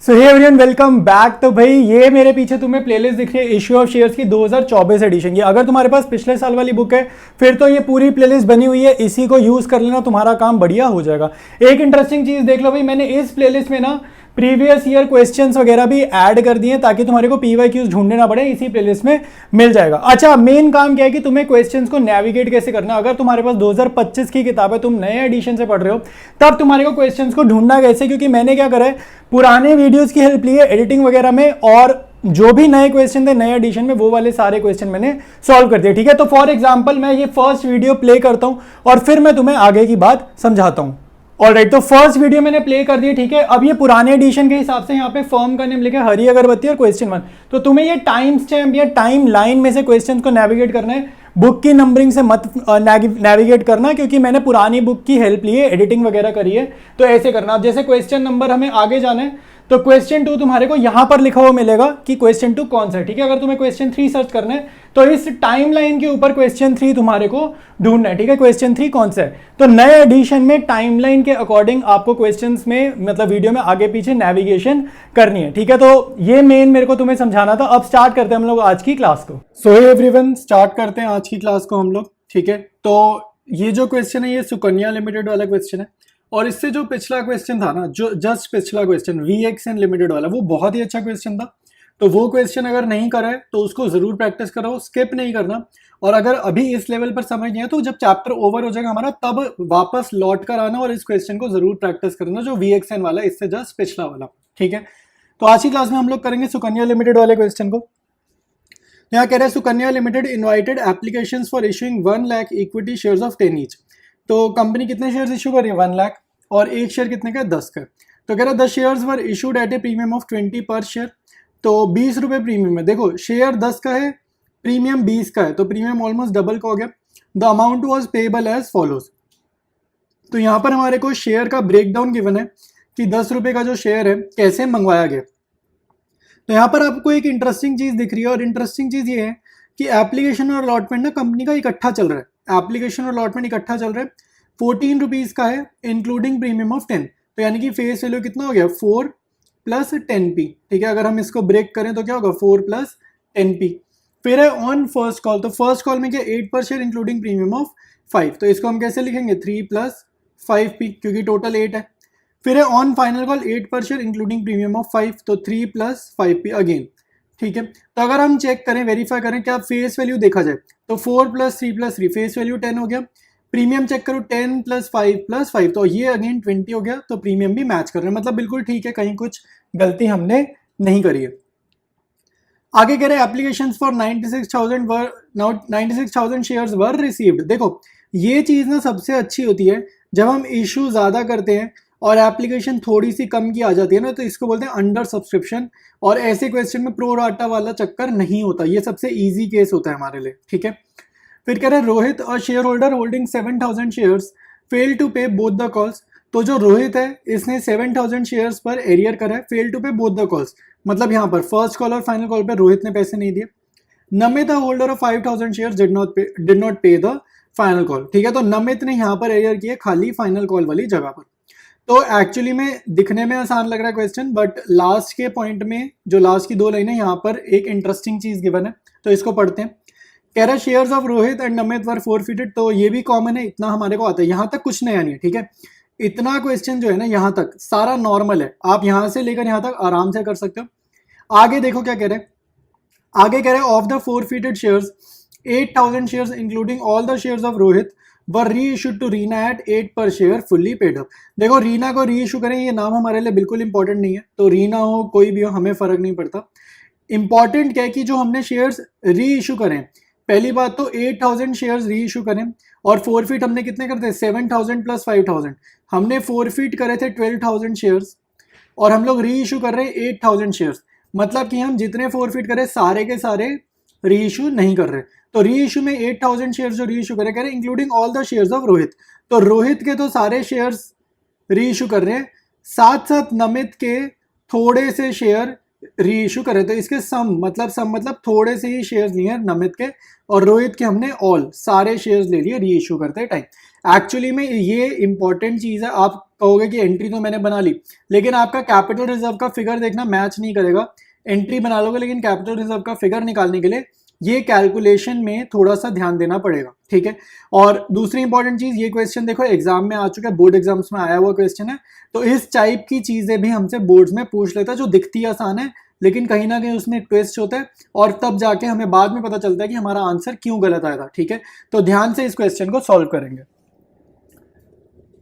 सो hey everyone, welcome back. तो भाई ये मेरे पीछे तुम्हें प्लेलिस्ट दिख रही है इश्यू ऑफ शेयर्स की 2024 एडिशन की। अगर तुम्हारे पास पिछले साल वाली बुक है फिर तो ये पूरी प्लेलिस्ट बनी हुई है, इसी को यूज कर लेना, तुम्हारा काम बढ़िया हो जाएगा। एक इंटरेस्टिंग चीज देख लो भाई, मैंने इस प्लेलिस्ट में ना प्रीवियस ईयर क्वेश्चंस वगैरह भी ऐड कर दिए ताकि तुम्हारे को पीवाईक्यूज ढूंढने ना पड़े, इसी प्लेलिस्ट में मिल जाएगा। अच्छा, मेन काम क्या है कि तुम्हें क्वेश्चंस को नेविगेट कैसे करना। अगर तुम्हारे पास 2025 की किताब है, तुम नए एडिशन से पढ़ रहे हो, तब तुम्हारे को क्वेश्चंस को ढूंढना कैसे, क्योंकि मैंने क्या करा है, पुराने वीडियोस की हेल्प ली है एडिटिंग वगैरह में, और जो भी नए क्वेश्चन थे नए एडिशन में वो वाले सारे क्वेश्चन मैंने सॉल्व कर दिए। ठीक है, तो फॉर एग्जांपल मैं ये फर्स्ट वीडियो प्ले करता हूं और फिर मैं तुम्हें आगे की बात समझाता हूं। ऑलराइट, तो फर्स्ट वीडियो मैंने प्ले कर दी। ठीक है, अब ये पुराने एडिशन के हिसाब से यहाँ पे फर्म का नेम लिखा है हरी अगरबत्ती और क्वेश्चन 1। तो तुम्हें ये टाइम स्टैम्प या टाइम लाइन में से क्वेश्चन को नेविगेट करना है, बुक की नंबरिंग से मत नेविगेट करना, क्योंकि मैंने पुरानी बुक की हेल्प ली है, एडिटिंग वगैरह करी है। तो ऐसे करना। अब जैसे क्वेश्चन नंबर हमें आगे जाना है तो क्वेश्चन 2 तुम्हारे को यहां पर लिखा हुआ मिलेगा कि क्वेश्चन 2 कौन सा है। ठीक है, अगर तुम्हें क्वेश्चन 3 सर्च करना है तो इस टाइमलाइन के ऊपर क्वेश्चन 3 तुम्हारे को ढूंढना है। ठीक है, क्वेश्चन 3 कौन सा है। तो नए एडिशन में टाइमलाइन के अकॉर्डिंग आपको क्वेश्चंस में मतलब वीडियो में आगे पीछे नेविगेशन करनी है। ठीक है, तो ये मेन मेरे को तुम्हें समझाना था। अब स्टार्ट करते हैं हम लोग आज की क्लास को। सो एवरीवन, स्टार्ट करते हैं आज की क्लास को हम लोग। ठीक है, तो ये जो क्वेश्चन है ये सुकन्या लिमिटेड वाला क्वेश्चन है, और इससे जो पिछला क्वेश्चन था ना, जो जस्ट पिछला क्वेश्चन VXN लिमिटेड वाला, वो बहुत ही अच्छा क्वेश्चन था। तो वो क्वेश्चन अगर नहीं करा है तो उसको जरूर प्रैक्टिस करो, स्किप नहीं करना। और अगर अभी इस लेवल पर समझ नहीं है तो जब चैप्टर ओवर हो जाएगा हमारा तब वापस लौट कर आना और इस क्वेश्चन को जरूर प्रैक्टिस करना, जो VXN वाला, इससे जस्ट पिछला वाला। ठीक है, तो आज की क्लास में हम लोग करेंगे सुकन्या लिमिटेड वाले क्वेश्चन को। यहाँ कह रहे हैं Sukanya limited invited applications for issuing 1 lakh equity shares of 10 each. तो कंपनी कितने शेयर्स इशू कर रही है? 1 लाख, और एक शेयर कितने का है? 10 का। तो कह रहा है 10 shares were issued at a premium of 20 पर शेयर। तो 20 रुपए प्रीमियम है। देखो, शेयर 10 का है, प्रीमियम 20 का है, तो प्रीमियम ऑलमोस्ट डबल का हो गया। The amount was payable as follows. तो यहाँ पर हमारे को शेयर का ब्रेकडाउन गिवन है कि 10 रुपए का जो शेयर है कैसे मंगवाया गया। तो यहाँ पर आपको एक इंटरेस्टिंग चीज दिख रही है, और इंटरेस्टिंग चीज ये है कि एप्लीकेशन और अलॉटमेंट ना कंपनी का इकट्ठा चल रहा है। एप्लीकेशन और अलॉटमेंट इकट्ठा चल रहा है। 14 रुपीज का है इंक्लूडिंग प्रीमियम ऑफ 10। तो यानी कि फेस वैल्यू कितना हो गया? 4 प्लस 10p। ठीक है, अगर हम इसको ब्रेक करें तो क्या होगा? 4 प्लस 10p। फिर है ऑन फर्स्ट कॉल। तो फर्स्ट कॉल में क्या? 8 पर शेयर इंक्लूडिंग प्रीमियम ऑफ 5। तो इसको हम कैसे लिखेंगे? 3 प्लस 5p, क्योंकि टोटल 8 है। फिर है ऑन फाइनल कॉल 8 पर शेयर इंक्लूडिंग प्रीमियम ऑफ 5, तो 3 प्लस 5p अगेन। ठीक है, तो अगर हम चेक करें, वेरीफाई करें क्या फेस वैल्यू देखा जाए तो 4 प्लस 3 प्लस 3 फेस वैल्यू 10 हो गया। प्रीमियम चेक करो 10 प्लस 5 तो ये अगेन 20 हो गया। तो प्रीमियम भी मैच कर रहे हैं, मतलब बिल्कुल ठीक है, कहीं कुछ गलती हमने नहीं करी है। आगे कह रहे हैं applications for 96,000 shares were received. देखो, ये चीज ना सबसे अच्छी होती है जब हम इशू ज्यादा करते हैं और एप्लीकेशन थोड़ी सी कम की आ जाती है ना, तो इसको बोलते हैं अंडर सब्सक्रिप्शन। और ऐसे क्वेश्चन में प्रो राटा वाला चक्कर नहीं होता, ये सबसे इजी केस होता है हमारे लिए। ठीक है, फिर कह रहे हैं Rohit a shareholder holding 7,000 shares fail to pay both the calls. तो जो रोहित है इसने 7,000 शेयर्स पर एरियर करा है, fail to pay both the calls, मतलब यहाँ पर फर्स्ट कॉल और फाइनल कॉल पर रोहित ने पैसे नहीं दिए। Namit the holder of 5,000 shares did not pay the final call. ठीक है, तो नमित ने यहाँ पर एरियर किया खाली फाइनल कॉल वाली जगह पर। तो एक्चुअली में दिखने में आसान लग रहा है क्वेश्चन, बट लास्ट के पॉइंट में जो लास्ट की 2 लाइनें यहाँ पर एक इंटरेस्टिंग चीज गिवन है, तो इसको पढ़ते हैं। कह रहा है shares of Rohit and Namit were forfeited. तो ये भी कॉमन है, इतना हमारे को आता है, यहाँ तक कुछ नया नहीं है। ठीक है, इतना क्वेश्चन जो है ना यहाँ तक सारा नॉर्मल है, आप यहाँ से लेकर यहाँ तक आराम से कर सकते हो। आगे देखो क्या कह रहे हैं। आगे कह रहे हैं of the forfeited shares 8,000 shares including all the shares of Rohit were reissued to Reena eight 8 पर शेयर फुल्ली पेड अप। देखो, रीना को री इशू करें, ये नाम हमारे लिए बिल्कुल इंपॉर्टेंट नहीं है, तो रीना हो कोई भी हो हमें फर्क नहीं पड़ता। इंपॉर्टेंट क्या है कि जो हमने शेयर्स री इशू करें, पहली बात तो 8,000 शेयर्स री इशू करें, और फोरफिट हमने कितने करते हैं? 7,000 प्लस 5,000। हमने फोरफिट करे थे 12,000 शेयर्स, और हम लोग री इशू कर रहे हैं 8,000 शेयर्स, मतलब कि हम जितने फोरफिट करे सारे के सारे री इशू नहीं कर रहे। तो री इशू में 8,000 शेयर्स जो री इशू करे, कह रहे including all the shares of Rohit. तो रोहित के तो सारे शेयर्स री इशू कर रहे हैं, साथ साथ नमित के थोड़े से शेयर री इशू करे। तो इसके सम मतलब थोड़े से ही शेयर्स लिए नमित के, और रोहित के हमने ऑल सारे शेयर्स ले लिए री इशू करते टाइम। एक्चुअली में ये इंपॉर्टेंट चीज है, आप कहोगे कि एंट्री तो मैंने बना ली, लेकिन आपका कैपिटल रिजर्व का फिगर देखना मैच नहीं करेगा। एंट्री बना लोगे लेकिन कैपिटल रिजर्व का फिगर निकालने के लिए ये कैलकुलेशन में थोड़ा सा ध्यान देना पड़ेगा, ठीक है। और दूसरी इंपॉर्टेंट चीज, ये क्वेश्चन देखो एग्जाम में आ चुका है, बोर्ड एग्जाम्स में आया हुआ क्वेश्चन है, तो इस टाइप की चीजें भी हमसे बोर्ड्स में पूछ लेता है, जो दिखती आसान है लेकिन कहीं ना कहीं उसमें एक ट्विस्ट होता है और तब जाके हमें बाद में पता चलता है कि हमारा आंसर क्यों गलत आया था, ठीक है। तो ध्यान से इस क्वेश्चन को सॉल्व करेंगे।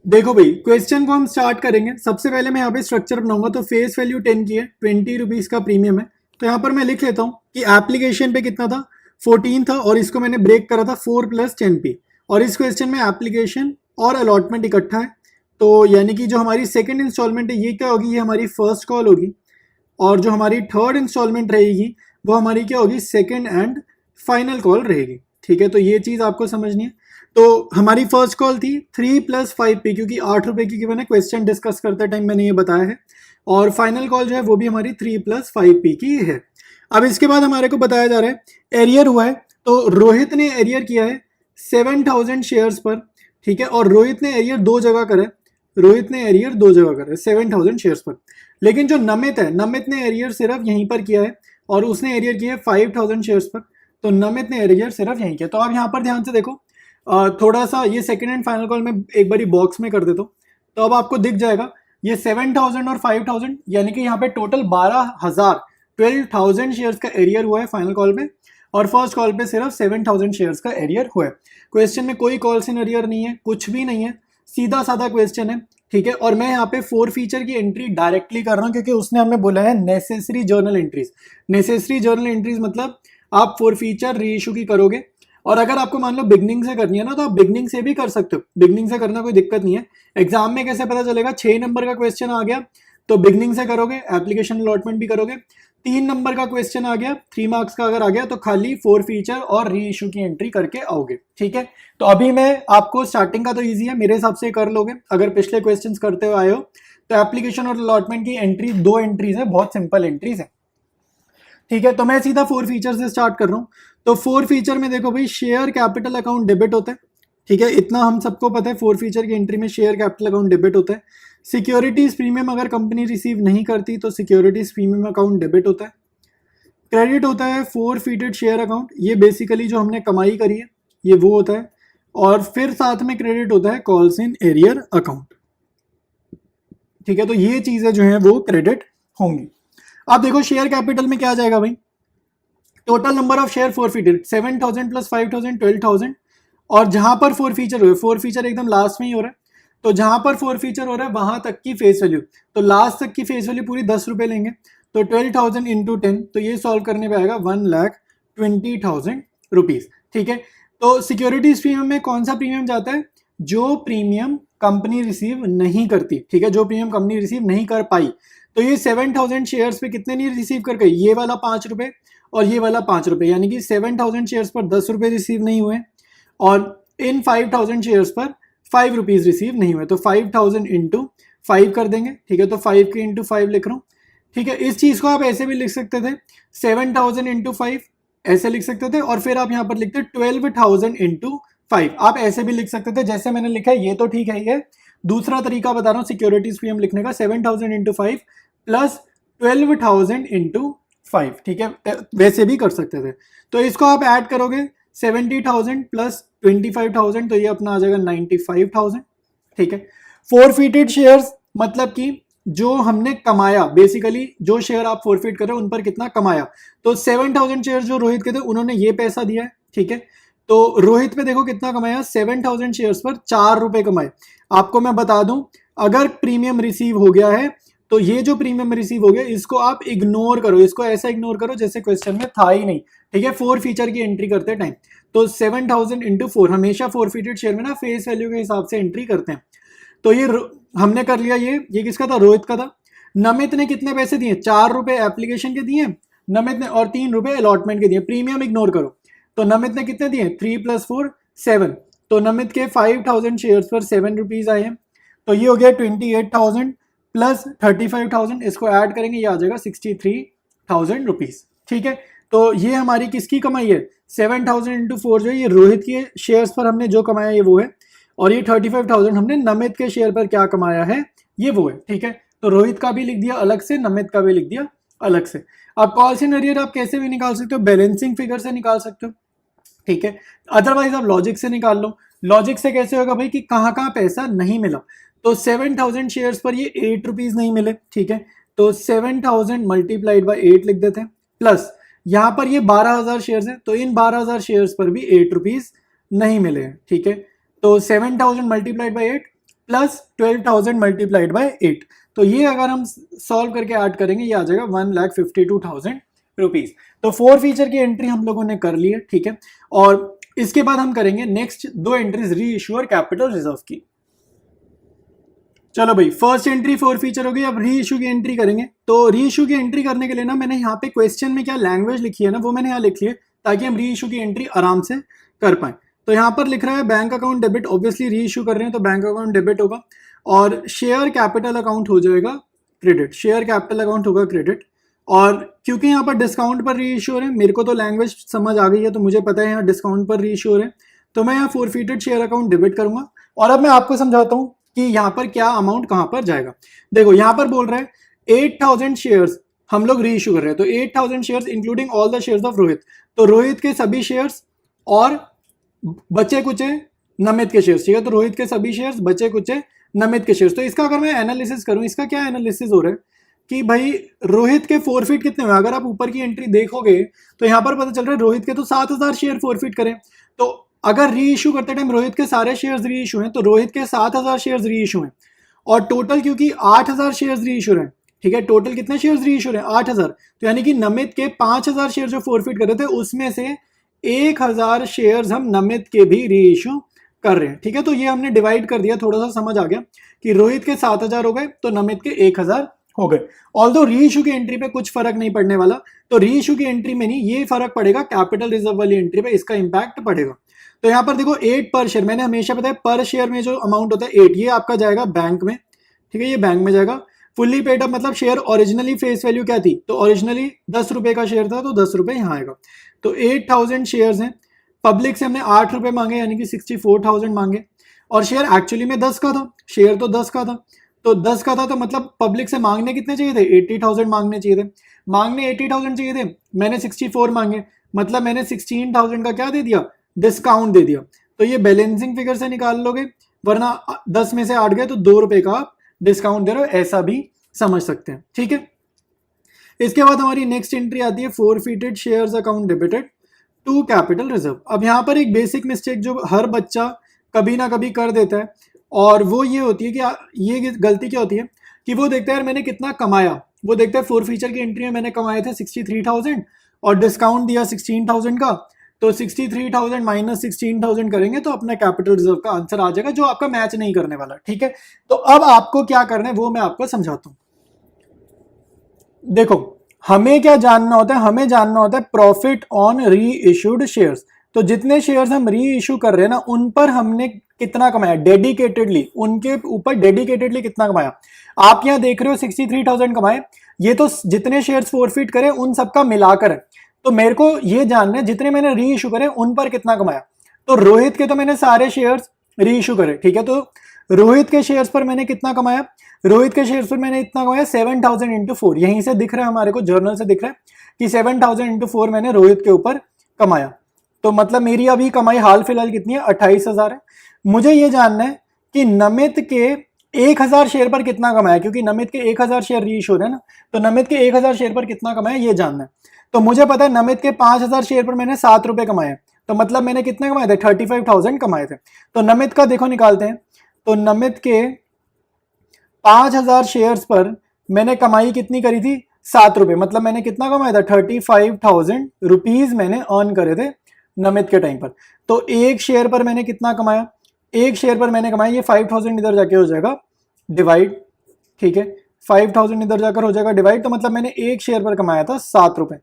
देखो भाई, क्वेश्चन को हम स्टार्ट करेंगे। सबसे पहले मैं यहाँ पे स्ट्रक्चर बनाऊंगा, तो फेस वैल्यू 10 की है, 20 रुपीज का प्रीमियम है, तो यहाँ पर मैं लिख लेता हूँ कि एप्लीकेशन पे कितना था, 14 था, और इसको मैंने ब्रेक करा था 4 + 10p, और इस क्वेश्चन में एप्लीकेशन और अलॉटमेंट इकट्ठा है, तो यानी कि जो हमारी सेकंड इंस्टॉलमेंट है ये क्या होगी, ये हमारी फर्स्ट कॉल होगी, और जो हमारी थर्ड इंस्टॉलमेंट रहेगी वो हमारी क्या होगी, सेकंड एंड फाइनल कॉल रहेगी, ठीक है। तो ये चीज़ आपको समझनी है। तो हमारी फर्स्ट कॉल थी 3 + 5p, क्योंकि 8 रुपए की मैंने क्वेश्चन डिस्कस करते टाइम मैंने ये बताया है, और फाइनल कॉल जो है वो भी हमारी 3 + 5p की है। अब इसके बाद हमारे को बताया जा रहा है एरियर हुआ है, तो रोहित ने एरियर किया है 7000 शेयर्स पर, ठीक है, और रोहित ने एरियर दो जगह करा है, रोहित ने एरियर दो जगह करा है 7000 शेयर्स पर। लेकिन जो नमित है, नमित ने एरियर सिर्फ यहीं पर किया है, और उसने एरियर किया है 5000 शेयर्स पर, तो नमित ने एरियर सिर्फ यहीं किया। तो आप यहाँ पर ध्यान से देखो, थोड़ा सा ये सेकंड एंड फाइनल कॉल में एक बारी बॉक्स में कर देता हूँ, तो अब आपको दिख जाएगा ये 7000 और 5000, यानी कि यहाँ पे टोटल 12,000 शेयर्स का एरियर हुआ है फाइनल कॉल में, और फर्स्ट कॉल पे सिर्फ 7000 शेयर्स का एरियर हुआ है। क्वेश्चन में कोई कॉल्स इन एरियर नहीं है, कुछ भी नहीं है, सीधा साधा क्वेश्चन है, ठीक है। और मैं यहाँ पे 4 फीचर की एंट्री डायरेक्टली कर रहा हूँ, क्योंकि उसने हमें बोला है necessary journal entries. Necessary journal entries मतलब आप 4 फीचर री इशू की करोगे, और अगर आपको मान लो बिगनिंग से करनी है ना, तो आप बिगनिंग से भी कर सकते हो, बिगनिंग से करना कोई दिक्कत नहीं है। एग्जाम में कैसे पता चलेगा, 6 नंबर का क्वेश्चन आ गया तो बिगनिंग से करोगे, एप्लीकेशन अलॉटमेंट भी करोगे। 3 नंबर का क्वेश्चन आ गया, 3 मार्क्स का अगर आ गया, तो खाली 4 फीचर और री इशू की एंट्री करके आओगे, ठीक है। तो अभी मैं आपको स्टार्टिंग का तो ईजी है, मेरे हिसाब से कर लोगे, अगर पिछले क्वेश्चन करते हुए आए हो तो एप्लीकेशन और अलॉटमेंट की एंट्री 2 एंट्रीज है, बहुत सिंपल एंट्रीज है, ठीक है। तो मैं सीधा 4 फीचर से स्टार्ट कर रहा हूँ। तो 4 फीचर में देखो भाई, शेयर कैपिटल अकाउंट डेबिट होता है, ठीक है, इतना हम सबको पता है। 4 फीचर की एंट्री में शेयर कैपिटल अकाउंट डेबिट होता है। सिक्योरिटीज प्रीमियम अगर कंपनी रिसीव नहीं करती तो सिक्योरिटीज प्रीमियम अकाउंट डेबिट होता है। क्रेडिट होता है फोरफीटेड शेयर अकाउंट, ये बेसिकली जो हमने कमाई करी है ये वो होता है। और फिर साथ में क्रेडिट होता है कॉल्स इन एरियर अकाउंट, ठीक है। तो ये चीजें जो है वो क्रेडिट होंगी। अब देखो शेयर कैपिटल में क्या आ जाएगा भाई, टोटल नंबर ऑफ शेयर फोरफीटेड 7000 + 5000 12000, और जहां पर 4 फीचर हुए, 4 फीचर एकदम लास्ट में ही हो रहा है, तो जहां पर 4 फीचर हो रहा है वहां तक की फेस वैल्यू, तो लास्ट तक की फेस वैल्यू पूरी 10 रुपए लेंगे, तो 12,000 × 10, तो ये सॉल्व करने पे आएगा 1,20,000 रुपीज, ठीक है। तो सिक्योरिटीज प्रीमियम में कौन सा प्रीमियम जाता है, जो प्रीमियम कंपनी रिसीव नहीं करती, ठीक है, जो प्रीमियम कंपनी रिसीव नहीं कर पाई। तो ये 7000 शेयर्स पे कितने नहीं रिसीव कर गई, ये वाला 5 रुपए और ये वाला 5 रुपए, यानी कि 7000 शेयर्स पर 10 रुपए रिसीव नहीं हुए, और इन 5000 शेयर्स पर 5 रुपीज रिसीव नहीं हुए, तो 5000 × 5 कर देंगे, ठीक है। तो 5 के × 5 लिख रहा हूँ, ठीक है। इस चीज को आप ऐसे भी लिख सकते थे, 7000 × 5 ऐसे लिख सकते थे, और फिर आप यहाँ पर लिखते 12,000 × 5, आप ऐसे भी लिख सकते थे जैसे मैंने लिखा है, ये तो ठीक है। ये दूसरा तरीका बता रहा हूँ सिक्योरिटीज प्रीमियम लिखने का, 7000 × 5 + 12,000 × 5, ठीक है, वैसे भी कर सकते थे। तो इसको आप ऐड करोगे 70,000 + 25,000, तो ये अपना आ जाएगा 95,000, ठीक है। फोरफीटेड शेयर्स मतलब कि जो हमने कमाया, बेसिकली जो शेयर आप फोरफीट कर रहे हो उन पर कितना कमाया, तो 7000 शेयर जो रोहित के थे उन्होंने ये पैसा दिया है, ठीक है। तो रोहित पे देखो कितना कमाया, 7000 शेयर्स पर 4 रुपए कमाए। आपको मैं बता दूं, अगर प्रीमियम रिसीव हो गया है तो ये जो प्रीमियम रिसीव हो गया इसको आप इग्नोर करो, इसको ऐसा इग्नोर करो जैसे क्वेश्चन में था ही नहीं, ठीक है। 4 फीचर की एंट्री करते टाइम तो 7000 × 4, हमेशा फोरफीटेड शेयर में ना फेस वैल्यू के हिसाब से एंट्री करते हैं। तो ये हमने कर लिया, ये किसका था, रोहित का था। नमित ने कितने पैसे दिए, 4 रुपए एप्लीकेशन के दिए नमित ने, और 3 रुपए अलॉटमेंट के दिए, प्रीमियम इग्नोर करो। तो नमित ने कितने दिए, 3 + 4 7, तो नमित के 5000 शेयर्स पर 7 रुपीज आए हैं, तो ये हो गया 28,000 + 35,000, इसको ऐड करेंगे ये आ जाएगा 63,000 रुपीज, ठीक है। तो ये हमारी किसकी कमाई है, 7000 × 4 जो है ये रोहित के शेयर्स पर हमने जो कमाया ये वो है, और ये 35,000 हमने नमित के शेयर पर क्या कमाया है, ये वो है, ठीक है। तो रोहित का भी लिख दिया अलग से, नमित का भी लिख दिया अलग से। अब कॉल्स इन अरियर आप कैसे भी निकाल सकते हो, बैलेंसिंग फिगर से निकाल सकते हो, ठीक है। अदरवाइज आप लॉजिक से निकाल लो। लॉजिक से कैसे होगा भाई कि कहाँ कहाँ पैसा नहीं मिला। तो 7,000 शेयर्स पर ये 8 रुपीज नहीं मिले, ठीक है। तो 7,000 मल्टीप्लाइड बाई 8 लिख देते हैं, प्लस यहाँ पर ये 12,000 शेयर्स है, तो इन 12,000 शेयर्स पर भी 8 रुपीज नहीं मिले हैं, ठीक है। तो 7,000 multiplied by 8 plus 12,000 multiplied by 8, तो ये अगर हम सॉल्व करके ऐड करेंगे ये आ जाएगा 1,52,000 रुपीज। तो 4 फीचर की एंट्री हम लोगों ने कर ली है, ठीक है। और इसके बाद हम करेंगे नेक्स्ट 2 एंट्रीज री इश्यू और कैपिटल रिजर्व की। चलो भाई, फर्स्ट एंट्री 4 फीचर हो गई। अब री इशू की एंट्री करेंगे। तो री इशू की एंट्री करने के लिए ना मैंने यहाँ पे क्वेश्चन में क्या लैंग्वेज लिखी है ना, वो मैंने यहाँ लिख ली है ताकि हम री इशू की एंट्री आराम से कर पाए। तो यहाँ पर लिख रहा है बैंक अकाउंट डेबिट, ऑब्वियसली री इशू कर रहे हैं तो बैंक अकाउंट डेबिट होगा, और शेयर कैपिटल अकाउंट हो जाएगा क्रेडिट, शेयर कैपिटल अकाउंट होगा क्रेडिट। और क्योंकि यहाँ पर डिस्काउंट पर री इशू हो रहे हैं, मेरे को तो लैंग्वेज समझ आ गई है, तो मुझे पता है यहाँ डिस्काउंट पर री इशू हो रहे हैं, तो मैं यहाँ फोरफीटेड शेयर अकाउंट डेबिट करूंगा। और अब मैं आपको समझाता हूँ कि यहाँ पर क्या अमाउंट कहाँ पर जाएगा। देखो यहाँ पर बोल रहा है 8,000 शेयर्स हम लोग री इशू कर रहे हैं, तो 8,000 shares including all the shares of Rohit, तो रोहित के सभी शेयर्स और बचे कुचे नमित के शेयर्स, ठीक है। तो रोहित के सभी शेयर्स, बचे कुचे नमित के शेयर्स। तो इसका अगर मैं एनालिसिस करूं, इसका क्या एनालिसिस हो रहा है कि भाई रोहित के फोरफीट कितने हुए। अगर आप ऊपर की एंट्री देखोगे तो यहाँ पर पता चल रहा है रोहित के तो 7,000 शेयर फोरफीट करें। तो अगर री इशू करते टाइम रोहित के सारे शेयर्स री इशू हैं, तो रोहित के 7,000 शेयर्स री इशू हैं, और टोटल क्योंकि 8,000 शेयर्स री इशू हैं, ठीक है। टोटल कितने शेयर्स री इशू हैं, 8,000। तो यानी कि नमित के 5,000 शेयर जो फोरफीट कर रहे थे उसमें से 1,000 शेयर्स हम नमित के भी री इशू कर रहे हैं, ठीक है। तो ये हमने डिवाइड कर दिया, थोड़ा सा समझ आ गया कि रोहित के 7,000 हो गए तो नमित के 1,000 हो गए। ऑल्दो री इशू की एंट्री पे कुछ फर्क नहीं पड़ने वाला, तो री इशू की एंट्री में नहीं, ये फर्क पड़ेगा कैपिटल रिजर्व वाली एंट्री पे, इसका इंपैक्ट पड़ेगा। तो यहाँ पर देखो 8 पर शेयर, मैंने हमेशा बताया पर शेयर में जो अमाउंट होता है 8, ये आपका जाएगा बैंक में, ठीक है, ये बैंक में जाएगा। फुल्ली पेड अप मतलब शेयर ओरिजिनली फेस वैल्यू क्या थी, तो ओरिजिनली 10 रुपए का शेयर था, तो 10 रुपए यहाँ आएगा। तो 8,000 शेयर्स हैं, पब्लिक से हमने 8 रुपए मांगे यानी कि 64,000 मांगे, और शेयर एक्चुअली में 10 का था, शेयर तो 10 का था, तो 10 का था, तो मतलब पब्लिक से मांगने कितने चाहिए थे, 80,000 मांगने चाहिए थे, मांगने 80,000 चाहिए थे, मैंने 64 मांगे, मतलब मैंने 16,000 का क्या दे दिया, डिस्काउंट दे दिया। तो ये बैलेंसिंग फिगर से निकाल लोगे, वरना 10 में से 8 गए तो 2 रुपए का आप डिस्काउंट दे रहे हो, ऐसा भी समझ सकते हैं, ठीक है। इसके बाद हमारी नेक्स्ट एंट्री आती है forfeited shares account debited to capital reserve. अब यहाँ पर एक बेसिक मिस्टेक जो हर बच्चा कभी ना कभी कर देता है, और वो ये होती है कि ये गलती क्या होती है कि वो देखता है यार मैंने कितना कमाया, वो देखता है 4 फीचर की एंट्री में मैंने कमाए थे 63,000 और डिस्काउंट दिया 16,000 का, तो 63,000 माइनस 16,000 करेंगे तो अपना कैपिटल रिजर्व का आंसर आ जाएगा, जो आपका मैच नहीं करने वाला, ठीक है। तो अब आपको क्या करना है वो मैं आपको समझाता हूं। देखो हमें क्या जानना होता है, हमें जानना होता है प्रॉफिट ऑन री इश्यूड शेयर्स। तो जितने शेयर्स हम री इशू कर रहे हैं ना, उन पर हमने कितना कमाया डेडिकेटेडली, उनके ऊपर डेडिकेटेडली कितना कमाया। आप यहां देख रहे हो 63,000 कमाए, ये तो जितने शेयर्स फोरफीट करे उन सबका मिलाकर है। तो मेरे को ये जानना है जितने मैंने री इशू करे उन पर कितना कमाया। तो रोहित के तो मैंने सारे शेयर्स री इशू करे, ठीक है। तो रोहित के शेयर्स पर मैंने कितना कमाया, रोहित के शेयर्स पर मैंने इतना कमाया 7,000 इंटू 4, यहीं से दिख रहा है हमारे को, जर्नल से दिख रहा है कि 7,000 इंटू 4 मैंने रोहित के ऊपर कमाया। तो मतलब मेरी अभी कमाई हाल फिलहाल कितनी है, 28,000 है। मुझे ये जानना है कि नमित के 1,000 शेयर पर कितना कमाया, क्योंकि नमित के 1,000 शेयर री इशू हो रहे हैं ना, तो नमित के 1,000 शेयर पर कितना कमाया ये जानना है। तो मुझे पता है नमित के 5,000 शेयर पर मैंने 7 रुपए कमाए, तो मतलब मैंने कितने कमाए थे, 35,000 कमाए थे। तो नमित का देखो निकालते हैं, तो नमित के 5,000 शेयर्स पर मैंने कमाई कितनी करी थी, 7 रुपए, मतलब मैंने कितना कमाया था, 35,000 रुपीज मैंने अर्न करे थे नमित के टाइम पर। तो एक शेयर पर मैंने कितना कमाया, एक शेयर पर मैंने कमाया, ये 5,000 इधर जाके हो जाएगा डिवाइड, ठीक है, 5,000 इधर जाकर हो जाएगा डिवाइड, तो मतलब मैंने एक शेयर पर कमाया था 7 रुपए,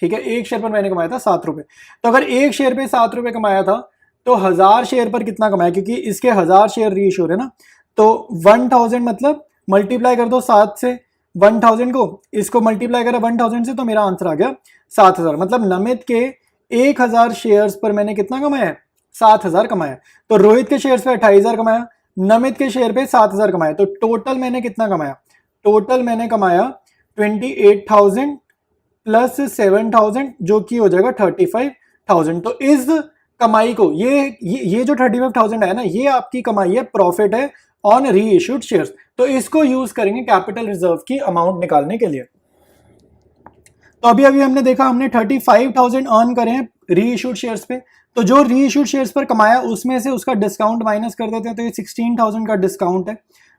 ठीक है, एक शेयर पर मैंने कमाया था 7 रुपए। तो अगर एक शेयर पे 7 रुपए कमाया था तो 1,000 शेयर पर कितना कमाया, क्योंकि इसके 1,000 शेयर री इशू हो रहे ना, तो 1,000 मतलब मल्टीप्लाई कर दो 7 से 1,000 को, इसको मल्टीप्लाई करा 1,000 से, तो मेरा आंसर आ गया 7,000। मतलब नमित के 1,000 शेयर्स पर मैंने कितना कमाया है, 7,000 कमाया। तो रोहित के शेयर्स पे 28,000 कमाया, नमित के शेयर पे 7,000 कमाया। तो टोटल मैंने कितना कमाया? टोटल मैंने कमाया 28,000 प्लस 7,000 जो कि हो जाएगा 35,000। तो इस कमाई को ये जो 35,000 है ना, ये आपकी कमाई है, प्रॉफिट है ऑन री इश्यूड शेयर्स। तो इसको यूज करेंगे कैपिटल रिजर्व की अमाउंट निकालने के लिए। तो अभी हमने देखा, हमने 35,000 अर्न करे हैं री इश्यूड शेयर्स पे। तो जो री इश्यूड शेयर्स पर कमाया उसमें से उसका डिस्काउंट माइनस कर देते हैं। तो ये 16,000 का डिस्काउंट है,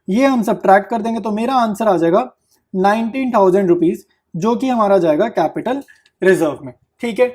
ये हम सब्ट्रैक्ट कर देंगे। तो मेरा आंसर आ जाएगा 19,000 रुपीज, जो कि हमारा जाएगा कैपिटल रिजर्व में। ठीक है,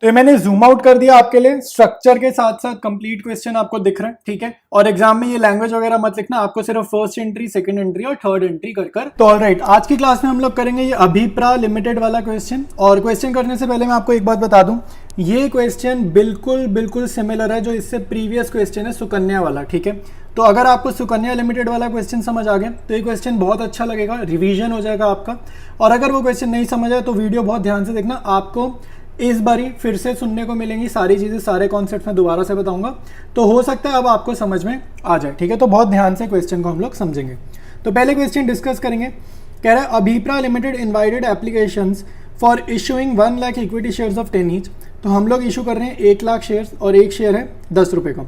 तो ये मैंने जूम आउट कर दिया आपके लिए, स्ट्रक्चर के साथ साथ कंप्लीट क्वेश्चन आपको दिख रहा है। ठीक है, और एग्जाम में ये लैंग्वेज वगैरह मत लिखना, आपको सिर्फ फर्स्ट एंट्री, सेकंड एंट्री और थर्ड एंट्री कर। तो ऑलराइट, आज की क्लास में हम लोग करेंगे ये अभिप्रा लिमिटेड वाला क्वेश्चन। और क्वेश्चन करने से पहले मैं आपको एक बात बता दूं, ये क्वेश्चन बिल्कुल सिमिलर है जो इससे प्रीवियस क्वेश्चन है सुकन्या वाला। ठीक है, तो अगर आपको सुकन्या लिमिटेड वाला क्वेश्चन समझ आ गया तो ये क्वेश्चन बहुत अच्छा लगेगा, रिवीजन हो जाएगा आपका। और अगर वो क्वेश्चन नहीं समझ आए तो वीडियो बहुत ध्यान से देखना, आपको इस बारी फिर से सुनने को मिलेंगी सारी चीज़ें, सारे कॉन्सेप्ट में दोबारा से बताऊंगा, तो हो सकता है अब आपको समझ में आ जाए। ठीक है, तो बहुत ध्यान से क्वेश्चन को हम लोग समझेंगे। तो पहले क्वेश्चन डिस्कस करेंगे। कह रहा है Abhipra limited invited applications for issuing 1 lakh equity shares of 10 each. तो हम लोग इशू कर रहे हैं 1 लाख शेयर्स और एक शेयर है 10 रुपये का।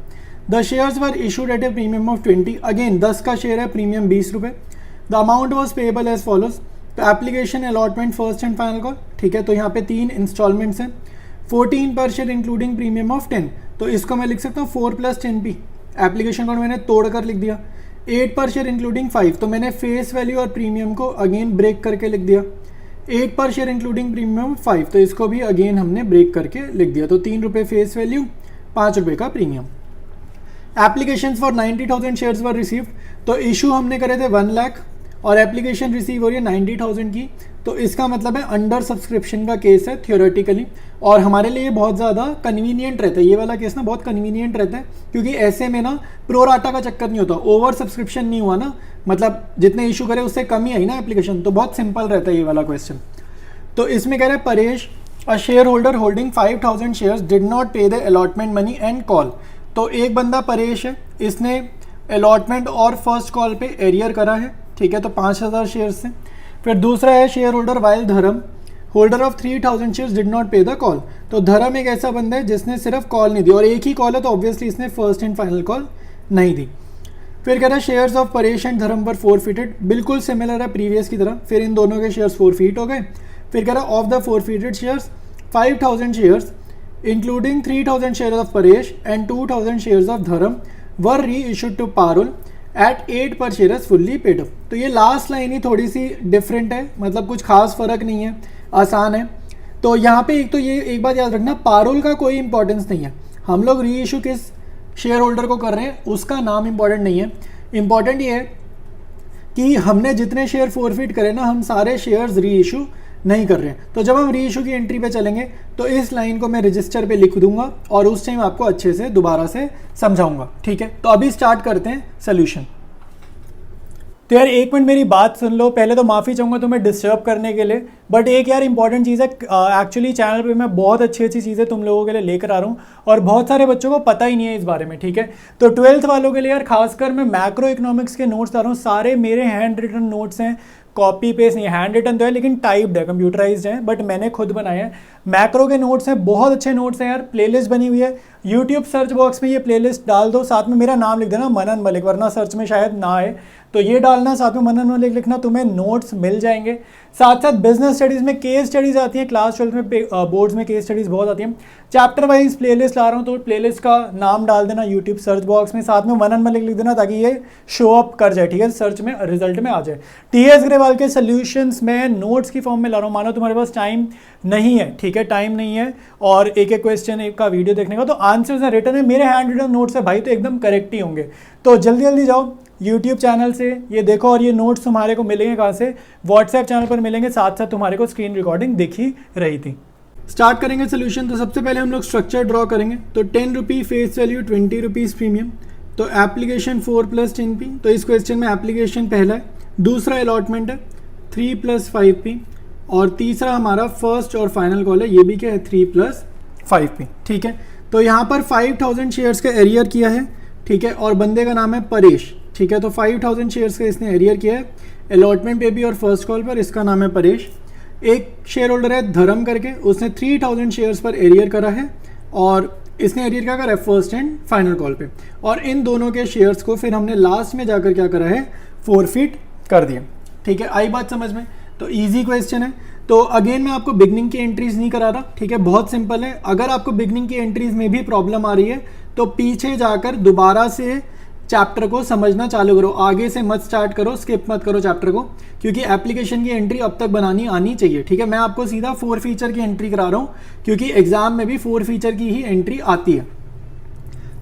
The shares were issued at a premium of 20। Again 10 का शेयर है, प्रीमियम 20 रुपये। The amount was payable as follows. तो application allotment first and final call. ठीक है, तो यहाँ पे 3 इंस्टॉलमेंट्स हैं, 14 पर शेयर इंक्लूडिंग प्रीमियम ऑफ 10। तो इसको मैं लिख सकता हूँ 4 + 10p। एप्लीकेशन कोड मैंने तोड़कर लिख दिया। 8 पर शेयर इंक्लूडिंग 5, तो मैंने फेस वैल्यू और प्रीमियम को अगेन ब्रेक करके लिख दिया। 8 पर शेयर इंक्लूडिंग प्रीमियम 5, तो इसको भी अगेन हमने ब्रेक करके लिख दिया। तो 3 रुपये फेस वैल्यू, 5 रुपये का premium. Application for 90,000 shares were received. तो इशू हमने करे थे 1 लाख और एप्लीकेशन रिसीव हो रही है 90,000 की। तो इसका मतलब है अंडर सब्सक्रिप्शन का केस है थियोरेटिकली, और हमारे लिए बहुत ज़्यादा कन्वीनियंट रहता है ये वाला केस ना, बहुत कन्वीनियंट रहता है, क्योंकि ऐसे में ना प्रोराटा का चक्कर नहीं होता, ओवर सब्सक्रिप्शन नहीं हुआ ना, मतलब जितने इशू करे उससे कम ही आई ना एप्लीकेशन, तो बहुत सिंपल रहता है ये वाला क्वेश्चन। तो इसमें कह रहे हैं Paresh a shareholder holding 5,000 shares did not pay the allotment money and call. तो एक बंदा परेश है, इसने अलॉटमेंट और फर्स्ट कॉल पे एरियर करा है। ठीक है, तो 5,000 शेयर्स से। फिर दूसरा है शेयर होल्डर वाइल धर्म holder of 3,000 shares did not pay the call. तो धर्म एक ऐसा बंदा है जिसने सिर्फ कॉल नहीं दी, और एक ही कॉल है तो ऑब्वियसली इसने फर्स्ट एंड फाइनल कॉल नहीं दी। फिर कह रहा है शेयर्स ऑफ परेश एंड धर्म पर फोरफिटेड, बिल्कुल सिमिलर है प्रीवियस की तरह। फिर इन दोनों के शेयर्स फोरफीट हो गए। फिर कह रहा है of the forfeited shares 5,000 shares including 3,000 shares of Paresh and 2,000 shares of धर्म वर reissued to Parul eight 8 पर शेयर फुल्ली पेड अप। तो ये लास्ट लाइन ही थोड़ी सी डिफरेंट है, मतलब कुछ खास फर्क नहीं है, आसान है। तो यहाँ पे एक तो ये एक बात याद रखना, पारुल का कोई इंपॉर्टेंस नहीं है। हम लोग री इशू किस शेयर होल्डर को कर रहे हैं उसका नाम इंपॉर्टेंट नहीं है, इंपॉर्टेंट ये है कि हमने जितने शेयर फोरफिट करे ना, हम सारे शेयर्स री इशू नहीं कर रहे हैं। तो जब हम री इशू की एंट्री पे चलेंगे तो इस लाइन को मैं रजिस्टर पे लिख दूंगा और उस टाइम आपको अच्छे से दोबारा से समझाऊंगा। ठीक है, तो अभी स्टार्ट करते हैं सोल्यूशन। तो यार एक मिनट मेरी बात सुन लो, पहले तो माफ़ी चाहूँगा तुम्हें डिस्टर्ब करने के लिए, बट एक यार इंपॉर्टेंट चीज़ है, एक्चुअली चैनल पे मैं बहुत अच्छी चीज़ें तुम लोगों के लिए लेकर आ रहा हूँ और बहुत सारे बच्चों को पता ही नहीं है इस बारे में। ठीक है, तो 12th वालों के लिए यार खासकर मैं मैक्रो इकोनॉमिक्स के नोट्स ला रहा हूँ, सारे मेरे हैंड रिटन नोट्स हैं, कॉपी पेस्ट नहीं, हैंड रिटन तो है लेकिन टाइप्ड है, कंप्यूटराइज्ड है, बट मैंने खुद बनाए हैं। मैक्रो के नोट्स हैं, बहुत अच्छे नोट्स हैं यार, प्लेलिस्ट बनी हुई है, यूट्यूब सर्च बॉक्स में ये प्लेलिस्ट डाल दो, साथ में मेरा नाम लिख देना मनन मलिक, वरना सर्च में शायद ना आए, तो ये डालना, साथ में मनन मलिक लिखना, तुम्हें नोट्स मिल जाएंगे। साथ साथ बिजनेस स्टडीज़ में केस स्टडीज़ आती हैं, क्लास 12 में बोर्ड्स में केस स्टडीज़ बहुत आती हैं। चैप्टर वाइज प्लेलिस्ट ला रहा हूँ, तो प्लेलिस्ट का नाम डाल देना यूट्यूब सर्च बॉक्स में, साथ में मनन मलिक लिख देना ताकि ये शो अप कर जाए। ठीक है, सर्च में रिजल्ट में आ जाए। टीएस ग्रेवाल के सोल्यूशंस में नोट्स की फॉर्म में ला रहा हूँ, मानो तुम्हारे पास टाइम नहीं है, ठीक है, टाइम नहीं है और एक एक क्वेश्चन एक का वीडियो देखने का, तो आंसर्स रिटर्न है, मेरे हैंड रिटन नोट्स है भाई, तो एकदम करेक्ट ही होंगे। तो जल्दी जल्दी जाओ यूट्यूब चैनल से ये देखो, और ये नोट्स तुम्हारे को मिलेंगे कहाँ से, व्हाट्सएप चैनल पर मिलेंगे, साथ साथ तुम्हारे को स्क्रीन रिकॉर्डिंग दिख ही रही थी। स्टार्ट करेंगे सोल्यूशन। तो सबसे पहले हम लोग स्ट्रक्चर ड्रॉ करेंगे। तो 10 रुपी फेस वैल्यू, 20 रुपीज़ प्रीमियम, तो एप्लीकेशन 4 + 10p। तो इस क्वेश्चन में एप्लीकेशन पहला है, दूसरा अलॉटमेंट है 3 + 5p, और तीसरा हमारा फर्स्ट और फाइनल कॉल है, ये भी क्या है 3 + 5p, ठीक है। तो यहाँ पर 5000 शेयर्स का एरियर किया है, ठीक है, और बंदे का नाम है परेश, ठीक है। तो 5000 शेयर्स का इसने एरियर किया है, अलॉटमेंट पे भी और फर्स्ट कॉल पर, इसका नाम है परेश। एक शेयर होल्डर है धर्म करके, उसने 3000 शेयर्स पर एरियर करा है और इसने एरियर क्या करा है फर्स्ट एंड फाइनल कॉल पे, और इन दोनों के शेयर्स को फिर हमने लास्ट में जाकर क्या करा है फोरफिट कर दिया, ठीक है। आई बात समझ में? तो इजी क्वेश्चन है। तो अगेन मैं आपको बिगनिंग की एंट्रीज नहीं करा रहा, ठीक है, बहुत सिंपल है। अगर आपको बिगनिंग की एंट्रीज में भी प्रॉब्लम आ रही है तो पीछे जाकर दोबारा से चैप्टर को समझना चालू करो, आगे से मत स्टार्ट करो, स्किप मत करो चैप्टर को, क्योंकि एप्लीकेशन की एंट्री अब तक बनानी आनी चाहिए, ठीक है। मैं आपको सीधा 4 फीचर की एंट्री करा रहा हूँ क्योंकि एग्जाम में भी 4 फीचर की ही एंट्री आती है।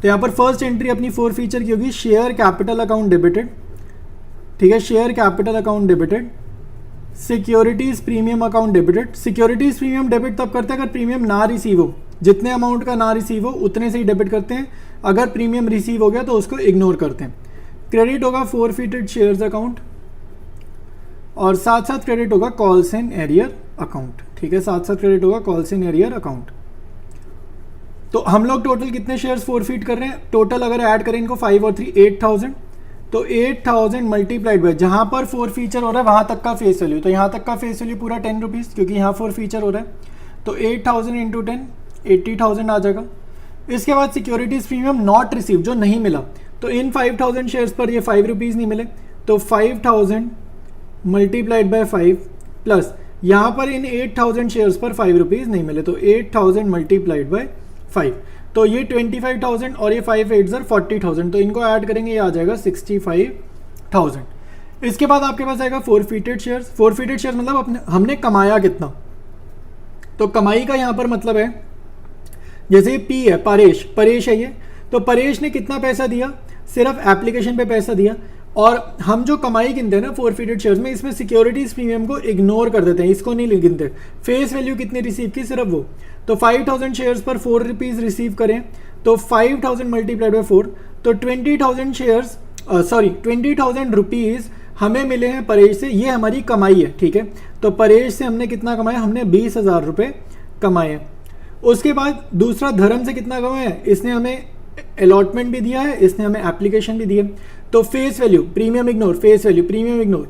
तो यहाँ पर फर्स्ट एंट्री अपनी 4 फीचर की होगी, शेयर कैपिटल अकाउंट डेबिटेड, ठीक है, share capital account debited, securities premium account debited. Securities premium debit तब करते हैं अगर प्रीमियम ना रिसीव हो, जितने अमाउंट का ना रिसीव हो उतने से ही डेबिट करते हैं, अगर प्रीमियम रिसीव हो गया तो उसको इग्नोर करते हैं। क्रेडिट होगा फोरफिटेड शेयर्स अकाउंट और साथ साथ क्रेडिट होगा कॉल्स एंड एरियर अकाउंट, ठीक है, साथ साथ क्रेडिट होगा कॉल्स एंड एरियर अकाउंट। तो हम लोग टोटल कितने शेयर्स फोरफिट कर रहे हैं? टोटल अगर ऐड करें इनको 5 और 3 8000, तो 8000 मल्टीप्लाइड बाय जहां पर 4 फीचर हो रहा है वहां तक का फेस वैल्यू, तो यहां तक का फेस वैल्यू पूरा 10 रुपीज़ क्योंकि यहाँ 4 फीचर हो रहा है, तो 8000 इंटू 10 80,000 आ जाएगा। इसके बाद सिक्योरिटीज प्रीमियम नॉट रिसीव, जो नहीं मिला, तो इन 5000 शेयर्स पर ये 5 रुपीज़ नहीं मिले, तो 5000 मल्टीप्लाइड बाय 5 प्लस यहाँ पर इन 8000 शेयर्स पर 5 रुपीज़ नहीं मिले, तो 8000 मल्टीप्लाइड बाय 5, तो ये 25,000 और ये 5 8 40,000, तो इनको ऐड करेंगे ये आ जाएगा 65,000। इसके बाद आपके पास आएगा फोरफिटेड शेयर्स। फोरफिटेड शेयर्स मतलब हमने कमाया कितना, तो कमाई का यहाँ पर मतलब है जैसे पी है परेश है ये, तो परेश ने कितना पैसा दिया, सिर्फ एप्लीकेशन पे पैसा दिया, और हम जो कमाई गिनते हैं ना फोरफिटेड शेयर्स में, इसमें सिक्योरिटीज प्रीमियम को इग्नोर कर देते हैं, इसको नहीं गिनते। फेस वैल्यू कितनी रिसीव की, सिर्फ वो, तो 5000 शेयर्स पर 4 रुपीज़ रिसीव करें, तो 5000 मल्टीप्लाइड बाय 4, तो 20,000 शेयर्स 20,000 रुपीज़ हमें मिले हैं परेश से, ये हमारी कमाई है, ठीक है। तो परेश से हमने कितना कमाया, हमने 20,000 रुपये कमाए हैं। उसके बाद दूसरा धर्म से कितना कमाया है, इसने हमें अलॉटमेंट भी दिया है, इसने हमें एप्लीकेशन भी दिए, तो face value premium ignore, face value premium ignore,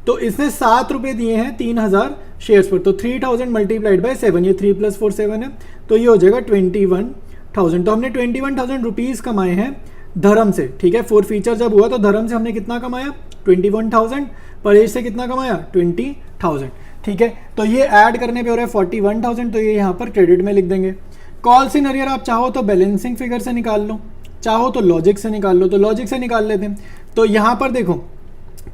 तो इसने 7 रुपये दिए हैं 3000 शेयर्स पर, तो 3000 मल्टीप्लाइड बाय 7, ये 3 + 4 7 है, तो ये हो जाएगा 21,000। तो हमने 21,000 रुपीज़ कमाए हैं धर्म से, ठीक है। 4 फीचर जब हुआ तो धर्म से हमने कितना कमाया 21,000, परेश से कितना कमाया 20,000, ठीक है। तो ये ऐड करने पे हो रहा है 41,000, तो ये यहाँ पर क्रेडिट में लिख देंगे। कॉल्स इन अरियर आप चाहो तो बैलेंसिंग फिगर से निकाल लो, चाहो तो लॉजिक से निकाल लो, तो लॉजिक से निकाल लेते हैं। तो यहाँ पर देखो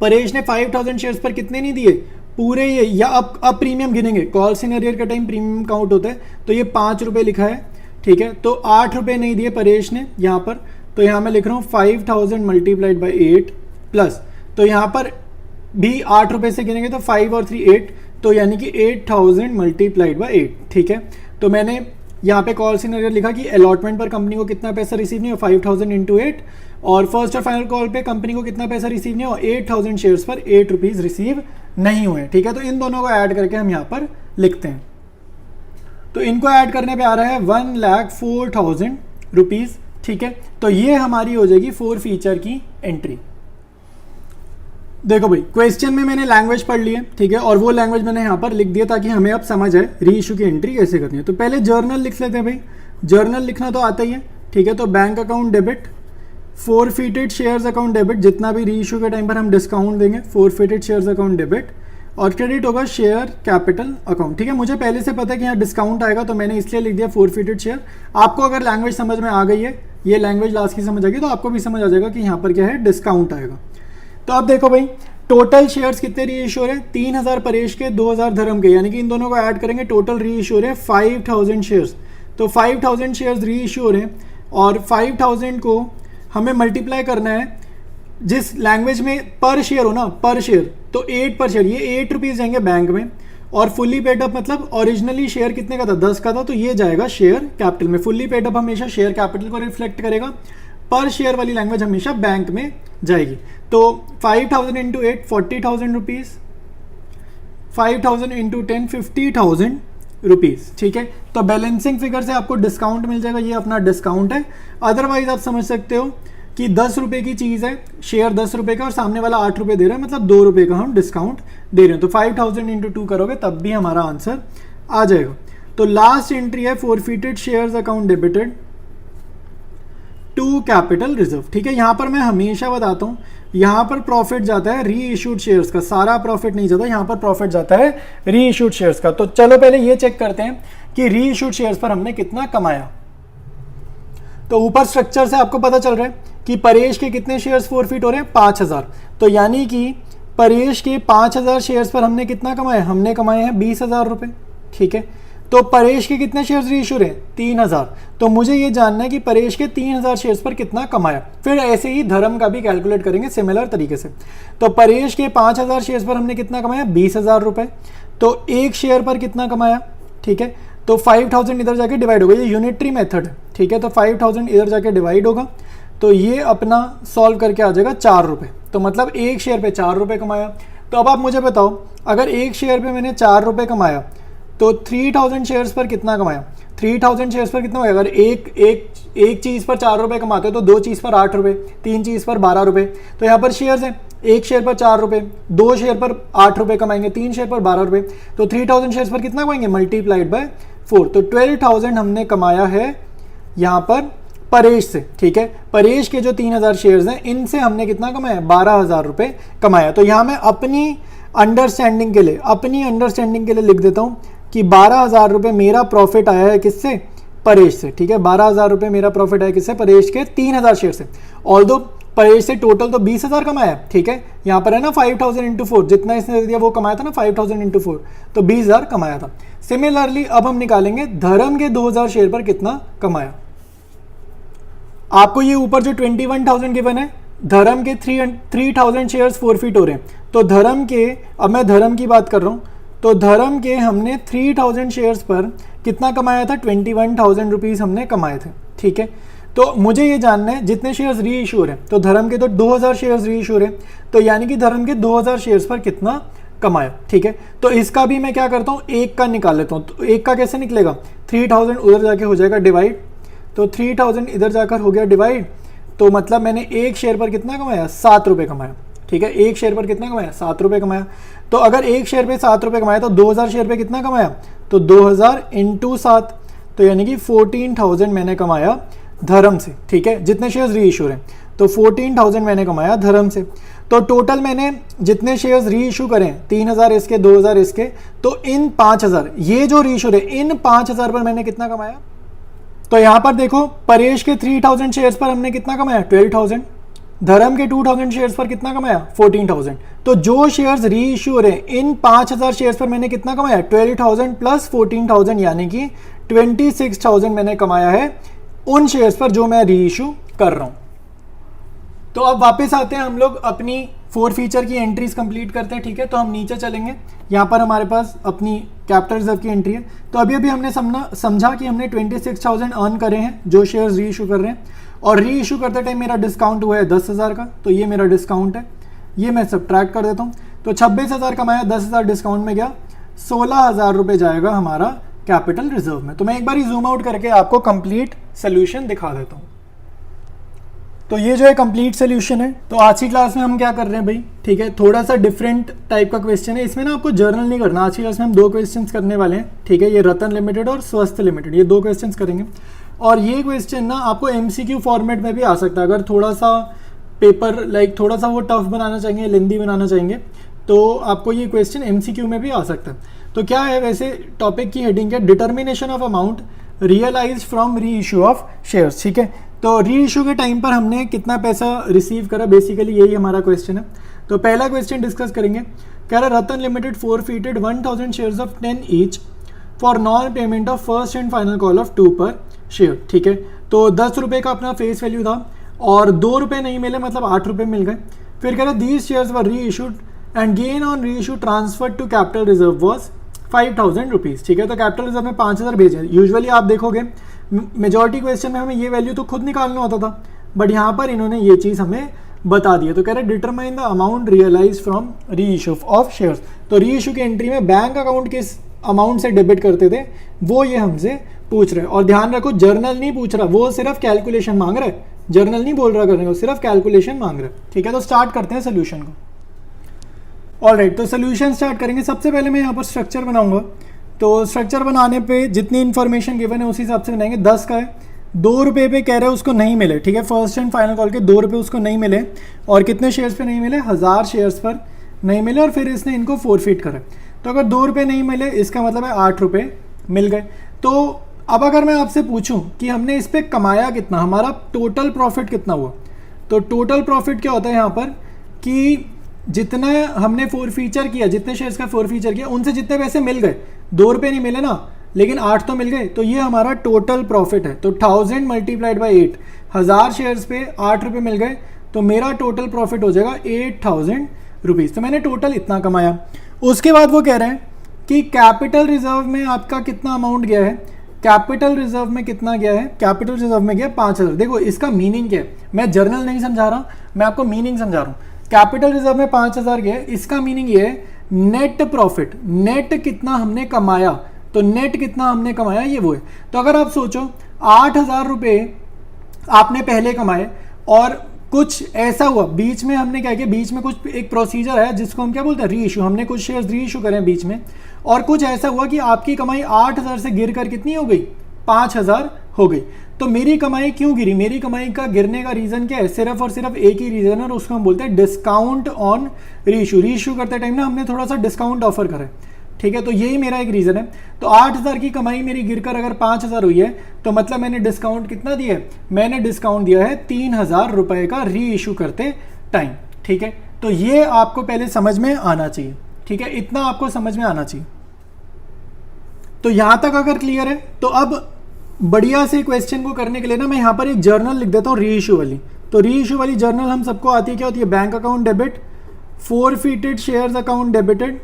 परेश ने 5000 शेयर्स पर कितने नहीं दिए पूरे, ये या अब प्रीमियम गिनेंगे, कॉल्स इन अरियर का टाइम प्रीमियम काउंट होता है, तो ये 5 रुपये लिखा है, ठीक है। तो 8 रुपये नहीं दिए परेश ने यहाँ पर, तो यहाँ मैं लिख रहा हूँ 5000 मल्टीप्लाइड बाई 8 प्लस, तो यहाँ पर भी 8 रुपये से गिनेंगे, तो 5 और 3 8, तो यानी कि 8000 मल्टीप्लाइड बाई 8, ठीक है। तो मैंने यहाँ पे कॉल सिनेरियो लिखा कि अलॉटमेंट पर कंपनी को कितना पैसा रिसीव नहीं हो, 5000 इंटू 8, और फर्स्ट और फाइनल कॉल पे कंपनी को कितना पैसा रिसीव नहीं हो, 8000 शेयर्स पर 8 रुपीज़ रिसीव नहीं हुए, ठीक है। तो इन दोनों को ऐड करके हम यहाँ पर लिखते हैं, तो इनको ऐड करने पे आ रहा है 1,04,000 रुपीज़, ठीक है। तो ये हमारी हो जाएगी 4 फीचर की एंट्री। देखो भाई क्वेश्चन में मैंने लैंग्वेज पढ़ ली है, ठीक है, और वो लैंग्वेज मैंने यहाँ पर लिख दिया ताकि हमें अब समझ आए री इशू की एंट्री कैसे करनी है। तो पहले जर्नल लिख लेते हैं भाई, जर्नल लिखना तो आता ही है, ठीक है। तो bank account debit, forfeited shares account debit, जितना भी री इशू के टाइम पर हम डिस्काउंट देंगे, फोरफिटेड शेयर्स अकाउंट डेबिट, और क्रेडिट होगा शेयर कैपिटल अकाउंट, ठीक है। मुझे पहले से पता है कि यहाँ डिस्काउंट आएगा, तो मैंने इसलिए लिख दिया फोरफिटेड शेयर। आपको अगर लैंग्वेज समझ में आ गई है, ये लैंग्वेज लास्ट की समझ आ गई, तो आपको भी समझ आ जाएगा कि यहाँ पर क्या है, डिस्काउंट आएगा। तो अब देखो भाई टोटल शेयर्स कितने री इशू है, 3000 परेश के, 2000 धर्म के, यानी कि इन दोनों को ऐड करेंगे, टोटल री इशू है 5000 शेयर्स। तो 5000 शेयर्स री इशू हो रहे हैं, और 5000 को हमें मल्टीप्लाई करना है जिस लैंग्वेज में पर शेयर हो ना, पर शेयर, तो 8 पर शेयर, ये 8 रुपीज़ जाएंगे बैंक में, और फुल्ली पेड अप मतलब ओरिजिनली शेयर कितने का था, 10 का था, तो ये जाएगा शेयर कैपिटल में। फुल्ली पेड अप हमेशा शेयर कैपिटल को रिफ्लेक्ट करेगा, पर शेयर वाली लैंग्वेज हमेशा बैंक में जाएगी। तो 5000 इंटू 8 40,000 रुपीज़, 5000 इंटू 10 50,000, रुपीज़, ठीक है। तो बैलेंसिंग फिगर से आपको डिस्काउंट मिल जाएगा, ये अपना डिस्काउंट है। अदरवाइज आप समझ सकते हो कि 10 रुपये की चीज़ है, शेयर 10 रुपये का और सामने वाला 8 रुपये दे रहा है, मतलब 2 रुपये का हम डिस्काउंट दे रहे हैं। तो 5000 इंटू 2 करोगे तब भी हमारा आंसर आ जाएगा। तो लास्ट एंट्री है forfeited shares account debited to capital reserve, ठीक है। यहाँ पर मैं हमेशा बताता हूँ, यहाँ पर प्रॉफिट जाता है री इशूड शेयर्स का, सारा प्रॉफिट नहीं जाता, यहाँ पर प्रॉफिट जाता है री इशूड शेयर्स का। तो चलो पहले ये चेक करते हैं कि री इशूड शेयर्स पर हमने कितना कमाया। तो ऊपर स्ट्रक्चर से आपको पता चल रहा है कि परेश के कितने शेयर्स फॉरफिट हो रहे हैं, 5000। तो यानी कि परेश के 5000 शेयर्स पर हमने कितना कमाया, हमने कमाए हैं 20,000 रुपये, ठीक है। तो परेश के कितने शेयर्स रीइश्यूड हैं, 3000। तो मुझे ये जानना है कि परेश के 3000 शेयर्स पर कितना कमाया। फिर ऐसे ही धर्म का भी कैलकुलेट करेंगे सिमिलर तरीके से। तो परेश के 5000 शेयर्स पर हमने कितना कमाया, 20,000 रुपये। तो एक शेयर पर कितना कमाया, ठीक है। तो 5000 इधर जाके डिवाइड होगा, ये यूनिटरी मेथड है, ठीक है। तो 5000 इधर जाके डिवाइड होगा, तो ये अपना सॉल्व करके आ जाएगा 4 रुपये। तो मतलब एक शेयर पे 4 रुपये कमाया। तो अब आप मुझे बताओ, अगर एक शेयर पे मैंने 4 रुपये कमाया तो 3000 शेयर्स पर कितना कमाया, 3000 शेयर्स पर कितना होगा। अगर एक चीज़ पर 4 रुपये कमाते हो तो 2 चीज़ पर 8 रुपये, 3 चीज़ पर 12 रुपये। तो यहाँ पर शेयर्स हैं, एक शेयर पर 4 रुपये, 2 शेयर पर 8 रुपये कमाएंगे, 3 शेयर पर 12 रुपये। तो 3000 शेयर्स पर कितना कमाएंगे, मल्टीप्लाइड बाय 4। तो 12000 हमने कमाया है यहाँ पर परेश से, ठीक है। परेश के जो 3000 शेयर्स हैं इनसे हमने कितना कमाया, 12,000 रुपये कमाया। तो यहाँ मैं अपनी अंडरस्टैंडिंग के लिए लिख देता हूँ कि 12,000 रुपये मेरा प्रॉफिट आया है किससे, परेश से, ठीक है। 12,000 रुपये मेरा प्रॉफिट आया किससे, परेश के 3000 शेयर से। ऑल्दो परेश से टोटल तो 20,000 कमाया, ठीक है। यहाँ पर है ना 5000 इंटू 4, जितना इसने दिया वो कमाया था ना 5000 इंटू 4, तो 20,000 कमाया था। सिमिलरली अब हम निकालेंगे धर्म के 2000 शेयर पर कितना कमाया। आपको ये ऊपर जो 21,000 गिवन है, धर्म के 3000 शेयर्स फॉरफिट हो रहे हैं। तो धर्म के, अब मैं धर्म की बात कर रहा हूँ, तो धर्म के हमने 3000 शेयर्स पर कितना कमाया था, 21,000 रुपीज़ हमने कमाए थे, ठीक है। तो मुझे ये जानना है जितने शेयर्स री इशू है, तो धर्म के तो 2000 शेयर्स री इशू है, तो यानी कि धर्म के 2000 शेयर्स पर कितना कमाया, ठीक है। तो इसका भी मैं क्या करता हूँ, एक का निकाल लेता हूँ। तो एक का कैसे निकलेगा, 3000 उधर जाके हो जाएगा डिवाइड, तो 3000 इधर जाकर हो गया डिवाइड। तो मतलब मैंने एक शेयर पर कितना कमाया, 7 रुपये कमाया, ठीक है। एक शेयर पर कितना कमाया, 7 रुपये कमाया। तो अगर एक शेयर पे 7 रुपये कमाया तो 2000 शेयर पे कितना कमाया, तो 2000 इंटू 7, तो यानी कि 14,000 मैंने कमाया धर्म से, ठीक है। जितने शेयर्स री इशू हैं, तो 14,000 मैंने कमाया धर्म से। तो टोटल मैंने जितने शेयर्स री इशू करें, 3000 इसके, 2000 इसके, तो इन 5000, ये जो री इशू है, इन 5000 पर मैंने कितना कमाया। तो यहाँ पर देखो, परेश के 3000 शेयर्स पर हमने कितना कमाया, 12,000। धर्म के 2000 शेयर्स पर कितना कमाया, 14,000। तो जो शेयर्स री इशू हो रहे हैं, इन 5000 शेयर्स पर मैंने कितना कमाया, 12,000 प्लस 14,000, यानी कि 26,000 मैंने कमाया है उन शेयर्स पर जो मैं री इशू कर रहा हूँ। तो अब वापस आते हैं हम लोग अपनी 4 फीचर की एंट्रीज कंप्लीट करते हैं, ठीक है। तो हम नीचे चलेंगे, यहाँ पर हमारे पास अपनी कैपिटल रिजर्व की एंट्री है। तो अभी हमने समझा कि हमने 26,000 अर्न करे हैं जो शेयर्स री इशू कर रहे हैं, और री इशू करते टाइम मेरा डिस्काउंट हुआ है 10,000 का, तो ये मेरा डिस्काउंट है, ये मैं सब्ट्रैक्ट कर देता हूँ। तो 26,000 कमाया, 10,000 डिस्काउंट में गया, 16,000 रुपये जाएगा हमारा कैपिटल रिजर्व में। तो मैं एक बार ही जूम आउट करके आपको कंप्लीट सोल्यूशन दिखा देता हूँ। तो ये जो है कंप्लीट सोल्यूशन है। तो आज की क्लास में हम क्या कर रहे हैं भाई, ठीक है, थोड़ा सा डिफरेंट टाइप का क्वेश्चन है। इसमें ना आपको जर्नल नहीं करना। आज की क्लास में हम 2 क्वेश्चंस करने वाले हैं, ठीक है। ये रतन लिमिटेड और स्वस्थ लिमिटेड, ये 2 क्वेश्चंस करेंगे। और ये क्वेश्चन ना आपको MCQ फॉर्मेट में भी आ सकता है। अगर थोड़ा सा पेपर थोड़ा सा वो टफ बनाना चाहेंगे, लेंदी बनाना चाहेंगे, तो आपको ये क्वेश्चन MCQ में भी आ सकता है। तो क्या है, वैसे टॉपिक की हेडिंग है determination of amount realize from reissue of shares, ठीक है। तो री इशू के टाइम पर हमने कितना पैसा रिसीव करा, बेसिकली यही हमारा क्वेश्चन है। तो पहला क्वेश्चन डिस्कस करेंगे। कह रहा Ratan limited forfeited 1000 shares of 10 each for non payment of first and final call of 2 per share, ठीक है। तो 10 रुपये का अपना फेस वैल्यू था और 2 रुपये नहीं मिले, मतलब 8 रुपये मिल गए। फिर कह रहा these shares were reissued and gain on reissue transfer to capital reserve was 5,000 rupees, ठीक है। तो कैपिटल रिजर्व में 5,000 भेजे। यूजुअली आप देखोगे मेजॉरिटी क्वेश्चन में हमें ये वैल्यू तो खुद निकालना होता था, बट यहाँ पर इन्होंने ये चीज़ हमें बता दी है। तो कह रहे determine the amount realize from reissue of shares. तो री इशू की एंट्री में बैंक अकाउंट किस अमाउंट से डेबिट करते थे वो ये हमसे पूछ रहे हैं। और ध्यान रखो जर्नल नहीं पूछ रहा, वो सिर्फ कैलकुलेशन मांग रहा है, जर्नल नहीं बोल रहा करने को, सिर्फ कैलकुलेशन मांग रहा है। ठीक है, तो स्टार्ट करते हैं सोल्यूशन को। ऑलराइट, तो सोल्यूशन स्टार्ट करेंगे। सबसे पहले मैं यहाँ पर स्ट्रक्चर बनाऊंगा। तो स्ट्रक्चर बनाने पे जितनी इन्फॉर्मेशन गिवन है उसी हिसाब से बनाएंगे। 10 का है, 2 रुपये पे कह रहे हैं उसको नहीं मिले। ठीक है, फर्स्ट एंड फाइनल कॉल के 2 रुपये उसको नहीं मिले। और कितने शेयर्स पे नहीं मिले? 1000 शेयर्स पर नहीं मिले। और फिर इसने इनको फोरफिट करा। तो अगर 2 रुपये नहीं मिले इसका मतलब है 8 रुपये मिल गए। तो अब अगर मैं आपसे पूछूं कि हमने इस पर कमाया कितना, हमारा टोटल प्रॉफिट कितना हुआ, तो टोटल प्रॉफिट क्या होता है यहाँ पर कि जितना हमने फोरफीचर किया, जितने शेयर्स का फोरफीचर किया उनसे जितने पैसे मिल गए, 2 रुपये नहीं मिले ना, लेकिन 8 तो मिल गए, तो ये हमारा टोटल प्रॉफिट है। तो 1000 मल्टीप्लाइड बाई 8, 1000 शेयर्स पे 8 रुपये मिल गए, तो मेरा टोटल प्रॉफिट हो जाएगा 8000 रुपीज़। तो मैंने टोटल इतना कमाया। उसके बाद वो कह रहे हैं कि कैपिटल रिजर्व में आपका कितना अमाउंट गया है, कैपिटल रिजर्व में कितना गया है, कैपिटल रिजर्व में गया 5000। देखो इसका मीनिंग क्या है, मैं जर्नल नहीं समझा रहा, मैं आपको मीनिंग समझा रहा हूँ। कैपिटल रिजर्व में 5000 गया है, इसका मीनिंग ये है नेट प्रॉफिट, नेट कितना हमने कमाया, तो नेट कितना हमने कमाया ये वो है। तो अगर आप सोचो 8000 रुपये आपने पहले कमाए और कुछ ऐसा हुआ बीच में, हमने क्या किया, बीच में कुछ एक प्रोसीजर है जिसको हम क्या बोलते हैं, री इशू, हमने कुछ शेयर्स री इशू करें बीच में, और कुछ ऐसा हुआ कि आपकी कमाई 8000 से गिर कर कितनी हो गई, 5000 हो गई। तो मेरी कमाई क्यों गिरी, मेरी कमाई का गिरने का रीज़न क्या है, सिर्फ और सिर्फ एक ही रीज़न है और उसको हम बोलते हैं डिस्काउंट ऑन री इशू। री इशू करते टाइम ना हमने थोड़ा सा डिस्काउंट ऑफर करा है। ठीक है, तो यही मेरा एक रीज़न है। तो 8000 की कमाई मेरी गिरकर अगर 5000 हुई है, तो मतलब मैंने डिस्काउंट कितना दिया है, मैंने डिस्काउंट दिया है 3000 रुपये का री इशू करते टाइम। ठीक है, तो ये आपको पहले समझ में आना चाहिए। ठीक है, इतना आपको समझ में आना चाहिए। तो यहाँ तक अगर क्लियर है, तो अब बढ़िया से क्वेश्चन को करने के लिए ना मैं यहाँ पर एक जर्नल लिख देता हूँ री इशू वाली। तो री इशू वाली जर्नल हम सबको आती है, क्या होती है, bank account debit, forfeited shares account debited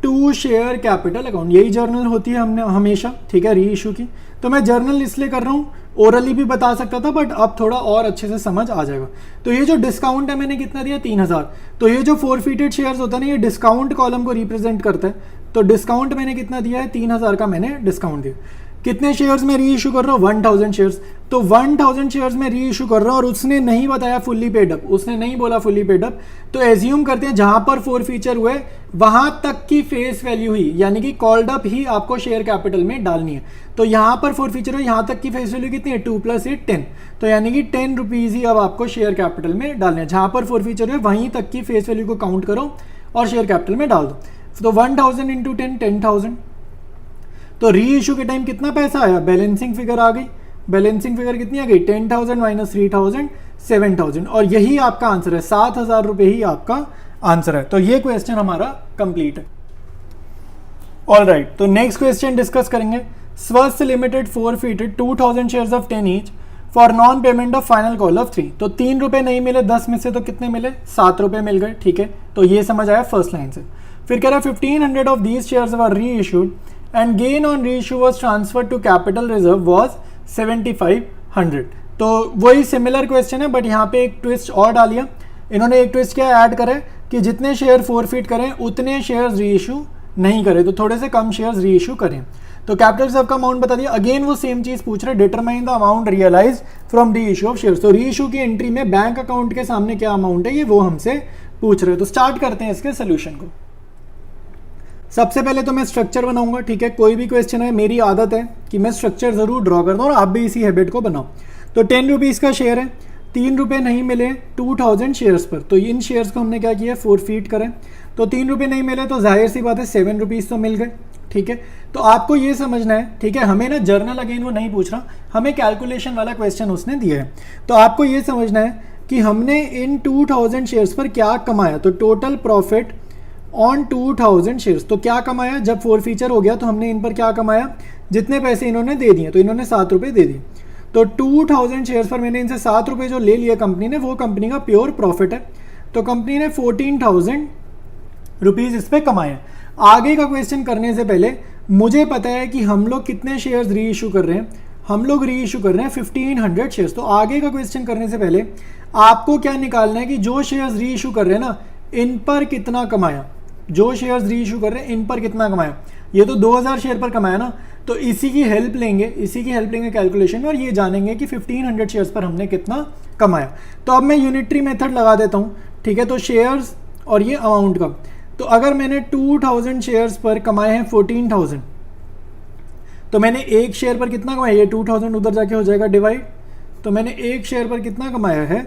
to share capital account, यही जर्नल होती है हमने हमेशा। ठीक है, री इशू की। तो मैं जर्नल इसलिए कर रहा हूँ, ओरली भी बता सकता था बट अब थोड़ा और अच्छे से समझ आ जाएगा। तो ये जो डिस्काउंट है मैंने कितना दिया, 3000। तो ये जो फोरफिटेड शेयर्स होता है ना, ये डिस्काउंट कॉलम को रिप्रेजेंट करता है। तो डिस्काउंट मैंने कितना दिया है, 3000 का मैंने डिस्काउंट दिया। कितने शेयर्स में री इशू कर रहा हूँ, 1000 शेयर्स। तो 1000 शेयर्स में री इशू कर रहा हूँ और उसने नहीं बताया फुल्ली पेड अप, उसने नहीं बोला फुल्ली पेड अप। तो एज्यूम करते हैं जहां पर फोरफीचर हुए वहां तक की फेस वैल्यू ही, यानी कि कॉल्ड अप ही आपको शेयर कैपिटल में डालनी है। तो यहाँ पर फोरफीचर हुए, यहाँ तक की फेस वैल्यू कितनी है, 2 + 8 10। तो यानी कि 10 रुपीज़ ही अब आपको शेयर कैपिटल में डालने हैं। जहां पर फोरफीचर हुए वहीं तक की फेस वैल्यू को काउंट करो और शेयर कैपिटल में डाल दो। तो 1000 × 10 10,000। तो री इशू के टाइम कितना पैसा आया, बैलेंसिंग फिगर आ गई। बैलेंसिंग फिगर कितनी आ गई, 10,000 - 3,000 7,000। और यही आपका आंसर है, 7000 रुपये ही आपका आंसर है। तो ये क्वेश्चन हमारा कंप्लीट है। ऑलराइट, तो नेक्स्ट क्वेश्चन डिस्कस करेंगे। स्वस्थ limited forfeited 2000 shares of 10 each for non payment of final call of 3। तो 3 रुपये नहीं मिले 10 में से, तो कितने मिले, 7 रुपये मिल गए। ठीक है, तो ये समझ आया फर्स्ट लाइन से। फिर कह रहा है 1500 of these shares were reissued and gain on reissue was transfer to capital reserve was 7500। तो वही सिमिलर क्वेश्चन है बट यहाँ पे एक ट्विस्ट और डालिया इन्होंने। एक ट्विस्ट क्या ऐड करें कि जितने शेयर फोरफिट करें उतने शेयर्स री इशू नहीं करें, तो थोड़े से कम शेयर्स री इशू करें। तो कैपिटल रिजर्व का अमाउंट बता दिया। अगेन वो सेम चीज पूछ रहे, determine the amount realize from reissue of shares. तो री इशू की एंट्री में बैंक अकाउंट के सामने क्या अमाउंट है ये वो हमसे पूछ रहे। तो स्टार्ट करते हैं इसके सोल्यूशन को। सबसे पहले तो मैं स्ट्रक्चर बनाऊंगा। ठीक है, कोई भी क्वेश्चन है मेरी आदत है कि मैं स्ट्रक्चर जरूर ड्रॉ करता हूँ और आप भी इसी हैबिट को बनाओ। तो 10 रुपीज़ का शेयर है, 3 रुपये नहीं मिले 2000 शेयर्स पर, तो इन शेयर्स को हमने क्या किया, फोरफीट करें। तो 3 रुपये नहीं मिले तो जाहिर सी बात है 7 रुपीज़ तो मिल गए। ठीक है, तो आपको ये समझना है, ठीक है, हमें ना जर्नल अगेन वो नहीं पूछ रहा, हमें कैलकुलेशन वाला क्वेश्चन उसने दिया है। तो आपको ये समझना है कि हमने इन 2000 शेयर्स पर क्या कमाया। तो टोटल प्रॉफिट ऑन 2000 शेयर्स, तो क्या कमाया, जब फोरफीचर हो गया तो हमने इन पर क्या कमाया, जितने पैसे इन्होंने दे दिए, तो इन्होंने 7 रुपये दे दिए। तो 2000 शेयर्स पर मैंने इनसे 7 रुपये जो ले लिया कंपनी ने, वो कंपनी का प्योर प्रॉफिट है। तो कंपनी ने 14,000 रुपीज़ इस पर कमाए। आगे का क्वेश्चन करने से पहले मुझे पता है कि हम लोग कितने शेयर्स री इशू कर रहे हैं, हम लोग री इशू कर रहे हैं 1500 शेयर्स। तो आगे का क्वेश्चन करने से पहले आपको क्या निकालना है कि जो शेयर्स री इशू कर रहे हैं ना, इन पर कितना कमाया। जो शेयर्स री इशू कर रहे हैं इन पर कितना कमाया, ये तो 2000 शेयर पर कमाया ना, तो इसी की हेल्प लेंगे कैलकुलेशन में और ये जानेंगे कि 1500 शेयर्स पर हमने कितना कमाया। तो अब मैं यूनिटरी मेथड लगा देता हूँ, ठीक है। तो शेयर्स और ये अमाउंट का, तो अगर मैंने 2000 शेयर्स पर कमाए हैं 14,000, तो मैंने एक शेयर पर कितना कमाया, ये 2000 उधर जाके हो जाएगा डिवाइड, तो मैंने एक शेयर पर कितना कमाया है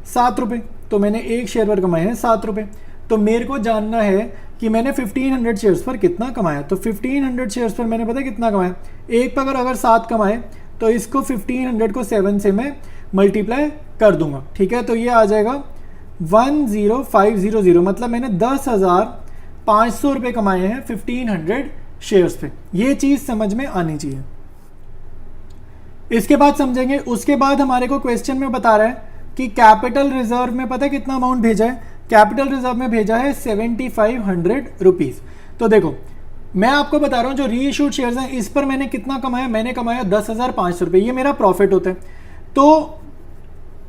7 रुपये, तो मैंने एक शेयर पर कमाए हैं 7 रुपये। तो मेरे को जानना है कि मैंने 1500 शेयर्स पर कितना कमाया। तो 1500 शेयर्स पर मैंने पता कितना कमाया, एक पर अगर 7 कमाए तो इसको 1500 को 7 से मैं मल्टीप्लाई कर दूंगा, ठीक है। तो ये आ जाएगा 10500, मतलब मैंने 10,500 रुपये कमाए हैं 1500 शेयर्स पे। ये चीज़ समझ में आनी चाहिए। इसके बाद समझेंगे, उसके बाद हमारे को क्वेश्चन में बता रहा है कि कैपिटल रिजर्व में पता है कितना अमाउंट भेजा है, कैपिटल रिजर्व में भेजा है 7500 रुपीज़। तो देखो मैं आपको बता रहा हूँ जो री इशूड शेयर्स हैं इस पर मैंने कितना कमाया, मैंने कमाया 10,500 रुपये, ये मेरा प्रॉफिट होता है। तो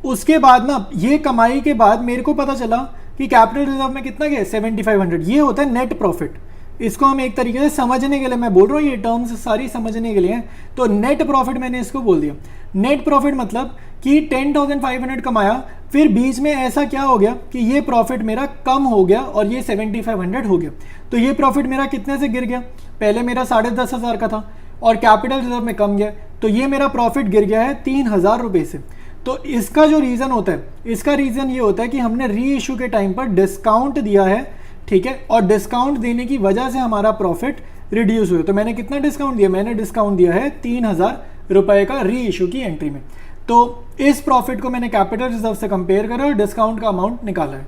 उसके बाद ना ये कमाई के बाद मेरे को पता चला कि कैपिटल रिजर्व में कितना गया 7500, ये होता है नेट प्रॉफिट। इसको हम एक तरीके से समझने के लिए मैं बोल रहा हूँ, ये टर्म्स सारी समझने के लिए। तो नेट प्रॉफिट मैंने इसको बोल दिया। नेट प्रॉफिट मतलब कि 10,500 कमाया, फिर बीच में ऐसा क्या हो गया कि ये प्रॉफिट मेरा कम हो गया और ये 7500 हो गया। तो ये प्रॉफिट मेरा कितने से गिर गया, पहले मेरा 10,500 का था और कैपिटल रिजर्व में कम गया, तो ये मेरा प्रॉफिट गिर गया है 3,000 रुपये से। तो इसका जो रीज़न होता है, इसका रीज़न ये होता है कि हमने री इशू के टाइम पर डिस्काउंट दिया है, ठीक है, और डिस्काउंट देने की वजह से हमारा प्रॉफिट रिड्यूस हुआ। तो मैंने कितना डिस्काउंट दिया, मैंने डिस्काउंट दिया है 3,000 रुपये का री इशू की एंट्री में। तो इस प्रॉफिट को मैंने कैपिटल रिजर्व से कंपेयर करा और डिस्काउंट का अमाउंट निकाला है।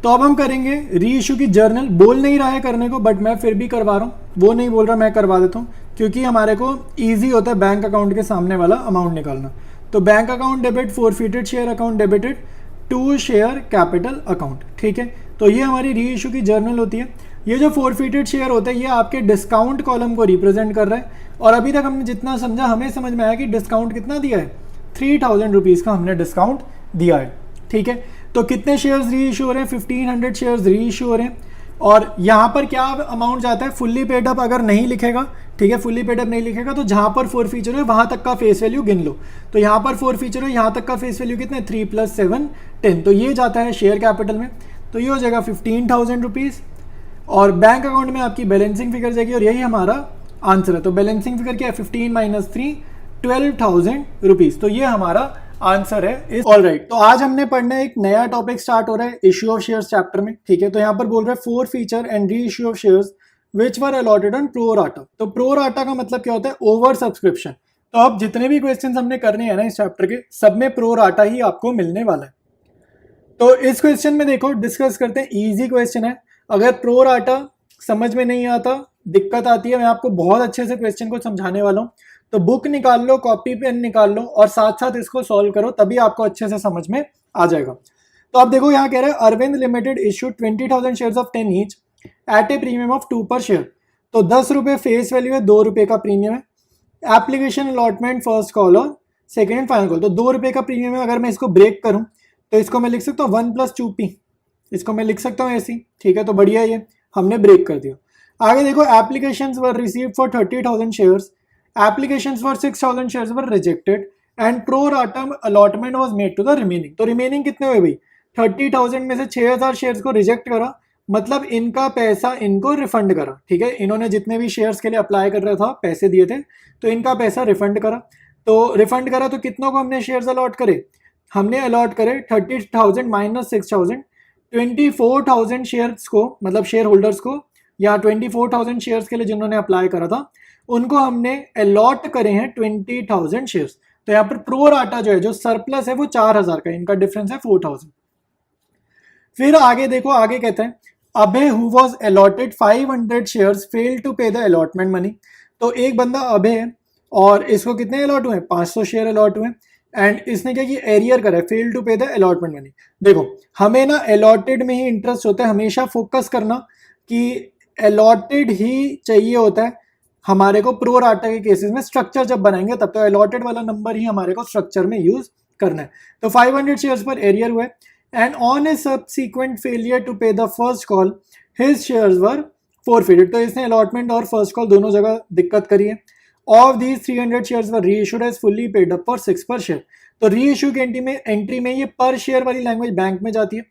तो अब हम करेंगे री इशू की जर्नल। बोल नहीं रहा है करने को, बट मैं फिर भी करवा रहा हूँ, वो नहीं बोल रहा, मैं करवा देता हूँ, क्योंकि हमारे को ईजी होता है बैंक अकाउंट के सामने वाला अमाउंट निकालना। तो bank account debit, forfeited share account debited to share capital account, ठीक है। तो ये हमारी री इशू की जर्नल होती है। ये जो फोरफिटेड शेयर होता है ये आपके डिस्काउंट कॉलम को रिप्रेजेंट कर रहा है। और अभी तक हमने जितना समझा, हमें समझ में आया कि डिस्काउंट कितना दिया है, 3000 रुपीज़ का हमने डिस्काउंट दिया है, ठीक है। तो कितने शेयर्स री इशू हो रहे हैं, 1500 शेयर्स री इशू हो रहे हैं। और यहाँ पर क्या अमाउंट जाता है, फुल्ली पेड अप अगर नहीं लिखेगा, ठीक है, फुल्ली पेड अप नहीं लिखेगा तो जहाँ पर फोर फीचर है वहाँ तक का फेस वैल्यू गिन लो। तो यहाँ पर फोर फीचर है, यहाँ तक का फेस वैल्यू कितना है, 3 + 7 10, तो ये जाता है शेयर कैपिटल में। तो ये हो जाएगा 15,000 रुपीज़। और बैंक अकाउंट में आपकी बैलेंसिंग फिगर जाएगी और यही हमारा आंसर है। तो बैलेंसिंग फिगर क्या है, 15 - 3 12,000 रुपीज़। तो ये हमारा आंसर है। ऑल राइट, तो आज हमने पढ़ना है, एक नया टॉपिक स्टार्ट हो रहा है इश्यू ऑफ शेयर्स चैप्टर में, ठीक है। तो यहाँ पर बोल रहा है four feature and re issue of shares which were allotted on pro rata. तो प्रो राटा का मतलब क्या होता है, ओवर सब्सक्रिप्शन। तो अब जितने भी क्वेश्चन हमने करने हैं ना इस चैप्टर के, सब में प्रो राटा ही आपको मिलने वाला है। तो इस क्वेश्चन में देखो डिस्कस करते हैं, इजी क्वेश्चन है। अगर प्रो राटा समझ में नहीं आता, दिक्कत आती है, मैं आपको बहुत अच्छे से क्वेश्चन को समझाने वाला हूँ। तो बुक निकाल लो, कॉपी पेन निकाल लो और साथ साथ इसको सॉल्व करो, तभी आपको अच्छे से समझ में आ जाएगा। तो आप देखो यहाँ कह रहे हैं Arvind limited issued 20,000 shares of 10 each at a premium of 2 per share. तो 10 रुपये फेस वैल्यू है, 2 रुपये का प्रीमियम है। एप्लीकेशन अलॉटमेंट फर्स्ट कॉल और सेकेंड एंड फाइनल कॉल। तो 2 रुपये का प्रीमियम है। अगर मैं इसको ब्रेक करूँ तो इसको मैं लिख सकता हूँ 1 + 2p, इसको मैं लिख सकता हूँ ऐसी, ठीक है। तो बढ़िया, ये हमने ब्रेक कर दिया। आगे देखो applications were received for 30,000 shares, applications for 6,000 shares were rejected and pro rata allotment was made to the remaining. तो रिमेनिंग कितने हुए भाई, 30,000 में से 6,000 शेयर्स को रिजेक्ट करा, मतलब इनका पैसा इनको रिफंड करा, ठीक है। इन्होंने जितने भी शेयर्स के लिए अप्लाई कर रहा था, पैसे दिए थे, तो इनका पैसा रिफंड करा। तो रिफंड करा तो कितनों को हमने शेयर्स अलॉट करे, हमने अलॉट करे 30,000 - 6,000, 24,000 शेयर्स को, मतलब शेयर होल्डर्स को, या 24,000 शेयर्स के लिए जिन्होंने अप्लाई करा था उनको हमने अलॉट करे हैं 20,000 शेयर्स। तो यहाँ पर प्रो राटा जो है, जो सरप्लस है वो 4,000 का, इनका डिफरेंस है 4,000। फिर आगे देखो, आगे कहते हैं Abhay who was allotted 500 shares fail to pay the allotment money. तो एक बंदा अभय है और इसको कितने अलॉट हुए, 500 शेयर अलॉट हुए, एंड इसने क्या किया, एरियर करा है, fail to pay the allotment money. देखो हमें ना अलॉटेड में ही इंटरेस्ट होता है, हमेशा फोकस करना कि अलॉटेड ही चाहिए होता है हमारे को। प्रो राटा के केसेस में स्ट्रक्चर जब बनाएंगे तब तो अलॉटेड वाला नंबर ही हमारे को स्ट्रक्चर में यूज करना है। तो 500 शेयर्स पर एरियर हुए and on a subsequent failure to pay the first call his shares were forfeited. तो इसने अलॉटमेंट और फर्स्ट कॉल दोनों जगह दिक्कत करी है। Of these 300 shares were reissued as fully paid up for 6 per share. तो रीइश्यू की एंट्री में ये पर शेयर वाली लैंग्वेज बैंक में जाती है,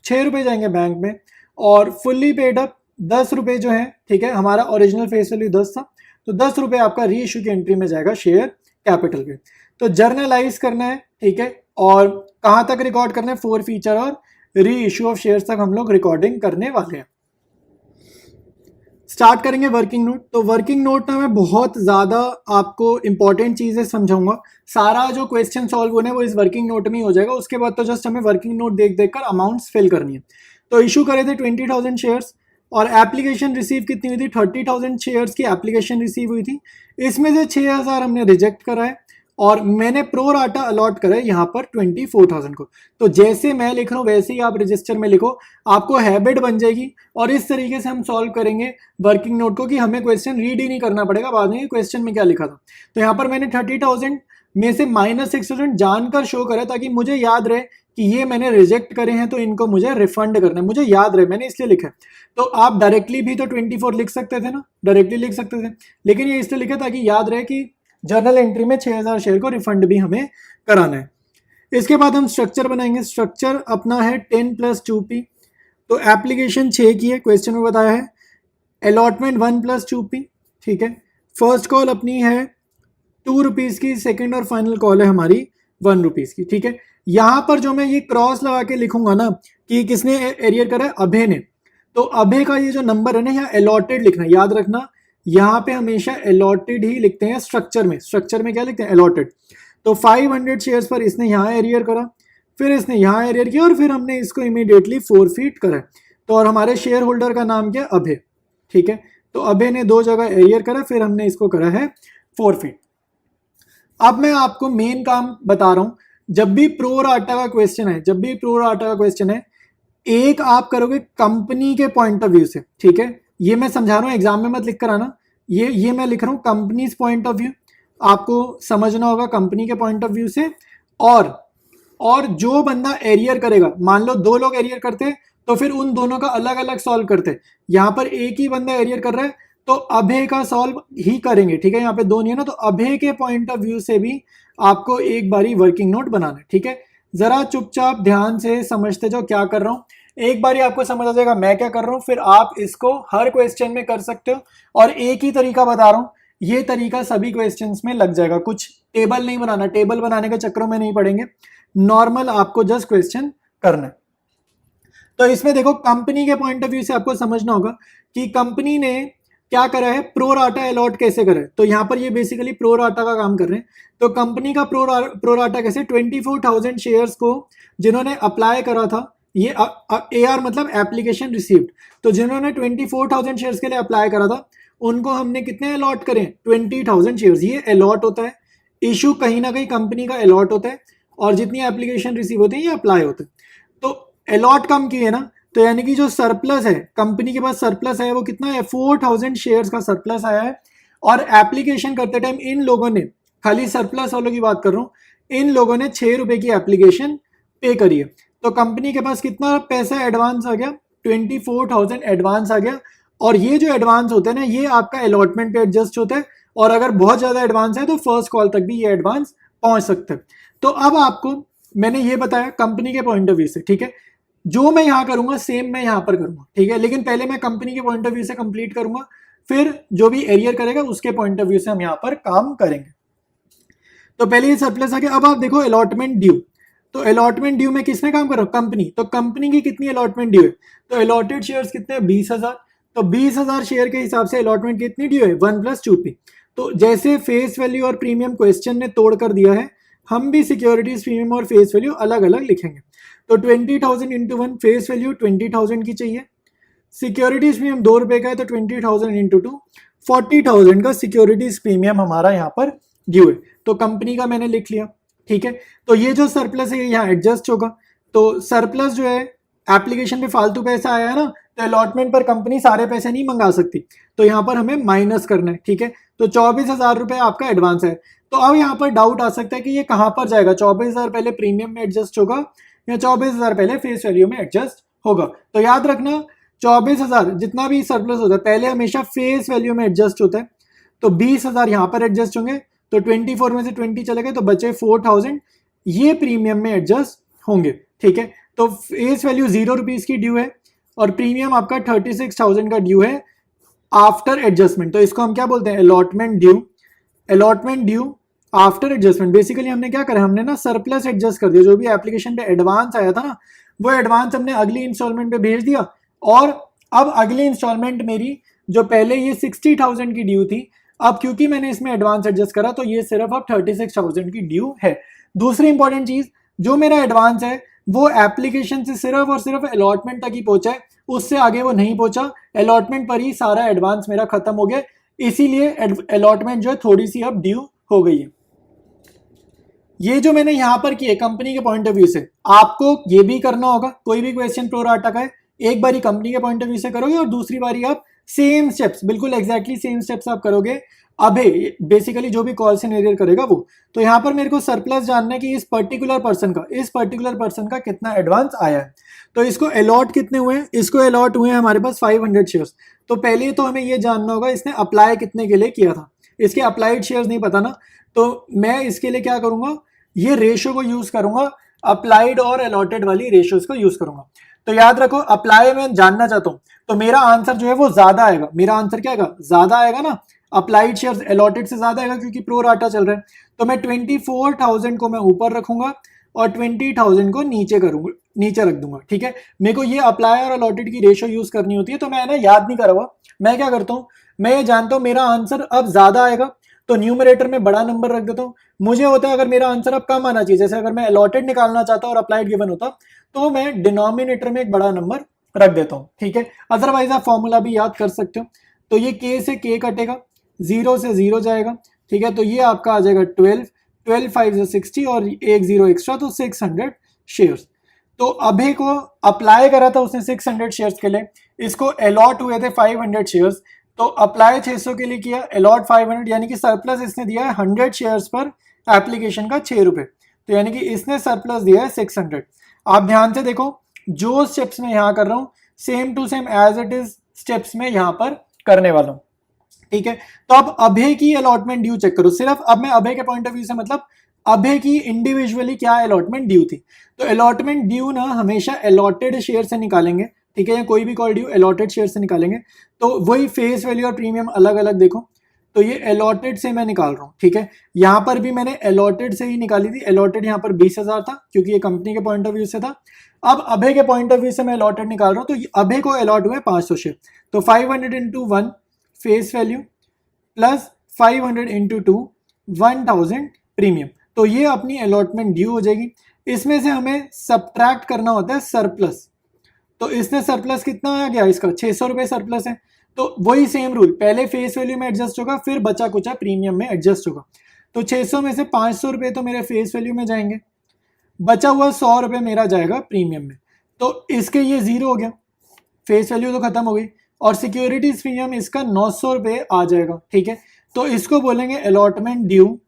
6 रुपये जाएंगे बैंक में, और फुल्ली पेड अप 10 रुपये जो है, ठीक है, हमारा ओरिजिनल फेस वैल्यू 10 था, तो 10 रुपये आपका रीइश्यू की एंट्री में जाएगा शेयर कैपिटल पे। तो जर्नलाइज करना है, ठीक है, और कहाँ तक रिकॉर्ड करना है, फोर फीचर और री इश्यू ऑफ शेयर्स तक हम लोग रिकॉर्डिंग करने वाले हैं। स्टार्ट करेंगे वर्किंग नोट। तो वर्किंग नोट ना मैं बहुत ज़्यादा आपको इंपॉर्टेंट चीज़ें समझाऊंगा, सारा जो क्वेश्चन सॉल्व होने वो इस वर्किंग नोट में ही हो जाएगा। उसके बाद तो जस्ट हमें वर्किंग नोट देख देख कर अमाउंट्स फिल करनी है। तो इशू करे थे 20,000 शेयर्स और एप्लीकेशन रिसीव कितनी हुई थी, 30,000 शेयर्स की एप्लीकेशन रिसीव हुई थी। इसमें से 6,000 हमने रिजेक्ट करा है और मैंने प्रो राटा अलॉट करा है यहाँ पर 24,000 को। तो जैसे मैं लिख रहा हूँ वैसे ही आप रजिस्टर में लिखो, आपको हैबिट बन जाएगी। और इस तरीके से हम सॉल्व करेंगे वर्किंग नोट को कि हमें क्वेश्चन रीड ही नहीं करना पड़ेगा बाद में क्वेश्चन में क्या लिखा था। तो यहाँ पर मैंने 30,000 में से -6,000 जानकर शो करा ताकि मुझे याद रहे कि ये मैंने रिजेक्ट करे हैं तो इनको मुझे रिफंड करना है, मुझे याद रहे, मैंने इसलिए लिखा है। तो आप डायरेक्टली भी तो 24 लिख सकते थे ना, डायरेक्टली लिख सकते थे, लेकिन ये इसलिए लिखा ताकि याद रहे कि जर्नल एंट्री में 6,000 शेयर को रिफंड भी हमें कराना है। इसके बाद हम स्ट्रक्चर बनाएंगे। स्ट्रक्चर अपना है 10 + 2p। तो एप्लीकेशन 6 की है, क्वेश्चन में बताया है। अलॉटमेंट 1 + 2p, ठीक है। फर्स्ट कॉल अपनी है 2 रुपीज़ की, सेकेंड और फाइनल कॉल है हमारी 1 रुपीज़ की, ठीक है। यहाँ पर जो मैं ये क्रॉस लगा के लिखूंगा ना कि किसने एरियर करा है, अभय ने, तो अभय का ये जो नंबर है ना यहाँ अलॉटेड लिखना, याद रखना यहाँ पे हमेशा अलॉटेड ही लिखते हैं स्ट्रक्चर में। स्ट्रक्चर में क्या लिखते हैं, अलॉटेड। तो 500 शेयर्स पर इसने यहाँ एरियर करा, फिर इसने यहाँ एरियर किया और फिर हमने इसको इमीडिएटली फोरफीट करा। तो और हमारे शेयर होल्डर का नाम क्या, अभय, ठीक है। तो अभय ने 2 जगह एरियर करा, फिर हमने इसको करा है फोरफीट। अब मैं आपको मेन काम बता रहा हूं, जब भी प्रो राटा का क्वेश्चन है, जब भी प्रो राटा का क्वेश्चन है, एक आप करोगे कंपनी के पॉइंट ऑफ व्यू से, ठीक है। ये मैं समझा रहा हूँ, एग्जाम में मत लिख कर आना, ये मैं लिख रहा हूँ कंपनीज पॉइंट ऑफ व्यू, आपको समझना होगा कंपनी के पॉइंट ऑफ व्यू से। और जो बंदा एरियर करेगा, मान लो 2 लोग एरियर करते हैं तो फिर उन दोनों का अलग अलग सॉल्व करते हैं। यहाँ पर एक ही बंदा एरियर कर रहा है तो अभय का सॉल्व ही करेंगे, ठीक है। यहाँ पे 2 नहीं है ना, तो अभय के पॉइंट ऑफ व्यू से भी आपको एक बारी वर्किंग नोट बनाना है, ठीक है। जरा चुपचाप ध्यान से समझते जाओ क्या कर रहा हूँ, एक बारी आपको समझ आ जाएगा मैं क्या कर रहा हूँ, फिर आप इसको हर क्वेश्चन में कर सकते हो। और एक ही तरीका बता रहा हूँ, ये तरीका सभी क्वेश्चंस में लग जाएगा, कुछ टेबल नहीं बनाना, टेबल बनाने के चक्करों में नहीं पड़ेंगे, नॉर्मल आपको जस्ट क्वेश्चन करना है। तो इसमें देखो कंपनी के पॉइंट ऑफ व्यू से आपको समझना होगा कि कंपनी ने क्या करा है, प्रो राटा अलॉट कैसे करा है। तो यहाँ पर ये बेसिकली प्रो राटा का काम कर रहे हैं। तो कंपनी का प्रो राटा कैसे, 24,000 शेयर्स को जिन्होंने अप्लाई करा था, ये AR मतलब एप्लीकेशन रिसीव्ड, तो जिन्होंने 24,000 शेयर्स के लिए अप्लाई करा था उनको हमने कितने अलॉट करें, 20,000 शेयर्स। ये अलॉट होता है, इशू कहीं ना कहीं कंपनी का अलॉट होता है, और जितनी एप्लीकेशन रिसीव होती है ये अप्लाई होते हैं। तो अलॉट कम की है ना, तो यानी कि जो सरप्लस है, कंपनी के पास सरप्लस है वो कितना है, 4,000 शेयर्स का सरप्लस आया है। और एप्लीकेशन करते टाइम इन लोगों ने, खाली सरप्लस वालों की बात कर रहा हूँ, इन लोगों ने 6 रुपए की एप्लीकेशन पे करी है। तो कंपनी के पास कितना पैसा एडवांस आ गया, 24,000 एडवांस आ गया। और ये जो एडवांस होता है ना, ये आपका अलॉटमेंट पे एडजस्ट होता है, और अगर बहुत ज्यादा एडवांस है तो फर्स्ट कॉल तक भी ये एडवांस पहुंच सकता है। तो अब आपको मैंने ये बताया कंपनी के पॉइंट ऑफ व्यू से, ठीक है। जो मैं यहाँ करूंगा सेम मैं यहाँ पर करूंगा, ठीक है, लेकिन पहले मैं कंपनी के पॉइंट ऑफ व्यू से कंप्लीट करूंगा, फिर जो भी एरियर करेगा उसके पॉइंट ऑफ व्यू से हम यहाँ पर काम करेंगे। तो पहले ये सरप्लस आ गया। अब आप देखो अलॉटमेंट ड्यू, तो अलॉटमेंट ड्यू में किसने काम करा, कंपनी। तो कंपनी की कितनी अलॉटमेंट ड्यू है, तो अलॉटेड शेयर्स कितने हैं, 20,000। तो 20,000 शेयर के हिसाब से अलॉटमेंट कितनी ड्यू है, 1 + 2p। तो जैसे फेस वैल्यू और प्रीमियम क्वेश्चन ने तोड़ कर दिया है, हम भी सिक्योरिटीज प्रीमियम और फेस वैल्यू अलग अलग लिखेंगे। तो 20,000 × 1, फेस वैल्यू 20,000 की चाहिए, सिक्योरिटीज प्रीमियम 2 रुपए का है, तो 20,000 × 2 40,000 का सिक्योरिटीज प्रीमियम हमारा यहाँ पर ड्यू है। तो कंपनी का मैंने लिख लिया, ठीक है। तो ये जो सरप्लस है यहाँ एडजस्ट होगा। तो सरप्लस जो है, एप्लीकेशन पे फालतू पैसा आया है ना, तो अलॉटमेंट पर कंपनी सारे पैसे नहीं मंगा सकती, तो यहाँ पर हमें माइनस करना है, ठीक है। तो 24,000 रुपये आपका एडवांस है। तो अब यहाँ पर डाउट आ सकता है कि ये कहाँ पर जाएगा, 24,000 पहले प्रीमियम में एडजस्ट होगा या 24,000 पहले फेस वैल्यू में एडजस्ट होगा। तो याद रखना 24,000 जितना भी सरप्लस होता है पहले हमेशा फेस वैल्यू में एडजस्ट होता है। तो 20,000 यहाँ पर एडजस्ट होंगे, तो 24 में से 20 चले गए तो बचे 4,000, ये प्रीमियम में एडजस्ट होंगे। ठीक है, तो फेस वैल्यू 0 रुपीज की ड्यू है और प्रीमियम आपका 36,000 का ड्यू है आफ्टर एडजस्टमेंट। तो इसको हम क्या बोलते हैं, allotment due. Allotment due after adjustment. Basically हमने क्या करा, हमने ना सरप्लस एडजस्ट कर दिया, जो भी एप्लीकेशन पे एडवांस आया था ना वो एडवांस हमने अगली इंस्टॉलमेंट पे भेज दिया, और अब अगली इंस्टॉलमेंट मेरी जो पहले ये 60,000 की ड्यू थी, अब क्योंकि मैंने इसमें एडवांस एडजस्ट करा तो ये सिर्फ अब 36,000 की ड्यू है। दूसरी इंपॉर्टेंट चीज, जो मेरा एडवांस है वो एप्लीकेशन से सिर्फ और सिर्फ अलॉटमेंट तक ही पहुंचा है, उससे आगे वो नहीं पहुंचा। अलॉटमेंट पर ही सारा एडवांस मेरा खत्म हो गया, इसीलिए अलॉटमेंट जो है थोड़ी सी अब ड्यू हो गई है। ये जो मैंने यहां पर किया कंपनी के पॉइंट ऑफ व्यू से, आपको ये भी करना होगा। कोई भी क्वेश्चन प्रो राटा का है, एक बारी कंपनी के पॉइंट ऑफ व्यू से करोगे और दूसरी बारी आप सेम स्टेप्स, बिल्कुल एग्जैक्टली सेम स्टेप्स आप करोगे। अबे बेसिकली जो भी कॉल सिनेरियो करेगा वो, तो यहाँ पर मेरे को सरप्लस जानना है कि इस पर्टिकुलर पर्सन का कितना एडवांस आया है। तो इसको अलॉट कितने हुए हैं, इसको अलॉट हुए हैं हमारे पास 500 शेयर्स। तो पहले तो हमें ये जानना होगा इसने अप्लाई कितने के लिए किया था। इसके अप्लाइड शेयर्स नहीं पता ना, तो मैं इसके लिए क्या करूंगा, ये रेशियो को यूज करूंगा, अप्लाइड और अलॉटेड वाली रेशियोज को यूज करूंगा। तो याद रखो अप्लाई में जानना चाहता हूं तो मेरा आंसर जो है वो ज्यादा आएगा। मेरा आंसर क्या आएगा, ज्यादा आएगा ना, अप्लाइड शेयर्स अलॉटेड से ज्यादा आएगा क्योंकि प्रो राटा चल रहा है। तो मैं 24,000 को मैं ऊपर रखूंगा और 20,000 को नीचे रख दूंगा। ठीक है, मेरे को ये अप्लाई और अलॉटेड की रेशियो यूज करनी होती है, तो मैं ना याद नहीं करा हुआ। मैं क्या करता हूँ, मैं ये जानता हूँ मेरा आंसर अब ज्यादा आएगा तो न्यूमरेटर में बड़ा नंबर रख देता हूँ। मुझे होता है अगर मेरा आंसर अब कम आना चाहिए, जैसे अगर मैं अलॉटेड निकालना चाहता और अप्लाइड गिवन होता तो मैं डिनोमिनेटर में एक बड़ा नंबर रख देता हूँ। ठीक है, अदरवाइज आप फॉर्मूला भी याद कर सकते हो। तो ये के से के कटेगा, 0 से 0 जाएगा। ठीक है, तो ये आपका आ जाएगा 12 5 से 60 और एक 0 एक्स्ट्रा, तो 600 शेयर्स। तो अभय को अप्लाई करा था उसने 600 शेयर्स के लिए, इसको अलॉट हुए थे 500 शेयर्स। तो अप्लाई 600 के लिए किया, अलॉट 500, यानी कि सरप्लस इसने दिया है 100 शेयर्स पर एप्लीकेशन का 6 रुपए। तो यानी कि इसने सरप्लस दिया है 600। आप ध्यान से देखो, जो स्टेप्स मैं यहां कर रहा हूं same to same as it is steps में यहां पर करने वाला हूं। ठीक है, तो अब अभय की अलॉटमेंट ड्यू चेक करो। सिर्फ अब मैं अभय के पॉइंट ऑफ व्यू से, मतलब अभय की इंडिविजुअली क्या अलॉटमेंट ड्यू थी। तो अलॉटमेंट ड्यू ना हमेशा अलॉटेड शेयर से निकालेंगे। ठीक है, या कोई भी कॉल ड्यू अलॉटेड शेयर से निकालेंगे। तो वही फेस वैल्यू और प्रीमियम अलग अलग देखो, तो ये अलॉटेड से मैं निकाल रहा हूँ। ठीक है, यहाँ पर भी मैंने अलॉटेड से ही निकाली थी। अलॉटेड यहाँ पर 20,000 था क्योंकि ये कंपनी के पॉइंट ऑफ व्यू से था। अब अभय के पॉइंट ऑफ व्यू से मैं अलॉटेड निकाल रहा हूँ, तो अभय को अलॉट हुए 500 शेयर। तो 500 into 1 face value plus 500 into 2 1000 premium. तो ये अपनी अलॉटमेंट ड्यू हो जाएगी। इसमें से हमें सब्ट्रैक्ट करना होता है सरप्लस। तो इसने सरप्लस कितना आ गया, इसका 600 रुपये सरप्लस है। तो वही सेम रूल, पहले फेस वैल्यू में एडजस्ट होगा फिर बचा कुचा प्रीमियम में एडजस्ट होगा। तो 600 में से 500 रुपये तो मेरे फेस वैल्यू में जाएंगे, बचा हुआ 100 रुपये मेरा जाएगा प्रीमियम में। तो इसके ये 0 हो गया, फेस वैल्यू तो खत्म हो गई, और सिक्योरिटीज प्रीमियम इसका 900 रुपये आ जाएगा। ठीक है, तो इसको बोलेंगे अलॉटमेंट ड्यू।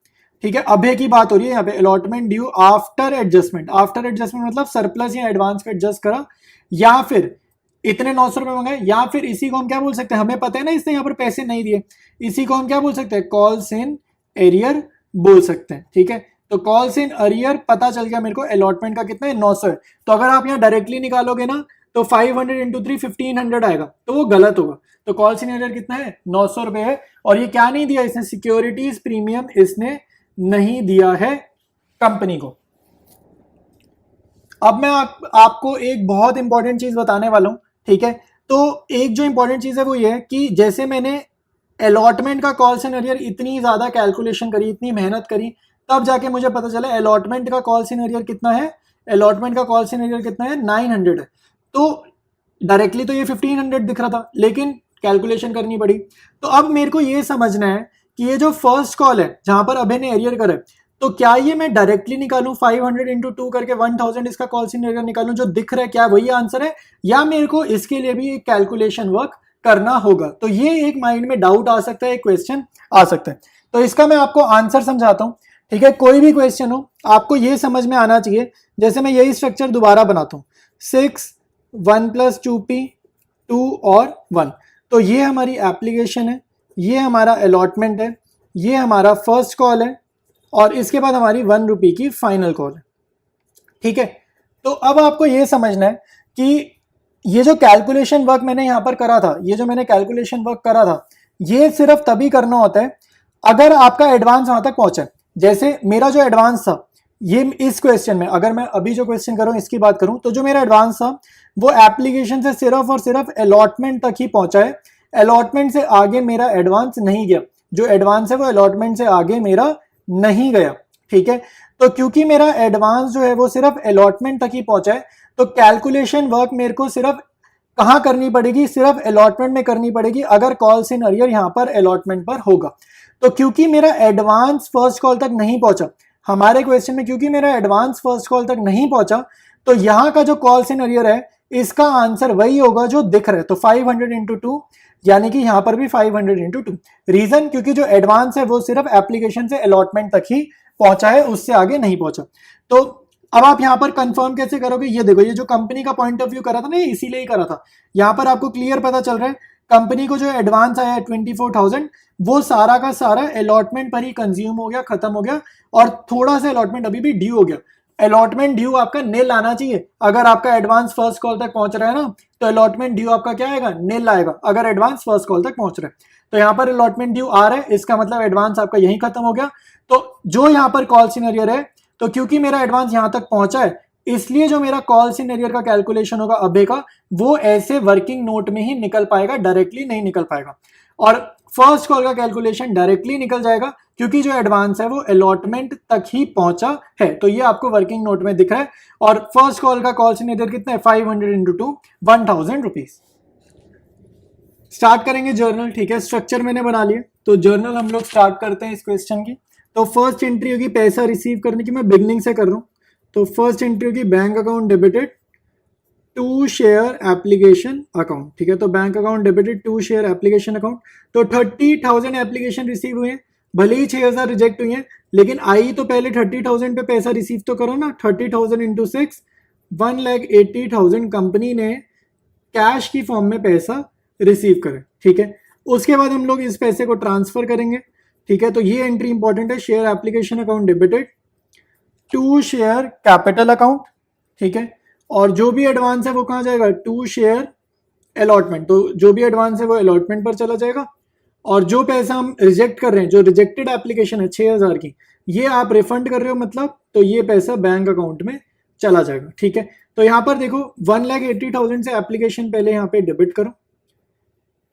ठीक है, अभय की बात हो रही है यहाँ पे, allotment due after adjustment. After adjustment मतलब सरप्लस या एडवांस का एडजस्ट करा, या फिर इतने 900 रुपये मंगाए, या फिर इसी को हम क्या बोल सकते हैं, हमें पता है ना इसने यहाँ पर पैसे नहीं दिए, इसी को हम क्या बोल सकते हैं, कॉल्स इन एरियर बोल सकते हैं। ठीक है, तो कॉल्स इन एरियर पता चल गया मेरे को अलॉटमेंट का कितना है, 900 है। तो अगर आप यहाँ डायरेक्टली निकालोगे ना तो 500 इंटू 3 1500 आएगा, तो वो गलत होगा। तो कॉल्स इन एरियर कितना है, 900 रुपये है। और ये क्या नहीं दिया इसने, सिक्योरिटीज प्रीमियम इसने नहीं दिया है कंपनी को। अब मैं आपको एक बहुत इंपॉर्टेंट चीज बताने वाला हूं। ठीक है, तो एक जो इंपॉर्टेंट चीज है वो ये है कि जैसे मैंने अलॉटमेंट का कॉल्स इन एरियर इतनी ज्यादा कैलकुलेशन करी, इतनी मेहनत करी, तब जाके मुझे पता चला अलॉटमेंट का कॉल्स इन एरियर कितना है। अलॉटमेंट का कॉल्स इन एरियर कितना है, 900 है। तो डायरेक्टली तो ये 1500 दिख रहा था, लेकिन कैलकुलेशन करनी पड़ी। तो अब मेरे को ये समझना है कि ये जो फर्स्ट कॉल है जहां पर अभय ने एरियर करा है, तो क्या ये मैं डायरेक्टली निकालूं 500 इंटू 2 करके 1000 इसका कॉल्स इन एरियर निकालूं, जो दिख रहा है क्या वही आंसर है, या मेरे को इसके लिए भी एक कैलकुलेशन वर्क करना होगा। तो ये एक माइंड में डाउट आ सकता है, एक क्वेश्चन आ सकता है। तो इसका मैं आपको आंसर समझाता हूं। ठीक है, कोई भी क्वेश्चन हो आपको ये समझ में आना चाहिए। जैसे मैं यही स्ट्रक्चर दोबारा बनाता हूँ, 6 1 + 2p 2 और 1, तो ये हमारी एप्लीकेशन है, ये हमारा अलॉटमेंट है, ये हमारा फर्स्ट कॉल है और इसके बाद हमारी 1 रुपये की फाइनल कॉल है। ठीक है, तो अब आपको ये समझना है कि ये जो कैलकुलेशन वर्क मैंने यहाँ पर करा था, ये जो मैंने कैलकुलेशन वर्क करा था, ये सिर्फ तभी करना होता है अगर आपका एडवांस वहां तक पहुंचे। जैसे मेरा जो एडवांस था, ये इस क्वेश्चन में, अगर मैं अभी जो क्वेश्चन कर रहा हूँ इसकी बात करूं, तो जो मेरा एडवांस था वो एप्लीकेशन से सिर्फ और सिर्फ अलॉटमेंट तक ही पहुंचा है। अलॉटमेंट से आगे मेरा एडवांस नहीं गया। जो एडवांस है वो अलॉटमेंट से आगे मेरा नहीं गया। ठीक है, तो क्योंकि मेरा एडवांस जो है वो सिर्फ अलॉटमेंट तक ही पहुंचा है, तो कैलकुलेशन वर्क मेरे को सिर्फ कहाँ करनी पड़ेगी, सिर्फ अलॉटमेंट में करनी पड़ेगी अगर कॉल्स इन अरियर यहाँ पर अलॉटमेंट पर होगा। तो क्योंकि मेरा एडवांस फर्स्ट कॉल तक नहीं पहुंचा, हमारे क्वेश्चन में क्योंकि मेरा एडवांस फर्स्ट कॉल तक नहीं पहुंचा, तो यहाँ का जो कॉल्स इन अरियर है इसका आंसर वही होगा जो दिख रहा है। तो 500 × 2, यानी कि यहाँ पर भी 500 × 2। रीजन, क्योंकि जो एडवांस है वो सिर्फ एप्लीकेशन से अलॉटमेंट तक ही पहुंचा है, उससे आगे नहीं पहुंचा। तो अब आप यहाँ पर कंफर्म कैसे करोगे, ये देखो, ये जो कंपनी का पॉइंट ऑफ व्यू करा था ना, इसीलिए ही करा था। यहाँ पर आपको क्लियर पता चल रहा है कंपनी को जो एडवांस आया है 24,000, वो सारा का सारा अलॉटमेंट पर ही कंज्यूम हो गया, खत्म हो गया, और थोड़ा सा अलॉटमेंट अभी भी ड्यू हो गया। अलॉटमेंट ड्यू आपका नील आना चाहिए। अगर आपका एडवांस फर्स्ट कॉल तक पहुंच रहा है ना, तो अलॉटमेंट ड्यू आपका क्या आएगा, नील आएगा, अगर एडवांस फर्स्ट कॉल तक पहुंच रहा है। तो यहाँ पर अलॉटमेंट ड्यू आ रहा है, इसका मतलब एडवांस आपका यही खत्म हो गया। तो जो यहाँ पर कॉल सिनेरियर है, तो क्योंकि मेरा एडवांस यहाँ तक पहुंचा है, इसलिए जो मेरा कॉल सिनेरियर का कैलकुलेशन होगा अबे का, वो ऐसे वर्किंग नोट में ही निकल पाएगा, डायरेक्टली नहीं निकल पाएगा। और फर्स्ट कॉल का कैलकुलेशन डायरेक्टली निकल जाएगा, क्योंकि जो एडवांस है वो अलॉटमेंट तक ही पहुंचा है। तो ये आपको वर्किंग नोट में दिख रहा है। और फर्स्ट कॉल का कॉल सिनेरियर कितना है, 500 × 2 1000 रुपीज। स्टार्ट करेंगे जर्नल। ठीक है, स्ट्रक्चर मैंने बना लिया, तो जर्नल हम लोग स्टार्ट करते हैं इस क्वेश्चन की। तो फर्स्ट एंट्री होगी पैसा रिसीव करने की, मैं बिगनिंग से कर रहा हूँ। तो फर्स्ट एंट्री होगी bank account debited to share application account. ठीक है, तो bank account debited to share application account. तो 30,000 एप्लीकेशन रिसीव हुए हैं, भले ही 6,000 रिजेक्ट हुई हैं, लेकिन आई तो पहले 30,000 पे पैसा रिसीव तो करो ना। 30,000 × 6, 1,80,000 कंपनी ने कैश की फॉर्म में पैसा रिसीव करे। ठीक है, उसके बाद हम लोग इस पैसे को ट्रांसफर करेंगे। ठीक है, तो ये एंट्री इंपॉर्टेंट है, share application account debited to share capital account. ठीक है, और जो भी एडवांस है वो कहाँ जाएगा, टू शेयर अलॉटमेंट। तो जो भी एडवांस है वो अलॉटमेंट पर चला जाएगा। और जो पैसा हम रिजेक्ट कर रहे हैं, जो रिजेक्टेड एप्लीकेशन है 6,000 की, ये आप रिफंड कर रहे हो मतलब, तो ये पैसा बैंक अकाउंट में चला जाएगा। ठीक है, तो यहाँ पर देखो 1,80,000 से एप्लीकेशन पहले यहाँ पे डेबिट करो।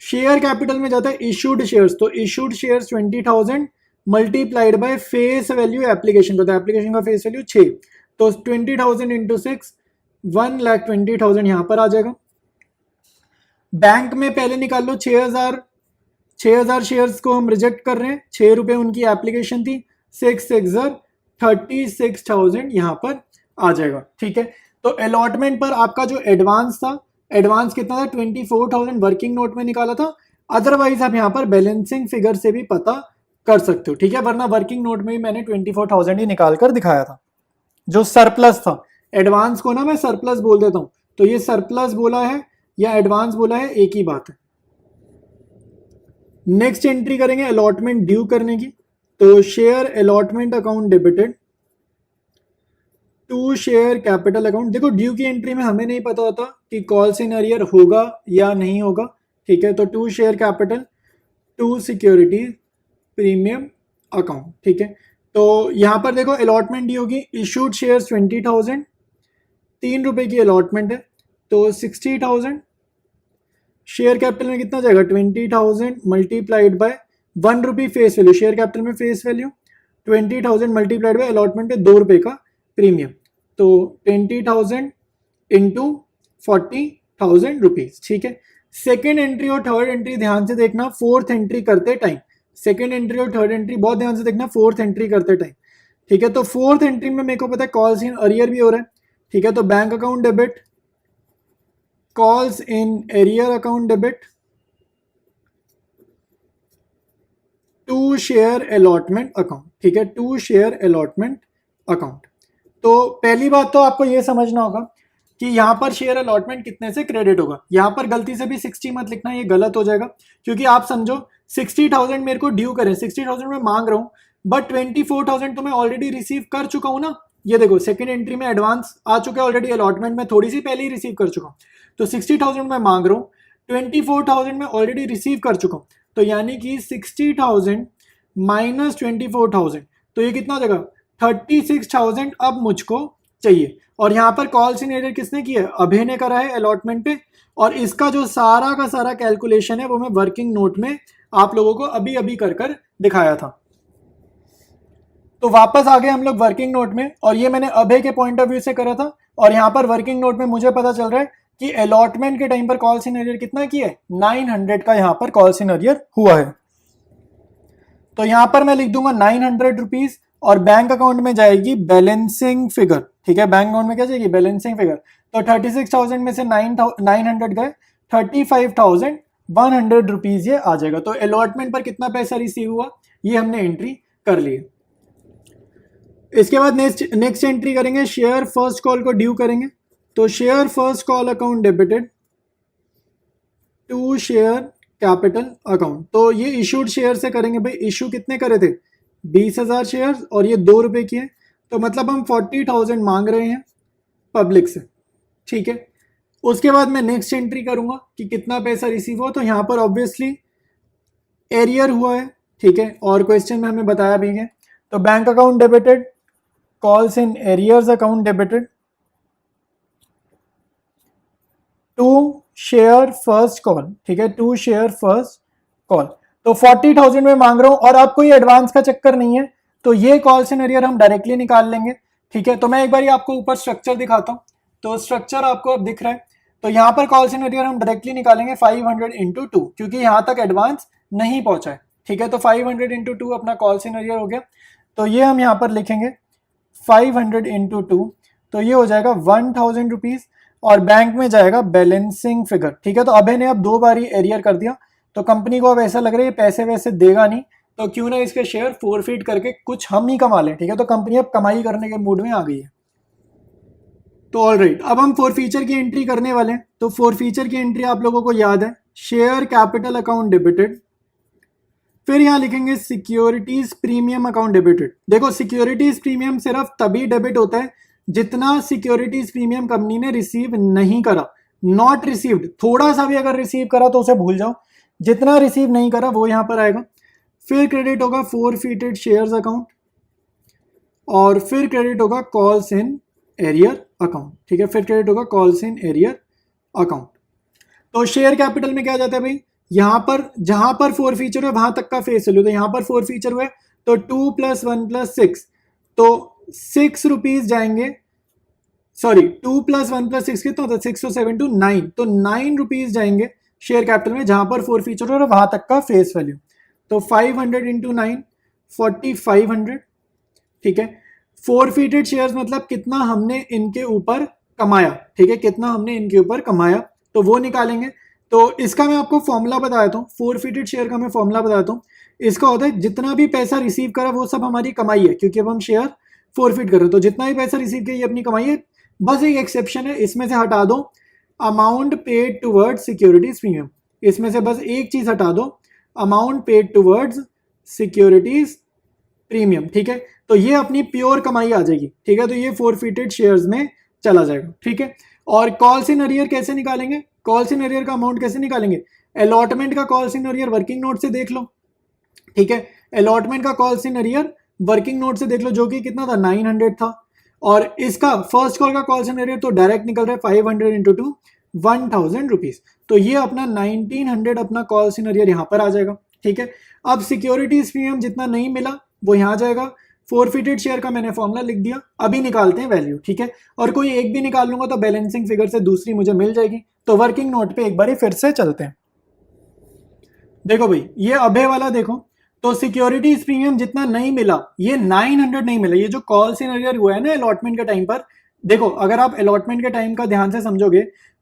शेयर कैपिटल में जाता है इशूड शेयर्स, तो issued shares 20,000 multiplied by face value application का, तो एप्लीकेशन का फेस वैल्यू 6, तो 20,000 × 6, 1,20,000 यहाँ पर आ जाएगा। बैंक में पहले निकाल लो 6,000 शेयर्स को हम रिजेक्ट कर रहे हैं, 6 रुपए उनकी एप्लीकेशन थी, 6 6 36,000 यहाँ पर आ जाएगा। ठीक है, तो अलॉटमेंट पर आपका जो एडवांस था, एडवांस कितना था, 24,000 वर्किंग नोट में निकाला था। अदरवाइज आप यहाँ पर बैलेंसिंग फिगर से भी पता कर सकते हो। ठीक है, वरना वर्किंग नोट में ही मैंने 24,000 ही निकाल कर दिखाया था। जो सरप्लस था, एडवांस को ना मैं सरप्लस बोल देता हूं, तो ये सरप्लस बोला है या एडवांस बोला है, एक ही बात है। नेक्स्ट एंट्री करेंगे अलॉटमेंट ड्यू करने की, तो share allotment account debited to share capital account. देखो ड्यू की एंट्री में हमें नहीं पता होता कि कॉल्स इन अरियर होगा या नहीं होगा। ठीक है, तो to share capital to security premium account. ठीक है, तो यहाँ पर देखो अलॉटमेंट ड्यू होगी, इशूड शेयर्स 20,000, 3 रुपए की अलॉटमेंट है, तो 60,000। शेयर कैपिटल में कितना जाएगा, 20,000 multiplied by 1 rupee face value, share capital में face value 20,000 multiplied by allotment है 2 रुपए का प्रीमियम, तो 20,000 × 40,000 रुपीज। ठीक है, सेकेंड एंट्री और थर्ड एंट्री ध्यान से देखना, फोर्थ एंट्री करते टाइम, सेकेंड एंट्री और थर्ड एंट्री बहुत ध्यान से देखना, फोर्थ एंट्री करते टाइम। ठीक है, तो फोर्थ एंट्री में मेरे को पता है कॉल्स इन अरियर भी हो रहा है। ठीक है, तो bank account debit, calls in arrear account debit to share allotment account, ठीक है, टू शेयर अलॉटमेंट अकाउंट। तो पहली बात तो आपको ये समझना होगा कि यहाँ पर शेयर अलॉटमेंट कितने से क्रेडिट होगा। यहाँ पर गलती से भी 60 मत लिखना, ये गलत हो जाएगा, क्योंकि आप समझो 60,000 मेरे को ड्यू करें, 60,000 मैं मांग रहा हूँ, बट 24,000 तो मैं ऑलरेडी रिसीव कर चुका हूँ ना। ये देखो सेकंड एंट्री में एडवांस आ चुका है ऑलरेडी, अलॉटमेंट में थोड़ी सी पहले ही रिसीव कर चुका हूँ। तो 60,000 मैं मांग रहा हूँ, 24,000 मैं ऑलरेडी रिसीव कर चुका हूँ, तो यानी कि 60,000 माइनस 24,000, तो ये कितना हो जाएगा 36,000 अब मुझको चाहिए। और यहाँ पर कॉल सिनेरियो किसने किया है, अभय ने करा है अलॉटमेंट पे, और इसका जो सारा का सारा कैलकुलेशन है वो मैं वर्किंग नोट में आप लोगों को अभी अभी कर दिखाया था। तो वापस आ गए हम लोग वर्किंग नोट में, और ये मैंने अभय के पॉइंट ऑफ व्यू से करा था, और यहाँ पर वर्किंग नोट में मुझे पता चल रहा है कि अलॉटमेंट के टाइम पर कॉल सिनेरियर कितना किया है, 900 का यहाँ पर कॉल सिनेरियर हुआ है। तो यहाँ पर मैं लिख दूंगा 900 रुपीज, और बैंक अकाउंट में जाएगी बैलेंसिंग फिगर, ठीक है, बैंक अकाउंट में क्या जाएगी, बैलेंसिंग फिगर। तो 36,000 में से 900 गए, 35,100 रुपीज ये आ जाएगा। तो अलॉटमेंट पर कितना पैसा रिसीव हुआ ये हमने एंट्री कर ली। इसके बाद नेक्स्ट एंट्री करेंगे, शेयर फर्स्ट कॉल को ड्यू करेंगे। तो share first call account debited to share capital account. तो ये इशूड शेयर से करेंगे भाई, इशू कितने करे थे 20,000 शेयर, और ये 2 रुपए की है, तो मतलब हम 40,000 मांग रहे हैं पब्लिक से, ठीक है। उसके बाद मैं नेक्स्ट एंट्री करूंगा कि कितना पैसा रिसीव हुआ। तो यहाँ पर ऑब्वियसली एरियर हुआ है, ठीक है, और क्वेश्चन में हमें बताया भी है। तो bank account debited, calls in arrears account debited to share first call, ठीक है, टू शेयर फर्स्ट कॉल। तो 40,000 में मांग रहा हूं, और अब कोई एडवांस का चक्कर नहीं है, तो ये कॉल सिनेरियर हम डायरेक्टली निकाल लेंगे, ठीक है। तो मैं एक बार आपको ऊपर स्ट्रक्चर दिखाता हूं, तो स्ट्रक्चर आपको अब दिख रहा है। तो यहाँ पर कॉल सिनेरियर हम डायरेक्टली निकालेंगे 500 इंटू 2, क्योंकि यहाँ तक एडवांस नहीं पहुंचा है, ठीक है। तो 500 इंटू 2 अपना कॉल सिनेरियर हो गया। तो ये हम यहाँ पर लिखेंगे 500 इंटू 2, तो ये हो जाएगा 1,000 रुपीज, और बैंक में जाएगा बैलेंसिंग फिगर, ठीक है। तो अभय ने अब 2 बार ही एरियर कर दिया, तो कंपनी को अब ऐसा लग रहा है पैसे वैसे देगा नहीं, तो क्यों ना इसके शेयर फोरफीट करके कुछ हम ही कमा लें, ठीक है। तो कंपनी अब कमाई करने के मूड में आ गई है। तो ऑलराइट, अब हम फोरफीचर की एंट्री करने वाले हैं। तो फोरफीचर की एंट्री आप लोगों को याद है, शेयर कैपिटल अकाउंट डेबिटेड, फिर यहां लिखेंगे सिक्योरिटीज प्रीमियम अकाउंट डेबिटेड। देखो सिक्योरिटीज प्रीमियम सिर्फ तभी डेबिट होता है जितना सिक्योरिटीज प्रीमियम कंपनी ने रिसीव नहीं करा, नॉट रिसीव्ड। थोड़ा सा भी अगर रिसीव करा तो उसे भूल जाओ, जितना रिसीव नहीं करा वो यहां पर आएगा। फिर क्रेडिट होगा फोरफीटेड शेयर्स अकाउंट, और फिर क्रेडिट होगा कॉल्स इन एरियर अकाउंट, ठीक है। फिर क्रेडिट होगा कॉल्स इन एरियर अकाउंट। तो शेयर कैपिटल में क्या जाता है भाई, यहां पर जहां पर फोरफीचर है वहां तक का फेस वैल्यू, तो यहां पर फोरफीचर हुए तो 2 + 1 + 6, तो 6 रुपीज जाएंगे, सॉरी 2 + 1 + 6 कितना होता है 6 और 7 to 9, तो 9 रुपीज जाएंगे शेयर कैपिटल में जहां पर फोरफीचर है वहां तक का फेस वैल्यू। तो 500 इंटू 9 4500, ठीक है। फोरफीटेड शेयर्स मतलब कितना हमने इनके ऊपर कमाया, ठीक है, कितना हमने इनके ऊपर कमाया, तो वो निकालेंगे। तो इसका मैं आपको फॉर्मूला बताता हूँ, फोरफीटेड शेयर का मैं फॉर्मूला बताता हूँ। इसका होता है जितना भी पैसा रिसीव करा वो सब हमारी कमाई है, क्योंकि अब हम शेयर फोरफीट कर रहे हैं, तो जितना भी पैसा रिसीव किया ये अपनी कमाई है। बस एक एक्सेप्शन है, इसमें से हटा दो amount paid towards securities premium, इसमें से बस एक चीज हटा दो, amount paid towards securities premium, ठीक है। तो ये अपनी प्योर कमाई आ जाएगी, ठीक है। तो ये फोरफीटेड शेयर्स में चला जाएगा, ठीक है। और कॉल्स इन अरियर कैसे निकालेंगे, कॉल्स इन अरियर का अमाउंट कैसे निकालेंगे, अलॉटमेंट का calls in arrear working note से देख लो, ठीक है। अलॉटमेंट का calls in arrear working note से देख लो, जो कि कितना था 900 था, और इसका फर्स्ट कॉल का कॉल्स इन अरियर तो डायरेक्ट निकल रहा है 500 इंटू 2 1,000 रुपीज, तो ये अपना 1900 अपना कॉल्स इन अरियर यहाँ पर आ जाएगा, ठीक है। अब सिक्योरिटीज प्रीमियम जितना नहीं मिला वो यहाँ जाएगा। फोरफीटेड शेयर का मैंने फॉर्मूला लिख दिया, अभी निकालते हैं वैल्यू, ठीक है। और कोई एक भी निकाल लूंगा तो बैलेंसिंग फिगर से दूसरी मुझे मिल जाएगी। तो वर्किंग नोट पे एक बार फिर से चलते हैं। देखो भाई ये अभय वाला देखो, तो सिक्योरिटीज प्रीमियम जितना नहीं मिला ये 900 नहीं मिला, ये जो कॉल्स इन अरियर हुआ है ना अलॉटमेंट के टाइम पर, देखो अगर आप अलॉटमेंट के टाइम का ध्यान से समझोगे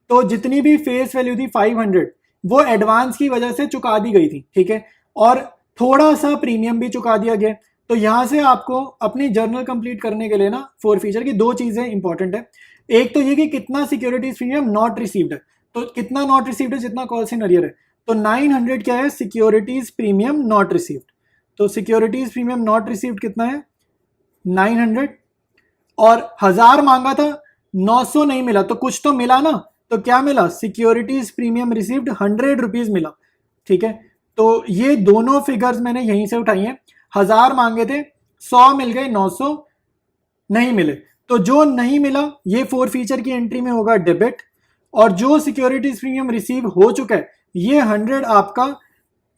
तो जितनी भी फेस वैल्यू थी 500 वो एडवांस की वजह से चुका दी गई थी, ठीक है। और थोड़ा सा प्रीमियम भी चुका दिया गया। तो यहाँ से आपको अपनी जर्नल कंप्लीट करने के लिए ना फोर फीचर की दो चीज़ें इंपॉर्टेंट है। एक तो ये कि कितना सिक्योरिटीज प्रीमियम नॉट रिसीव्ड है, तो कितना नॉट रिसीव्ड है, जितना कॉल्स इन अरियर है। तो 900 क्या है, सिक्योरिटीज प्रीमियम नॉट रिसीव्ड। तो सिक्योरिटीज प्रीमियम नॉट रिसीव्ड कितना है, 900। और 1000 मांगा था, 900 नहीं मिला, तो कुछ तो मिला ना। तो क्या मिला, सिक्योरिटीज प्रीमियम रिसीव्ड 100 रुपीज मिला। ठीक है, तो ये दोनों फिगर्स मैंने यहीं से उठाई हैं। 1000 मांगे थे, 100 मिल गए, 900 नहीं मिले। तो जो नहीं मिला ये फोर फीचर की एंट्री में होगा डेबिट, और जो सिक्योरिटीज प्रीमियम रिसीव हो चुका है ये 100 आपका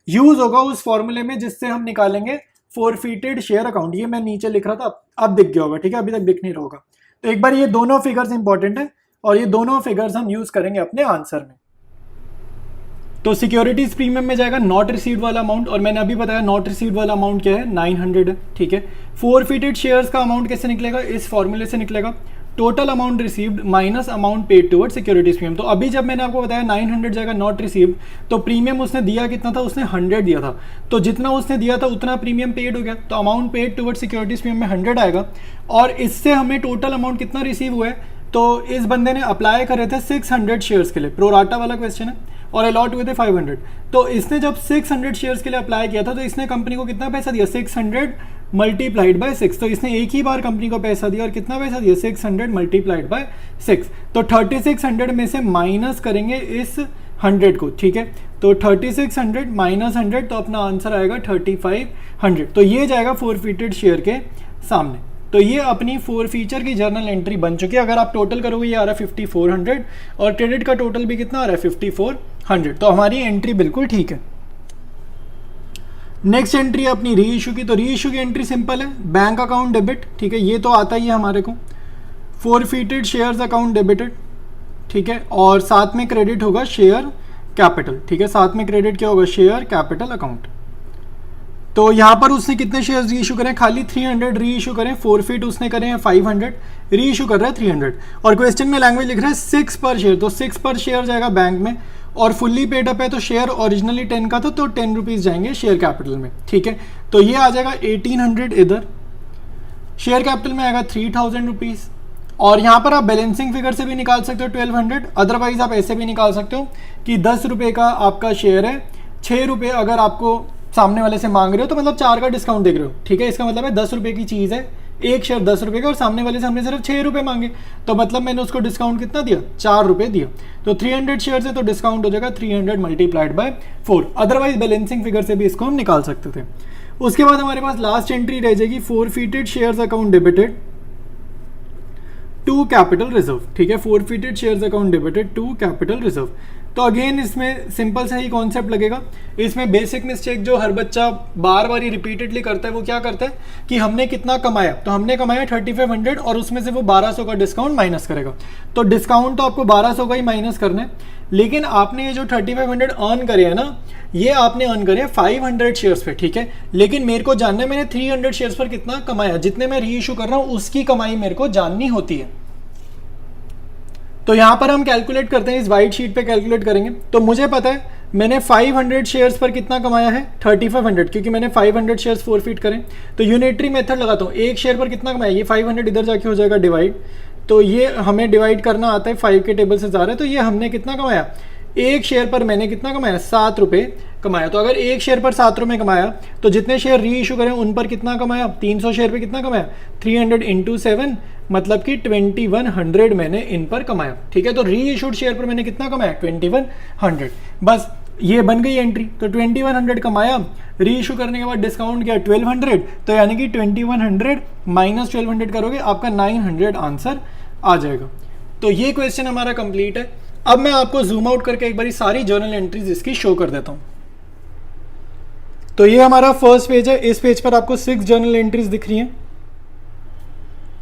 यूज होगा उस फॉर्मूले में जिससे हम निकालेंगे फोरफीटेड शेयर अकाउंट। ये मैं नीचे लिख रहा था, अब दिख गया होगा। ठीक है, अभी तक दिख नहीं रहा होगा। तो एक बार ये दोनों फिगर्स इंपॉर्टेंट है और ये दोनों फिगर्स हम यूज करेंगे अपने आंसर में। तो सिक्योरिटीज प्रीमियम में जाएगा नॉट रिसीव्ड वाला अमाउंट, और मैंने अभी बताया नॉट रिसीव्ड वाला अमाउंट क्या है, 900 है। ठीक है, फोरफीटेड शेयर्स का अमाउंट कैसे निकलेगा, इस फॉर्मूले से निकलेगा, total amount received minus amount paid toward securities premium. तो अभी जब मैंने आपको बताया 900 जाएगा नॉट रिसीव्ड, तो प्रीमियम उसने दिया कितना था, उसने 100 दिया था। तो जितना उसने दिया था उतना प्रीमियम पेड हो गया, तो amount paid toward securities premium में 100 आएगा। और इससे हमें टोटल अमाउंट कितना रिसीव हुआ है, तो इस बंदे ने अप्लाई करे थे 600 शेयर्स के लिए, प्रोराटा वाला क्वेश्चन है, और अलॉट हुए थे 500। तो इसने जब 600 शेयर्स के लिए अप्लाई किया था तो इसने कंपनी को कितना पैसा दिया, 600 मल्टीप्लाइड बाय 6। तो इसने एक ही बार कंपनी को पैसा दिया, और कितना पैसा दिया, 600 मल्टीप्लाइड बाय 6। तो 3600 में से माइनस करेंगे इस 100 को। ठीक है, तो 3600 माइनस 100, तो अपना आंसर आएगा 3500। तो ये जाएगा फोरफीटेड शेयर के सामने। तो ये अपनी फोर फीचर की जर्नल एंट्री बन चुकी है। अगर आप टोटल करोगे ये आ रहा है 5400, और क्रेडिट का टोटल भी कितना आ रहा है, 5400। तो हमारी एंट्री बिल्कुल ठीक है। नेक्स्ट एंट्री है अपनी री इशू की। तो री इशू की एंट्री सिंपल है, बैंक अकाउंट डेबिट। ठीक है, ये तो आता ही है हमारे को, फोरफीटेड शेयर्स अकाउंट डेबिटेड। ठीक है, और साथ में क्रेडिट होगा शेयर कैपिटल। ठीक है, साथ में क्रेडिट क्या होगा, शेयर कैपिटल अकाउंट। तो यहाँ पर उसने कितने शेयर्स री इशू करें, खाली 300 री इशू करें, फोरफीट उसने करें हैं 500, री इशू कर रहा है 300। और क्वेश्चन में लैंग्वेज लिख रहा है 6 पर शेयर, तो 6 पर शेयर जाएगा बैंक में, और फुल्ली पेड अप है तो शेयर ओरिजिनली 10 का था, तो 10 रुपीज़ जाएंगे शेयर कैपिटल में। ठीक है, तो ये आ जाएगा 1800 इधर, शेयर कैपिटल में आएगा 3000 रुपीज़। और यहाँ पर आप बैलेंसिंग फिगर से भी निकाल सकते हो 1200, अदरवाइज आप ऐसे भी निकाल सकते हो कि 10 रुपये का आपका शेयर है, 6 रुपये अगर आपको सामने वाले से मांग रहे हो तो मतलब 4 का डिस्काउंट देख रहे हो। ठीक है, इसका मतलब है 10 रुपये की चीज़ है, एक शेयर 10 रुपये का, और सामने वाले से हमने सिर्फ 6 रुपये मांगे, तो मतलब मैंने उसको डिस्काउंट कितना दिया, 4 रुपये दिया। तो 300 शेयर है तो डिस्काउंट हो जाएगा 300 multiplied by 4। Otherwise balancing figure से भी इसको हम निकाल सकते थे। उसके बाद हमारे पास लास्ट एंट्री रह जाएगी forfeited shares account debited to capital reserve. ठीक है, forfeited shares account debited to capital reserve. तो अगेन इसमें सिंपल सा ही कॉन्सेप्ट लगेगा। इसमें बेसिक मिस्टेक जो हर बच्चा बार बार ही रिपीटेडली करता है वो क्या करता है कि हमने कितना कमाया, तो हमने कमाया 3500 और उसमें से वो 1200 का डिस्काउंट माइनस करेगा। तो डिस्काउंट तो आपको 1200 का ही माइनस करना है, लेकिन आपने ये जो 3500 अर्न करे हैं ना, ये आपने अर्न करे हैं 500 शेयर्स पे। ठीक है, लेकिन मेरे को जानना है मैंने 300 शेयर्स पर कितना कमाया, जितने मैं री इशू कर रहा हूँ उसकी कमाई मेरे को जाननी होती है। तो यहाँ पर हम कैलकुलेट करते हैं, इस वाइट शीट पे कैलकुलेट करेंगे। तो मुझे पता है मैंने 500 शेयर्स पर कितना कमाया है, 3500, क्योंकि मैंने 500 शेयर्स फोरफीट करें। तो यूनिटरी मेथड लगाता हूँ, एक शेयर पर कितना कमाया, ये 500 इधर जाके हो जाएगा डिवाइड। तो ये हमें डिवाइड करना आता है, 5 के टेबल से जा रहा है। तो ये हमने कितना कमाया, एक शेयर पर मैंने कितना कमाया, 7 रुपये कमाया। तो अगर एक शेयर पर 7 रुपये कमाया तो जितने शेयर री इशू करें उन पर कितना कमाया, 300 शेयर पे कितना कमाया, 300 इंटू 7, मतलब कि 2100 मैंने इन पर कमाया। ठीक है, तो री इशूड शेयर पर मैंने कितना कमाया, 2100। बस ये बन गई एंट्री। तो 2100 कमाया, री इशू करने के बाद डिस्काउंट किया 1200, तो यानी कि 2100 माइनस 1200 करोगे आपका 900 आंसर आ जाएगा। तो ये क्वेश्चन हमारा कंप्लीट है। अब मैं आपको जूम आउट करके एक बारी सारी जर्नल एंट्रीज इसकी शो कर देता हूं। तो ये हमारा फर्स्ट पेज है, इस पेज पर आपको 6 जर्नल एंट्रीज दिख रही हैं।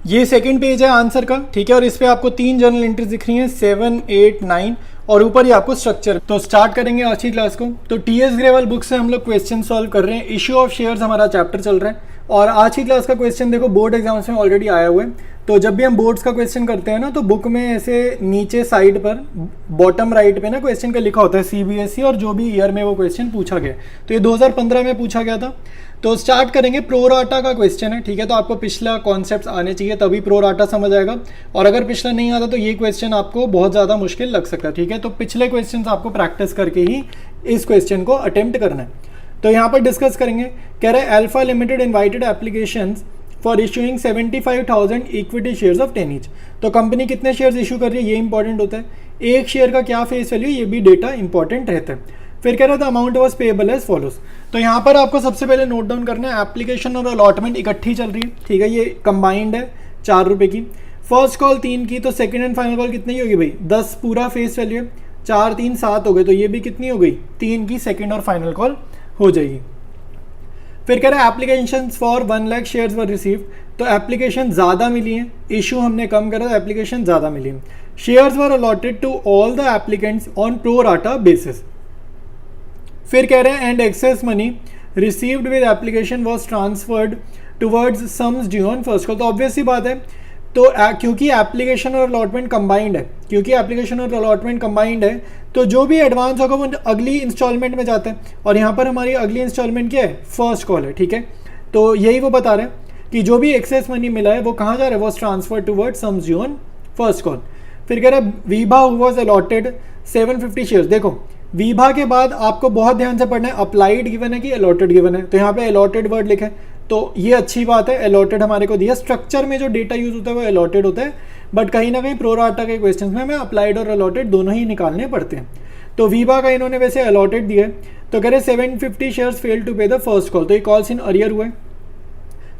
ये सेकंड पेज है आंसर का। ठीक है, और इस पे आपको 3 जर्नल एंट्रीज दिख रही हैं, 7, 8, 9, और ऊपर ही आपको स्ट्रक्चर। तो स्टार्ट करेंगे आज की क्लास को। तो टीएस ग्रेवाल बुक से हम लोग क्वेश्चन सॉल्व कर रहे हैं। इश्यू ऑफ शेयर्स हमारा चैप्टर चल रहा है, और आज की क्लास का क्वेश्चन देखो बोर्ड एग्जाम्स में ऑलरेडी आया हुआ है। तो जब भी हम बोर्ड्स का क्वेश्चन करते हैं ना, तो बुक में ऐसे नीचे साइड पर बॉटम राइट पे ना क्वेश्चन का लिखा होता है सीबीएसई और जो भी ईयर में वो क्वेश्चन पूछा गया। तो ये 2015 में पूछा गया था। तो स्टार्ट करेंगे, प्रोराटा का क्वेश्चन है, ठीक है। तो आपको पिछला कॉन्सेप्ट आने चाहिए तभी प्रोराटा समझ आएगा, और अगर पिछला नहीं आता तो ये क्वेश्चन आपको बहुत ज़्यादा मुश्किल लग सकता है, ठीक है। तो पिछले क्वेश्चन आपको प्रैक्टिस करके ही इस क्वेश्चन को अटेम्प्ट करना है। तो यहाँ पर डिस्कस करेंगे, कह रहे हैं alpha limited invited applications for issuing 75,000 equity shares of 10 each. तो कंपनी कितने शेयर्स इशू कर रही है ये इंपॉर्टेंट होता है, एक शेयर का क्या फेस वैल्यू, ये भी डेटा इंपॉर्टेंट रहता है। फिर कह रहा था amount was payable as follows. तो यहाँ पर आपको सबसे पहले नोट डाउन करना है, एप्लीकेशन और अलॉटमेंट इकट्ठी चल रही है, ठीक है। ये कंबाइंड है 4 रुपये की। फर्स्ट कॉल 3 की, तो सेकंड एंड फाइनल कॉल कितनी होगी भाई, 10 पूरा फेस वैल्यू है, 4 3 7 हो गए, तो ये भी कितनी हो गई, 3 की सेकंड और फाइनल कॉल हो जाएगी। फिर कह रहा है application for 1 lakh shares were received. तो एप्लीकेशन ज़्यादा मिली हैं, इशू हमने कम करा तो एप्लीकेशन ज़्यादा मिली हैं। Shares were allotted to all the applicants on pro rata basis. फिर कह रहे हैं and excess money received with application was transferred towards sums due on first call. तो ऑब्वियस सी बात है, तो क्योंकि एप्लीकेशन और अलॉटमेंट कंबाइंड है, तो जो भी एडवांस होगा वो अगली इंस्टॉलमेंट में जाता है, और यहाँ पर हमारी अगली इंस्टॉलमेंट क्या है, फर्स्ट कॉल है, ठीक है। तो यही वो बता रहे हैं कि जो भी एक्सेस मनी मिला है वो कहाँ जा रहा है, was transfer toward sums due on first call. फिर कह रहा है वीभा वॉज अलॉटेड 750 शेयर्स। देखो वीभा के बाद आपको बहुत ध्यान से पढ़ना है, अप्लाइड गिवन है कि अलॉटेड गिवन है। तो यहाँ पे अलॉटेड वर्ड लिखा है, तो ये अच्छी बात है, अलॉटेड हमारे को दिया। स्ट्रक्चर में जो डेटा यूज होता है वो अलॉटेड होता है, बट कहीं ना कहीं प्रोराटा के क्वेश्चंस में हमें अप्लाइड और अलॉटेड दोनों ही निकालने पड़ते हैं। तो वीभा का इन्होंने वैसे अलॉटेड दिया है। तो कह रहे 750 shares fail to pay the first call. तो ये कॉल्स इन अरियर हुए।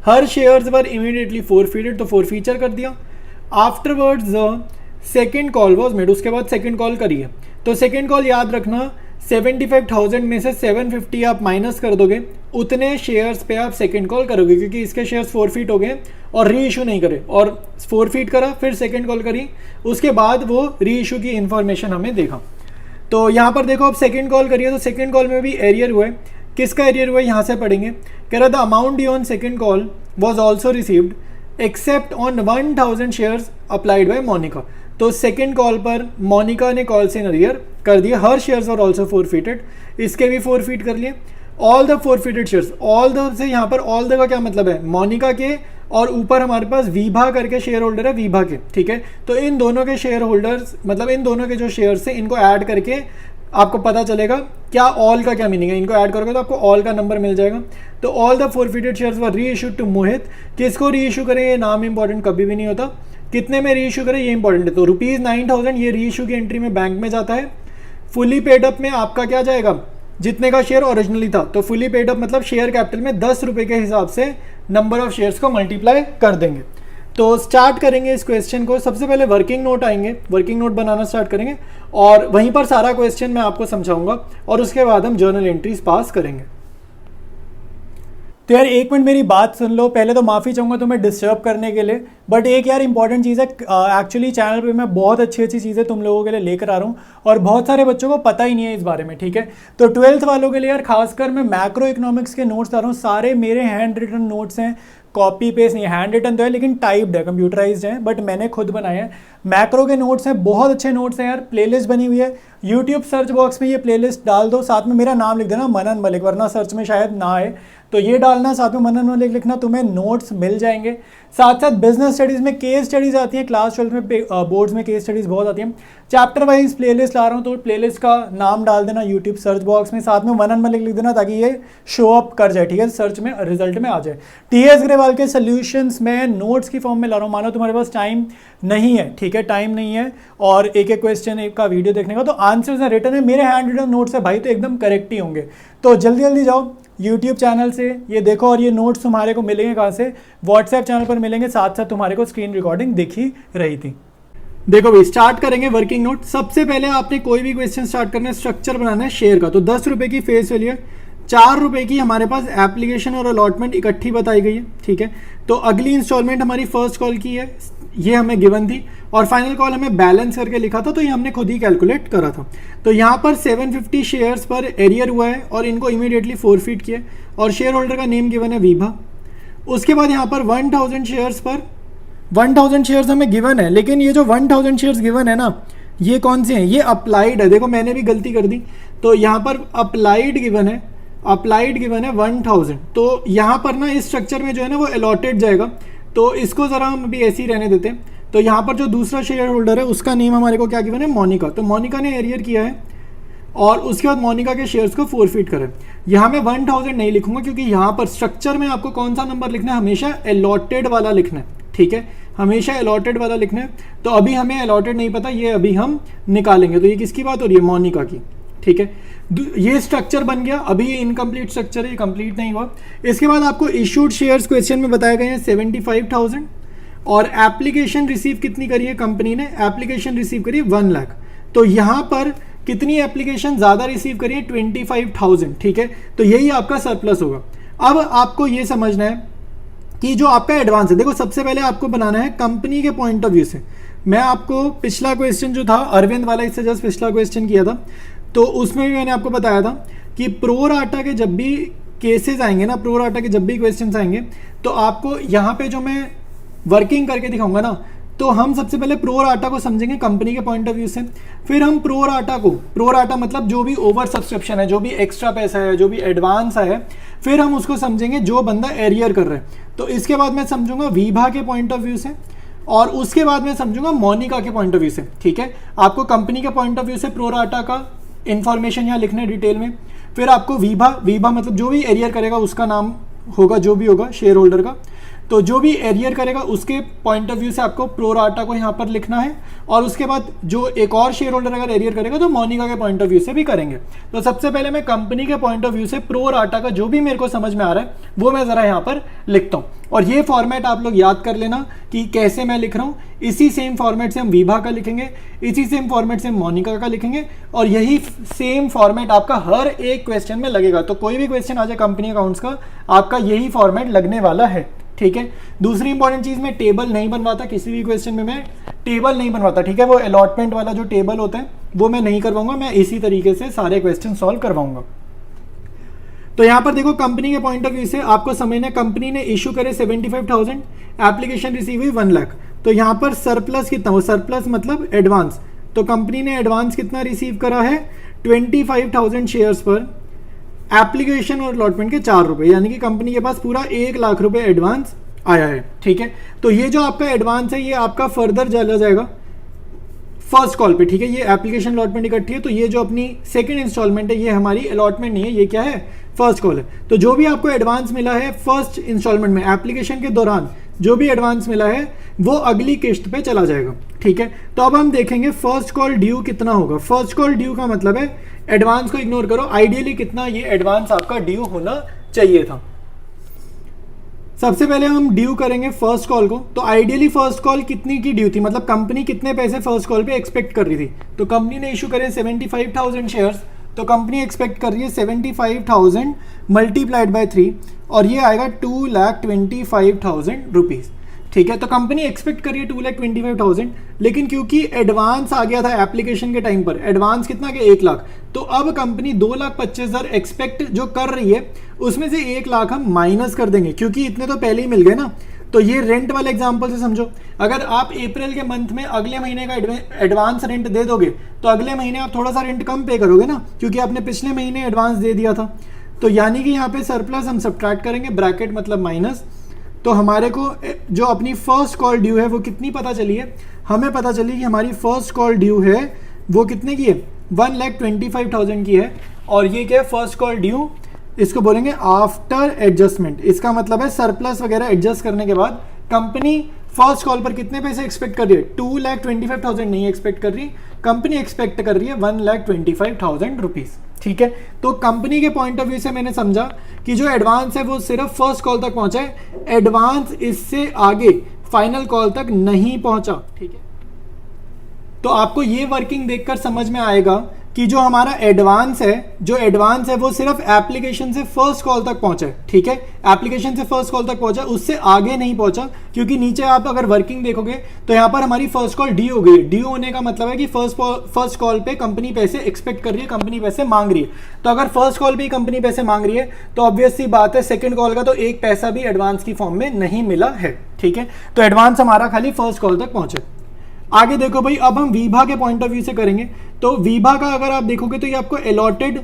हर शेयर्स वर इमीडिएटली फोरफीटेड, तो फोरफीचर कर दिया। Afterwards the second call was made, उसके बाद सेकेंड कॉल करी है। तो सेकेंड कॉल याद रखना, 75,000 में से 750 आप माइनस कर दोगे, उतने शेयर्स पे आप सेकंड कॉल करोगे, क्योंकि इसके शेयर्स फोरफीट हो गए और री इशू नहीं करे, और फोरफीट करा फिर सेकंड कॉल करी, उसके बाद वो री इशू की इंफॉर्मेशन हमें देखा। तो यहाँ पर देखो अब सेकंड कॉल करिए, तो सेकंड कॉल में भी एरियर हुआ है। किसका एरियर हुआ है यहाँ से पढ़ेंगे। कह रहा था amount due on second call was also received except on 1000 shares applied by Monica. तो सेकंड कॉल पर मोनिका ने कॉल से अरियर कर दिया। हर शेयर्स और ऑल्सो फोरफीटेड, इसके भी फोरफीट कर लिए। All the forfeited shares, all the से यहाँ पर ऑल द का क्या मतलब है, मोनिका के, और ऊपर हमारे पास वीभा करके शेयर होल्डर है वीभा के, ठीक है। तो इन दोनों के शेयर होल्डर्स, मतलब इन दोनों के जो शेयर्स हैं, इनको ऐड करके आपको पता चलेगा क्या ऑल का क्या मीनिंग है। इनको ऐड करोगे तो आपको ऑल का नंबर मिल जाएगा। तो all the forfeited shares were reissued to मोहित। किसको री इशू करें, ये नाम इंपॉर्टेंट कभी भी नहीं होता, कितने में री इशू करें ये इंपॉर्टेंट है। तो ₹9,000 ये री इशू की एंट्री में बैंक में जाता है। फुली पेड अप में आपका क्या जाएगा, जितने का शेयर ओरिजिनली था। तो फुली पेड अप मतलब शेयर कैपिटल में 10 रुपये के हिसाब से नंबर ऑफ शेयर्स को मल्टीप्लाई कर देंगे। तो स्टार्ट करेंगे इस क्वेश्चन को। सबसे पहले वर्किंग नोट आएंगे, वर्किंग नोट बनाना स्टार्ट करेंगे, और वहीं पर सारा क्वेश्चन मैं आपको समझाऊंगा, और उसके बाद हम जर्नल एंट्रीज पास करेंगे। तो यार एक मिनट मेरी बात सुन लो। पहले तो माफ़ी चाहूँगा तुम्हें डिस्टर्ब करने के लिए, बट एक यार इंपॉर्टेंट चीज़ है, एक्चुअली चैनल पे मैं बहुत अच्छी चीज़ें तुम लोगों के लिए लेकर आ रहा हूँ, और बहुत सारे बच्चों को पता ही नहीं है इस बारे में, ठीक है। तो 12th वालों के लिए यार खासकर मैं मैक्रो इकोनॉमिक्स के नोट्स ला रहा हूँ। सारे मेरे हैंड रिटन नोट्स हैं, कॉपी पेस्ट नहीं, हैंड रिटन तो है लेकिन टाइप्ड है, कंप्यूटराइज्ड है, बट मैंने खुद बनाया है। मैक्रो के नोट्स हैं, बहुत अच्छे नोट्स हैं यार। प्लेलिस्ट बनी हुई है, यूट्यूब सर्च बॉक्स में ये प्लेलिस्ट डाल दो, साथ में मेरा नाम लिख देना मनन मलिक, वरना सर्च में शायद ना आए, तो ये डालना, साथ में मनन मलिक लिखना, तुम्हें नोट्स मिल जाएंगे। साथ साथ बिजनेस स्टडीज़ में केस स्टडीज़ आती हैं, क्लास 12 में बोर्ड्स में केस स्टडीज़ बहुत आती हैं। चैप्टर वाइज प्लेलिस्ट ला रहा हूँ, तो प्लेलिस्ट का नाम डाल देना यूट्यूब सर्च बॉक्स में, साथ में मनन मलिक लिख देना, ताकि ये शो अप कर जाए, ठीक है, सर्च में रिजल्ट में आ जाए। टीएस ग्रेवाल के सोल्यूशंस में नोट्स की फॉर्म में ला रहा हूँ। मानो तुम्हारे पास टाइम नहीं है, ठीक है, टाइम नहीं है और एक एक क्वेश्चन एक का वीडियो देखने का, तो आंसर्स हैं रिटन है, मेरे हैंड रिटन नोट्स है भाई, तो एकदम करेक्ट ही होंगे। तो जल्दी जल्दी जाओ यूट्यूब चैनल से ये देखो, और ये नोट्स तुम्हारे को मिलेंगे कहाँ से, व्हाट्सएप चैनल पर मिलेंगे, साथ साथ तुम्हारे को स्क्रीन रिकॉर्डिंग दिखी रही थी। देखो भाई स्टार्ट करेंगे वर्किंग नोट। सबसे पहले आपने कोई भी क्वेश्चन स्टार्ट करना है, स्ट्रक्चर बनाना है शेयर का। तो 10 रुपये की फेस वैल्यू है, 4 रुपये की हमारे पास एप्लीकेशन और अलॉटमेंट इकट्ठी बताई गई है, ठीक है। तो अगली इंस्टॉलमेंट हमारी फर्स्ट कॉल की है, ये हमें गिवन थी, और फाइनल कॉल हमें बैलेंस करके लिखा था, तो ये हमने खुद ही कैलकुलेट करा था। तो यहाँ पर 750 शेयर्स पर एरियर हुआ है और इनको इमीडिएटली फोरफीट किया, और शेयर होल्डर का नेम गिवन है वीभा। उसके बाद यहाँ पर 1000 शेयर्स पर 1000 शेयर्स हमें गिवन है, लेकिन ये जो 1000 शेयर्स गिवन है ना, ये कौन से हैं, ये अप्लाइड है। देखो मैंने भी गलती कर दी, तो यहाँ पर अप्लाइड गिवन है, अप्लाइड गिवन है 1000। तो यहाँ पर ना इस स्ट्रक्चर में जो है ना वो अलॉटेड जाएगा, तो इसको ज़रा हम अभी ऐसे ही रहने देते हैं। तो यहाँ पर जो दूसरा शेयर होल्डर है उसका नेम हमारे को क्या गिवन है, मोनिका। तो मोनिका ने एरियर किया है और उसके बाद मोनिका के शेयर्स को फोरफिट करें। यहाँ मैं 1000 नहीं लिखूंगा क्योंकि यहाँ पर स्ट्रक्चर में आपको कौन सा नंबर लिखना है, हमेशा अलॉटेड वाला लिखना है, ठीक है, हमेशा अलॉटेड वाला लिखना है। तो अभी हमें अलॉटेड नहीं पता, ये अभी हम निकालेंगे। तो ये किसकी बात हो रही है, मोनिका की, ठीक है। ये स्ट्रक्चर बन गया, अभी ये इनकम्प्लीट स्ट्रक्चर है, ये कंप्लीट नहीं हुआ। इसके बाद आपको इशूड शेयर्स क्वेश्चन में बताए गए हैं 75,000 और एप्लीकेशन रिसीव कितनी करी है कंपनी ने, एप्लीकेशन रिसीव करी है 1 लाख। तो यहाँ पर कितनी एप्लीकेशन ज़्यादा रिसीव करी है, 25,000, ठीक है। तो यही आपका सरप्लस होगा। अब आपको ये समझना है कि जो आपका एडवांस है, देखो सबसे पहले आपको बनाना है कंपनी के पॉइंट ऑफ व्यू से। मैं आपको पिछला क्वेश्चन जो था अरविंद वाला, इससे जस्ट पिछला क्वेश्चन किया था, तो उसमें भी मैंने आपको बताया था कि प्रो राटा के जब भी केसेस आएंगे ना, प्रो राटा के जब भी क्वेश्चन आएंगे, तो आपको यहाँ पे जो मैं वर्किंग करके दिखाऊंगा ना, तो हम सबसे पहले प्रो राटा को समझेंगे कंपनी के पॉइंट ऑफ व्यू से। फिर हम प्रो राटा को, प्रो राटा मतलब जो भी ओवर सब्सक्रिप्शन है, जो भी एक्स्ट्रा पैसा है, जो भी एडवांस है, फिर हम उसको समझेंगे जो बंदा एरियर कर रहा है। तो इसके बाद मैं समझूंगा वीभा के पॉइंट ऑफ व्यू से, और उसके बाद मैं समझूंगा मोनिका के पॉइंट ऑफ व्यू से, ठीक है। आपको कंपनी के पॉइंट ऑफ व्यू से प्रो राटा का इन्फॉर्मेशन यहाँ लिखना है डिटेल में। फिर आपको वीभा मतलब जो भी एरियर करेगा उसका नाम होगा, जो भी होगा शेयर होल्डर का, तो जो भी एरियर करेगा उसके पॉइंट ऑफ व्यू से आपको प्रो राटा को यहाँ पर लिखना है। और उसके बाद जो एक और शेयर होल्डर अगर एरियर करेगा तो मोनिका के पॉइंट ऑफ व्यू से भी करेंगे। तो सबसे पहले मैं कंपनी के पॉइंट ऑफ व्यू से प्रो राटा का जो भी मेरे को समझ में आ रहा है वो मैं ज़रा यहाँ पर लिखता हूँ। और ये फॉर्मेट आप लोग याद कर लेना कि कैसे मैं लिख रहा हूँ। इसी सेम फॉर्मेट से हम वीभा का लिखेंगे, इसी सेम फॉर्मेट से हम मोनिका का लिखेंगे, और यही सेम फॉर्मेट आपका हर एक क्वेश्चन में लगेगा। तो कोई भी क्वेश्चन आ जाए कंपनी अकाउंट्स का, आपका यही फॉर्मेट लगने वाला है, ठीक है। दूसरी इंपॉर्टेंट चीज, मैं टेबल नहीं बनवाता किसी भी क्वेश्चन में, मैं टेबल नहीं बनवाता, ठीक है। वो अलॉटमेंट वाला जो टेबल होता है वो मैं नहीं करवाऊंगा, मैं इसी तरीके से सारे क्वेश्चन सॉल्व करवाऊंगा। तो यहाँ पर देखो कंपनी के पॉइंट ऑफ व्यू से आपको समझना है, कंपनी ने इशू करे 75,000, एप्लीकेशन रिसीव हुई 1 लाख। तो यहाँ पर सरप्लस कितना हो, सरप्लस मतलब एडवांस। तो कंपनी ने एडवांस कितना रिसीव करा है, 25,000 शेयर्स पर एप्लीकेशन और अलॉटमेंट के 4 रुपए, यानी कि कंपनी के पास पूरा 1 लाख रुपए एडवांस आया है, ठीक है। तो ये जो आपका एडवांस है ये आपका फर्दर चला जाएगा फर्स्ट कॉल पे, ठीक है। ये एप्लीकेशन अलॉटमेंट इकट्ठी है, तो ये जो अपनी सेकंड इंस्टॉलमेंट है ये हमारी अलॉटमेंट नहीं है, ये क्या है, फर्स्ट कॉल है। तो जो भी आपको एडवांस मिला है फर्स्ट इंस्टॉलमेंट में, एप्लीकेशन के दौरान जो भी एडवांस मिला है वो अगली किस्त पे चला जाएगा, ठीक है। तो अब हम देखेंगे फर्स्ट कॉल ड्यू कितना होगा। फर्स्ट कॉल ड्यू का मतलब है एडवांस को इग्नोर करो, आइडियली कितना ये एडवांस आपका ड्यू होना चाहिए था। सबसे पहले हम ड्यू करेंगे फर्स्ट कॉल को। तो आइडियली फर्स्ट कॉल कितनी की ड्यू थी, मतलब कंपनी कितने पैसे फर्स्ट कॉल पे एक्सपेक्ट कर रही थी। तो कंपनी ने इशू करे 75,000 शेयर्स, तो कंपनी एक्सपेक्ट कर रही है 75,000 मल्टीप्लाइड बाय 3, और ये आएगा 2,25,000 रुपीज़, ठीक है। तो कंपनी एक्सपेक्ट कर रही है 2,25,000, लेकिन क्योंकि एडवांस आ गया था एप्लीकेशन के टाइम पर, एडवांस कितना गया 1 लाख, तो अब कंपनी 2,25,000 एक्सपेक्ट जो कर रही है उसमें से 1 लाख हम माइनस कर देंगे, क्योंकि इतने तो पहले ही मिल गए ना। तो ये रेंट वाले एग्जांपल से समझो, अगर आप अप्रैल के मंथ में अगले महीने का एडवांस रेंट दे दोगे तो अगले महीने आप थोड़ा सा रेंट कम पे करोगे ना, क्योंकि आपने पिछले महीने एडवांस दे दिया था। तो यानी कि यहाँ पे सरप्लस हम सब्ट्रैक्ट करेंगे, ब्रैकेट मतलब माइनस। तो हमारे को जो अपनी फर्स्ट कॉल ड्यू है वो कितनी पता चली है, हमें पता चली कि हमारी फर्स्ट कॉल ड्यू है वो कितने की है, 1,25,000 की है। और ये क्या है, फर्स्ट कॉल ड्यू, इसको बोलेंगे आफ्टर एडजस्टमेंट। इसका मतलब है सरप्लस वगैरह एडजस्ट करने के बाद कंपनी फर्स्ट कॉल पर कितने पैसे एक्सपेक्ट कर रही है, 2,25,000 नहीं एक्सपेक्ट कर रही, कंपनी एक्सपेक्ट कर रही है 1,25,000 रुपीज़, ठीक है। तो कंपनी के पॉइंट ऑफ व्यू से मैंने समझा कि जो एडवांस है वो सिर्फ फर्स्ट कॉल तक पहुंचा है, एडवांस इससे आगे फाइनल कॉल तक नहीं पहुंचा, ठीक है। तो आपको ये वर्किंग देखकर समझ में आएगा कि जो हमारा एडवांस है वो सिर्फ एप्लीकेशन से फर्स्ट कॉल तक पहुंचा है, ठीक है, एप्लीकेशन से फर्स्ट कॉल तक पहुंचा, उससे आगे नहीं पहुंचा, क्योंकि नीचे आप अगर वर्किंग देखोगे तो यहाँ पर हमारी फर्स्ट कॉल ड्यू हो गई है। ड्यू होने का मतलब है कि फर्स्ट कॉल पे कंपनी पैसे एक्सपेक्ट कर रही है, कंपनी पैसे मांग रही है। तो अगर फर्स्ट कॉल पे ही कंपनी पैसे मांग रही है तो ऑब्वियस सी बात है सेकंड कॉल का तो एक पैसा भी एडवांस की फॉर्म में नहीं मिला है, ठीक है। तो एडवांस हमारा खाली फर्स्ट कॉल तक पहुंचे। आगे देखो भाई, अब हम वीभा के पॉइंट ऑफ व्यू से करेंगे। तो वीभा का अगर आप देखोगे तो ये आपको अलॉटेड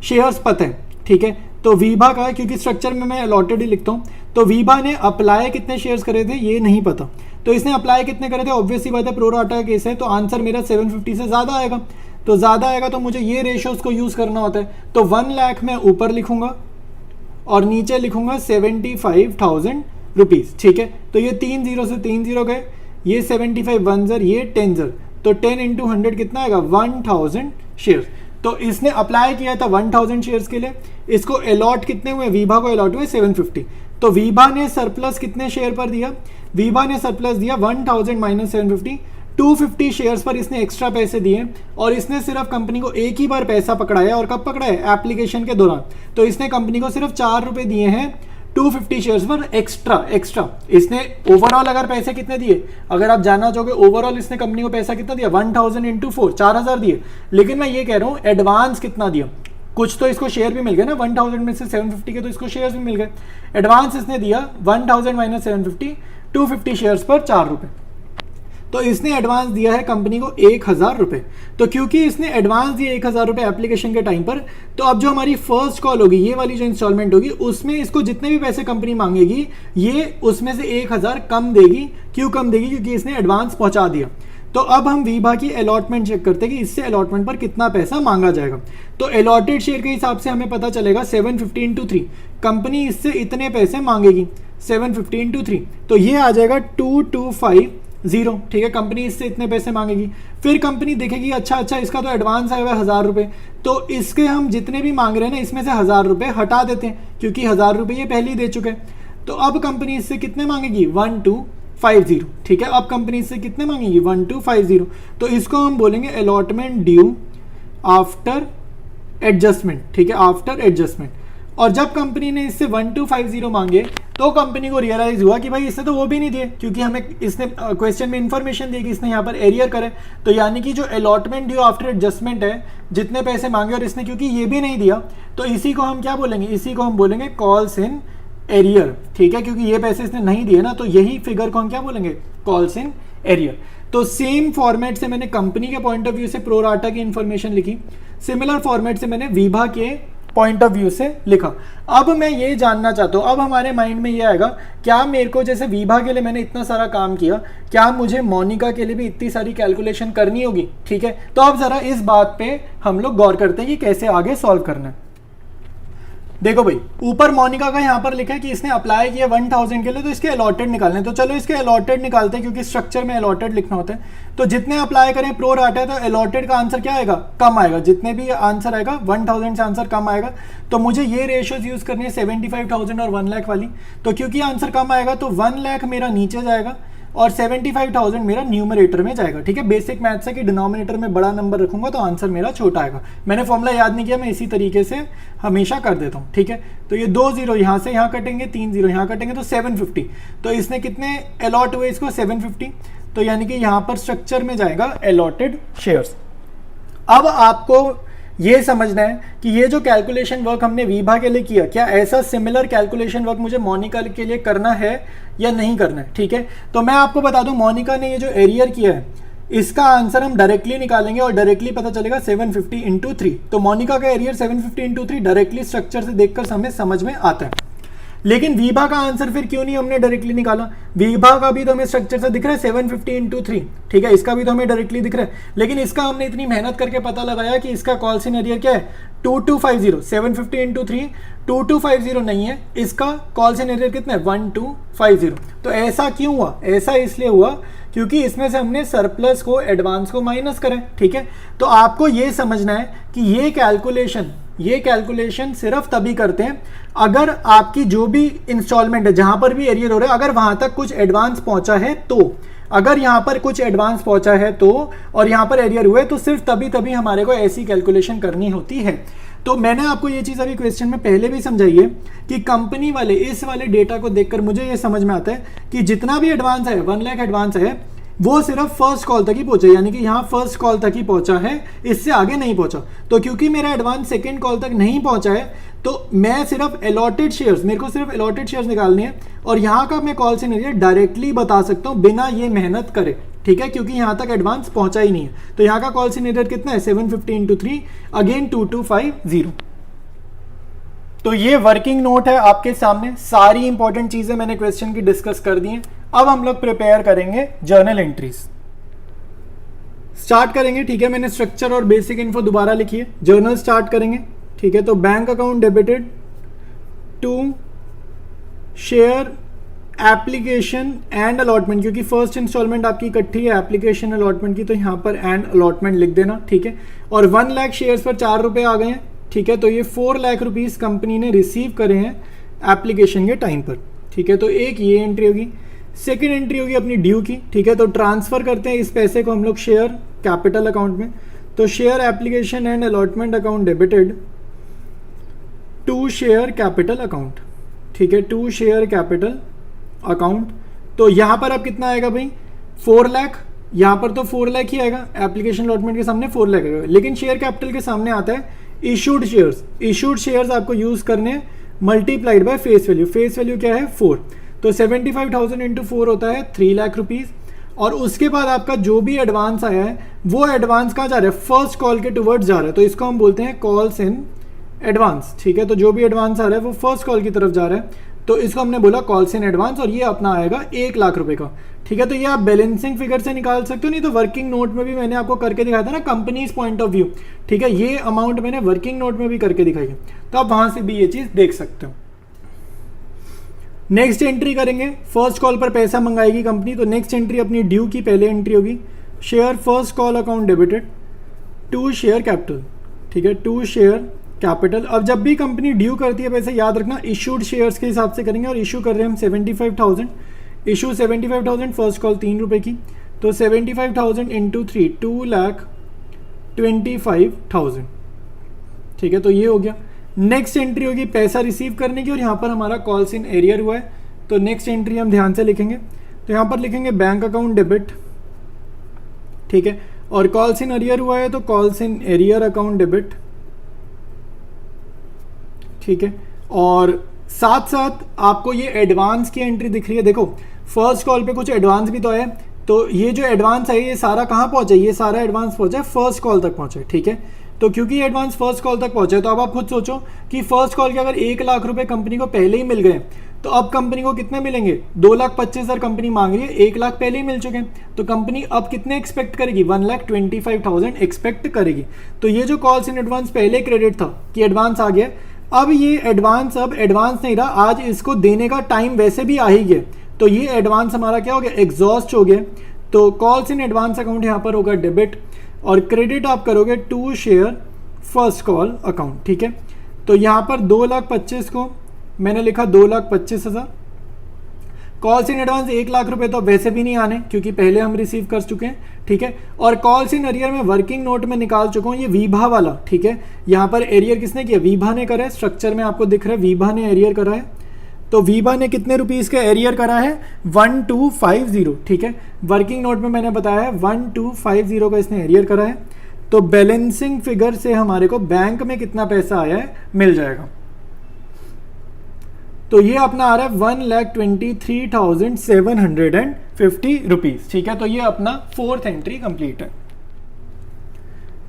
शेयर्स पता है, ठीक है। तो वीभा का, क्योंकि स्ट्रक्चर में मैं अलॉटेड ही लिखता हूँ, तो वीभा ने अप्लाई कितने शेयर्स करे थे ये नहीं पता, तो इसने अप्लाई कितने करे थे, ऑब्वियसली बात है प्रो राटा का केस है, तो आंसर मेरा 750 से ज़्यादा आएगा। तो ज़्यादा आएगा तो मुझे ये रेशियोज को यूज़ करना होता है। तो 1 लाख मैं ऊपर लिखूंगा और नीचे लिखूंगा 75,000 रुपीज़, ठीक है। तो ये 3 0 से 3 0 गए, ये 75 1 ज़र, ये 10 ज़र, तो 10 इंटू 100 कितना आएगा 1000 शेयर्स। तो इसने अप्लाई किया था 1000 शेयर्स के लिए, इसको अलॉट कितने हुए, वीभा को अलॉट हुए 750। तो वीभा ने सरप्लस कितने शेयर पर दिया, वीभा ने सरप्लस दिया 1000 माइनस 750, 250 शेयर्स पर इसने एक्स्ट्रा पैसे दिए, और इसने सिर्फ कंपनी को एक ही बार पैसा पकड़ाया, और कब पकड़ाया, एप्लीकेशन के दौरान। तो इसने कंपनी को सिर्फ 4 रुपये दिए हैं 250 शेयर्स पर एक्स्ट्रा। इसने ओवरऑल अगर पैसे कितने दिए, अगर आप जानना चाहोगे ओवरऑल इसने कंपनी को पैसा कितना दिया, 1000 इंटू 4, 4000 दिए। लेकिन मैं ये कह रहा हूँ एडवांस कितना दिया, कुछ तो इसको शेयर भी मिल गए ना, 1000 में से 750 के तो इसको शेयर्स भी मिल गए। एडवांस इसने दिया 1000 माइनस 750, 250 शेयर्स पर 4 रुपये। तो इसने एडवांस दिया है कंपनी को 1000 रुपये। तो क्योंकि इसने एडवांस दिया 1000 रुपये एप्लीकेशन के टाइम पर, तो अब जो हमारी फर्स्ट कॉल होगी, ये वाली जो इंस्टॉलमेंट होगी, उसमें इसको जितने भी पैसे कंपनी मांगेगी ये उसमें से 1000 कम देगी। क्यों कम देगी, क्योंकि इसने एडवांस पहुंचा दिया। तो अब हम वीभा की अलॉटमेंट चेक करते हैं कि इससे अलॉटमेंट पर कितना पैसा मांगा जाएगा। तो अलॉटेड शेयर के हिसाब से हमें पता चलेगा 750 इंटू 3, कंपनी इससे इतने पैसे मांगेगी 750 इंटू 3, तो ये आ जाएगा 2250, ठीक है। कंपनी इससे इतने पैसे मांगेगी, फिर कंपनी देखेगी अच्छा इसका तो एडवांस आया हुआ है 1000 रुपये, तो इसके हम जितने भी मांग रहे हैं ना इसमें से 1000 रुपये हटा देते हैं, क्योंकि 1000 रुपये ये पहले ही दे चुके हैं। तो अब कंपनी इससे कितने मांगेगी 1250, ठीक है। अब कंपनी इससे कितने मांगेगी 1250, तो इसको हम बोलेंगे अलॉटमेंट ड्यू आफ्टर एडजस्टमेंट, ठीक है, आफ्टर एडजस्टमेंट। और जब कंपनी ने इससे 1250 मांगे तो कंपनी को रियलाइज हुआ कि भाई इसने तो वो भी नहीं दिए, क्योंकि हमें इसने क्वेश्चन में इंफॉर्मेशन दी कि इसने यहाँ पर एरियर करे, तो यानी कि जो अलॉटमेंट ड्यू आफ्टर एडजस्टमेंट है, जितने पैसे मांगे और इसने क्योंकि ये भी नहीं दिया, तो इसी को हम क्या बोलेंगे, इसी को हम बोलेंगे कॉल्स इन एरियर, ठीक है। क्योंकि ये पैसे इसने नहीं दिए ना, तो यही फिगर को हम क्या बोलेंगे, कॉल्स इन एरियर। तो सेम फॉर्मेट से मैंने कंपनी के पॉइंट ऑफ व्यू से प्रो राटा की इंफॉर्मेशन लिखी, सिमिलर फॉर्मेट से मैंने वीभा के पॉइंट ऑफ व्यू से लिखा। अब मैं ये जानना चाहता हूँ, अब हमारे माइंड में ये आएगा, क्या मेरे को जैसे वीभा के लिए मैंने इतना सारा काम किया, क्या मुझे मोनिका के लिए भी इतनी सारी कैलकुलेशन करनी होगी, ठीक है। तो अब जरा इस बात पे हम लोग गौर करते हैं कि कैसे आगे सॉल्व करना है। देखो भाई, ऊपर मोनिका का यहाँ पर लिखा है कि इसने अप्लाई किया 1000 के लिए, तो इसके अलॉटेड निकालने, तो चलो इसके अलॉटेड निकालते हैं, क्योंकि स्ट्रक्चर में अलॉटेड लिखना होता है। तो जितने अप्लाई करें प्रो राटा है, तो अलॉटेड का आंसर क्या आएगा, कम आएगा, जितने भी आंसर आएगा 1000 से आंसर कम आएगा। तो मुझे ये रेशियोज यूज करनी है 75,000 और 1 लाख वाली। तो क्योंकि आंसर कम आएगा तो 1 लाख मेरा नीचे जाएगा और 75,000 मेरा न्यूमरेटर में जाएगा, ठीक है। बेसिक मैथ्स है कि डिनोमिनेटर में बड़ा नंबर रखूंगा तो आंसर मेरा छोटा आएगा। मैंने फॉर्मूला याद नहीं किया, मैं इसी तरीके से हमेशा कर देता हूँ, ठीक है। तो ये 2 0 यहाँ से यहाँ कटेंगे, 3 0 यहाँ कटेंगे, तो 750। तो इसने कितने अलॉट हुए इसको 750, तो यानी कि यहाँ पर स्ट्रक्चर में जाएगा अलॉटेड शेयर्स। अब आपको ये समझना है कि ये जो कैलकुलेशन वर्क हमने वीभा के लिए किया, क्या ऐसा सिमिलर कैलकुलेशन वर्क मुझे मोनिका के लिए करना है या नहीं करना है, ठीक है। तो मैं आपको बता दूं, मोनिका ने ये जो एरियर किया है इसका आंसर हम डायरेक्टली निकालेंगे और डायरेक्टली पता चलेगा 750 इंटू 3। तो मोनिका का एरियर 750 इंटू 3 डायरेक्टली स्ट्रक्चर से देखकर हमें समझ में आता है। लेकिन वीभा का आंसर फिर क्यों नहीं हमने डायरेक्टली निकाला, वीभा का भी तो हमें स्ट्रक्चर से दिख रहा है 750 इंटू 3, ठीक है, इसका भी तो हमें डायरेक्टली दिख रहा है। लेकिन इसका हमने इतनी मेहनत करके पता लगाया कि इसका कॉल्स इन एरियर क्या है 2250, 750 इंटू 3 2250 नहीं है, इसका कॉल्स इन एरियर कितना है 1250। तो ऐसा क्यों हुआ, ऐसा इसलिए हुआ क्योंकि इसमें से हमने सरप्लस को एडवांस को माइनस करें, ठीक है। तो आपको ये समझना है कि ये कैलकुलेशन सिर्फ तभी करते हैं अगर आपकी जो भी इंस्टॉलमेंट है, जहां पर भी एरियर हो रहा है, अगर वहां तक कुछ एडवांस पहुंचा है तो। अगर यहाँ पर कुछ एडवांस पहुंचा है तो, और यहाँ पर एरियर हुए तो सिर्फ तभी तभी हमारे को ऐसी कैलकुलेशन करनी होती है। तो मैंने आपको ये चीज़ अभी क्वेश्चन में पहले भी समझाई है कि कंपनी वाले इस वाले डेटा को देखकर मुझे ये समझ में आता है कि जितना भी एडवांस है 1 लाख एडवांस है वो सिर्फ फर्स्ट कॉल तक ही पहुंचा, यानी कि यहाँ फर्स्ट कॉल तक ही पहुंचा है, इससे आगे नहीं पहुंचा। तो क्योंकि मेरा एडवांस सेकंड कॉल तक नहीं पहुंचा है तो मैं सिर्फ अलॉटेड शेयर्स, मेरे को सिर्फ अलॉटेड शेयर्स निकालने हैं और यहाँ का मैं कॉल सिनेरियो डायरेक्टली बता सकता हूँ बिना ये मेहनत करे, ठीक है, क्योंकि यहाँ तक एडवांस पहुंचा ही नहीं है। तो यहाँ का कॉल सिनेरियो कितना है 750 × 3 अगेन 2250। तो ये वर्किंग नोट है आपके सामने, सारी इंपॉर्टेंट चीजें मैंने क्वेश्चन की डिस्कस कर दी हैं। अब हम लोग प्रिपेयर करेंगे जर्नल एंट्रीज, स्टार्ट करेंगे, ठीक है। मैंने स्ट्रक्चर और बेसिक इन्फो दोबारा लिखी है, जर्नल स्टार्ट करेंगे, ठीक है। तो bank account debited to share application and allotment, क्योंकि फर्स्ट इंस्टॉलमेंट आपकी इकट्ठी है एप्लीकेशन अलॉटमेंट की, तो यहाँ पर एंड अलॉटमेंट लिख देना, ठीक है। और 1 लाख शेयर्स पर 4 रुपए आ गए हैं, ठीक है। तो ये 4 लाख रुपीस कंपनी ने रिसीव करे हैं एप्लीकेशन के टाइम पर, ठीक है। तो एक ये एंट्री होगी। सेकेंड एंट्री होगी अपनी ड्यू की, ठीक है। तो ट्रांसफर करते हैं इस पैसे को हम लोग शेयर कैपिटल अकाउंट में। तो share application and allotment account debited to share capital account, ठीक है, टू शेयर कैपिटल अकाउंट। तो यहाँ पर अब कितना आएगा भाई 4 लाख, यहाँ पर तो 4 लाख ही आएगा, एप्लीकेशन अलॉटमेंट के सामने 4 लाख आएगा, लेकिन शेयर कैपिटल के सामने आता है इशूड शेयर्स। इशूड शेयर्स आपको यूज करने हैं multiplied by face value. Face value क्या है 4, तो 75,000 इंटू 4 होता है 3 लाख रुपीज। और उसके बाद आपका जो भी एडवांस आया है वो एडवांस कहाँ जा रहा है, फर्स्ट कॉल के टुवर्ड्स जा रहा है, तो इसको हम बोलते हैं कॉल्स इन एडवांस, ठीक है। तो जो भी एडवांस आ रहा है वो फर्स्ट कॉल की तरफ जा रहा है, तो इसको हमने बोला कॉल्स इन एडवांस, और ये अपना आएगा 1 लाख रुपए का, ठीक है। तो ये आप बैलेंसिंग फिगर से निकाल सकते हो, नहीं तो वर्किंग नोट में भी मैंने आपको करके दिखाया था ना कंपनीज पॉइंट ऑफ व्यू, ठीक है। ये अमाउंट मैंने वर्किंग नोट में भी करके दिखाई है, तो आप वहां से भी ये चीज देख सकते हो। नेक्स्ट एंट्री करेंगे, फर्स्ट कॉल पर पैसा मंगाएगी कंपनी, तो नेक्स्ट एंट्री अपनी ड्यू की पहले एंट्री होगी, share first call account debited to share capital, ठीक है, टू शेयर कैपिटल। अब जब भी कंपनी ड्यू करती है पैसे, याद रखना इशूड शेयर्स के हिसाब से करेंगे, और इशू कर रहे हैं हम 75,000, इशू 75,000, फर्स्ट कॉल 3 रुपए की, तो 75,000 इंटू 3 2,25,000, ठीक है। तो ये हो गया। नेक्स्ट एंट्री होगी पैसा रिसीव करने की, और यहाँ पर हमारा कॉल्स इन एरियर हुआ है, तो नेक्स्ट एंट्री हम ध्यान से लिखेंगे, तो यहाँ पर लिखेंगे बैंक अकाउंट डेबिट, ठीक है। और कॉल्स इन एरियर हुआ है तो calls in arrear account debit, ठीक है। और साथ साथ आपको ये एडवांस की एंट्री दिख रही है, देखो फर्स्ट कॉल पे कुछ एडवांस भी तो है, तो ये जो एडवांस है ये सारा कहाँ पहुंचा है, ये सारा एडवांस पहुंचा है फर्स्ट कॉल तक पहुंचा है, ठीक है। तो क्योंकि एडवांस फर्स्ट कॉल तक पहुंचा है, तो अब आप खुद सोचो कि फर्स्ट कॉल के अगर 1 लाख रुपए कंपनी को पहले ही मिल गए, तो अब कंपनी को कितने मिलेंगे, 2,25,000 कंपनी मांग रही है, 1 लाख पहले ही मिल चुके हैं, तो कंपनी अब कितने एक्सपेक्ट करेगी, 1,25,000 एक्सपेक्ट करेगी। तो ये जो कॉल्स इन एडवांस पहले क्रेडिट था कि एडवांस आ गया, अब ये एडवांस अब एडवांस नहीं रहा, आज इसको देने का टाइम वैसे भी आ ही गया, तो ये एडवांस हमारा क्या हो गया, एग्जॉस्ट हो गया। तो कॉल्स इन एडवांस अकाउंट यहाँ पर होगा डेबिट, और क्रेडिट आप करोगे to share first call account, ठीक है। तो यहाँ पर 2,25,000 को मैंने लिखा 2,25,000, कॉल्स इन एडवांस 1 लाख रुपए तो वैसे भी नहीं आने क्योंकि पहले हम रिसीव कर चुके हैं, ठीक है। और कॉल्स इन एरियर में वर्किंग नोट में निकाल चुका हूँ, ये वीभा वाला, ठीक है। यहाँ पर एरियर किसने किया, वीभा ने करा है, स्ट्रक्चर में आपको दिख रहा है वीभा ने एरियर करा है, तो वीभा ने कितने रुपीस का एरियर करा है 1250, ठीक है। वर्किंग नोट में मैंने बताया है 1250 का इसने एरियर करा है, तो बैलेंसिंग फिगर से हमारे को बैंक में कितना पैसा आया है मिल जाएगा। तो ये अपना आ रहा है 1,23,750 रुपीज, ठीक है। तो ये अपना 4th एंट्री कंप्लीट है।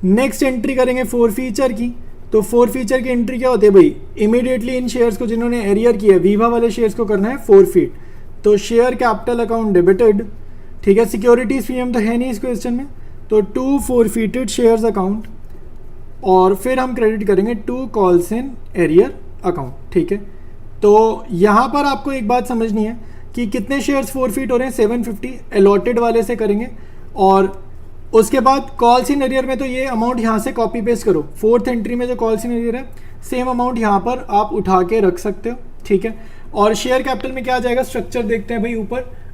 नेक्स्ट एंट्री करेंगे 4 फीचर की, तो 4 फीचर की एंट्री क्या होती है भाई, इमीडिएटली इन शेयर्स को जिन्होंने एरियर किया वीवा वाले शेयर्स को करना है 4 फीट, तो शेयर कैपिटल अकाउंट डेबिटेड, ठीक है। सिक्योरिटीज पीएम तो है नहीं इस क्वेश्चन में, तो 2 4 शेयर्स अकाउंट, और फिर हम क्रेडिट करेंगे 2 कॉल्स इन एरियर अकाउंट, ठीक है। तो यहाँ पर आपको एक बात समझनी है कि कितने शेयर्स 4 फीट हो रहे हैं, 750 अलॉटेड वाले से करेंगे, और उसके बाद कॉल्स इन एरियर में तो ये अमाउंट यहाँ से कॉपी पेस्ट करो, 4th एंट्री में जो कॉल्स इन एरियर है सेम अमाउंट यहाँ पर आप उठा के रख सकते हो, ठीक है। और शेयर कैपिटल में क्या आ जाएगा, स्ट्रक्चर देखते हैं भाई,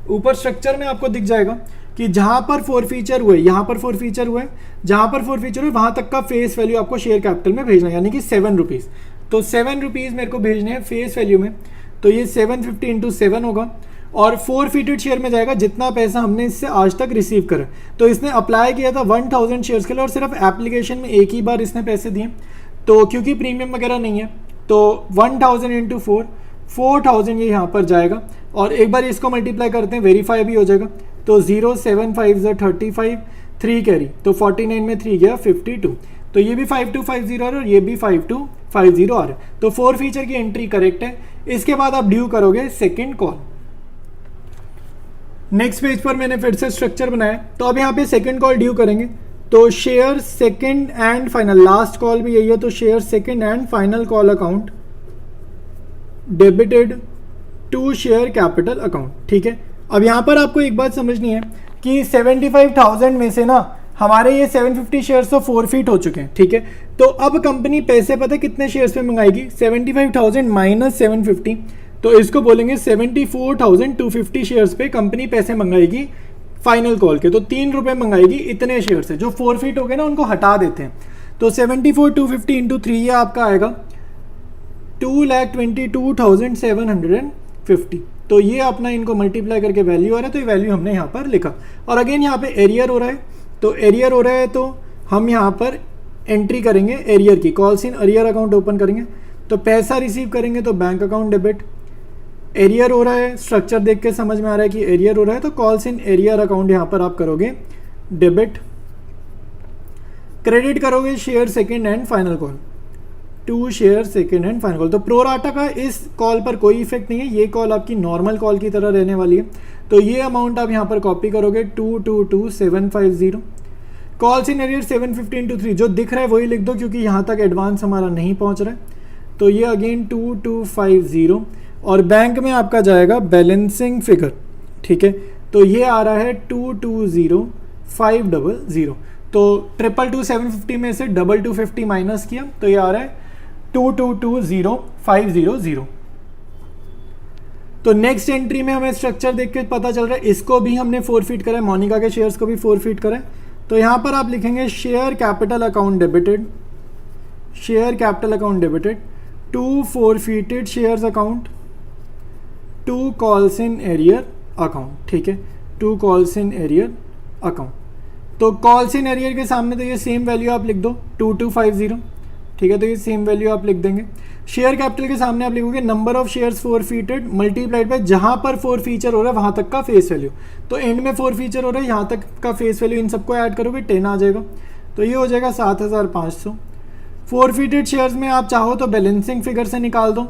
ऊपर स्ट्रक्चर में आपको दिख जाएगा कि जहां पर फोर फीचर हुए, यहाँ पर फोर फीचर हुए, जहां पर फोर फीचर हुए वहां तक का फेस वैल्यू आपको शेयर कैपिटल में भेजना है, यानी कि 7 रुपीज़। तो 7 रुपीज़ मेरे को भेजने हैं फेस वैल्यू में, तो ये 750 इंटू 7 होगा और फोर फीटेड शेयर में जाएगा जितना पैसा हमने इससे आज तक रिसीव करा। तो इसने अप्लाई किया था 1000 शेयर्स के लिए और सिर्फ एप्लीकेशन में एक ही बार इसने पैसे दिए, तो क्योंकि प्रीमियम वगैरह नहीं है तो 1000 इंटू 4000 ये यहाँ पर जाएगा और एक बार इसको मल्टीप्लाई करते हैं, वेरीफाई भी हो जाएगा। तो 0 7 5 35, 3 कैरी, तो 49 में 3 गया 52, तो ये भी 5250 आ रहा है और ये भी 5250 आ रहा है। तो फोर फीचर की एंट्री करेक्ट है। इसके बाद आप ड्यू करोगे सेकेंड कॉल। नेक्स्ट पेज पर मैंने फिर से स्ट्रक्चर बनाया, तो अब यहाँ पे सेकंड कॉल ड्यू करेंगे। तो share second and final, last call भी यही है, तो share second and final call account debited to share capital account. ठीक है, अब यहाँ पर आपको एक बात समझनी है कि 75,000 में से ना हमारे ये 750 शेयर्स तो फोरफीट हो चुके हैं। ठीक है, तो अब कंपनी पैसे पता है कितने शेयर्स पे मंगाएगी, 75,000 माइनस 750, तो इसको बोलेंगे 74,250 शेयर्स पे कंपनी पैसे मंगाएगी फाइनल कॉल के। तो 3 रुपये मंगाएगी इतने शेयर से, जो फोरफीट हो गए ना उनको हटा देते हैं। तो 74,250 इंटू 3 ये आपका आएगा 2,22,750। तो ये अपना इनको मल्टीप्लाई करके वैल्यू आ रहा है, तो ये वैल्यू हमने यहाँ पर लिखा। और अगेन यहाँ पे एरियर हो रहा है, तो एरियर हो रहा है तो हम यहाँ पर एंट्री करेंगे एरियर की, calls in arrear account open करेंगे। तो पैसा रिसीव करेंगे तो बैंक अकाउंट डेबिट, एरियर हो रहा है, स्ट्रक्चर देख के समझ में आ रहा है कि एरियर हो रहा है, तो कॉल्स इन एरियर अकाउंट यहाँ पर आप करोगे डेबिट। क्रेडिट करोगे share second and final call, to share second and final call. तो प्रोराटा का इस कॉल पर कोई इफेक्ट नहीं है, ये कॉल आपकी नॉर्मल कॉल की तरह रहने वाली है। तो ये अमाउंट आप यहाँ पर कॉपी करोगे 222,750। कॉल्स इन एरियर 750 इंटू 3, जो दिख रहा है वही लिख दो क्योंकि यहाँ तक एडवांस हमारा नहीं पहुँच रहा है। तो ये अगेन 2250 और बैंक में आपका जाएगा बैलेंसिंग फिगर। ठीक है, तो ये आ रहा है 220,500। तो 222,750 में से 250 माइनस किया तो ये आ रहा है 222,500। तो नेक्स्ट एंट्री में हमें स्ट्रक्चर देख के पता चल रहा है इसको भी हमने फोरफीट करा है, मोनिका के शेयर्स को भी फोरफीट करा है। तो यहाँ पर आप लिखेंगे share capital account debited, share capital account debited to forfeited shares account, to calls in arrear account. ठीक है, to calls in arrear account. तो कॉल्स इन एरियर के सामने तो ये सेम वैल्यू आप लिख दो 2250। ठीक है, तो ये सेम वैल्यू आप लिख देंगे। शेयर कैपिटल के सामने आप लिखोगे number of shares forfeited multiplied by जहां पर फोर फीचर हो रहा है वहां तक का फेस वैल्यू। तो एंड में फोर फीचर हो रहा है, यहाँ तक का फेस वैल्यू, इन सबको ऐड करोगे 10 आ जाएगा। तो ये हो जाएगा 7,500। फोरफीटेड शेयर्स में आप चाहो तो बैलेंसिंग फिगर से निकाल दो,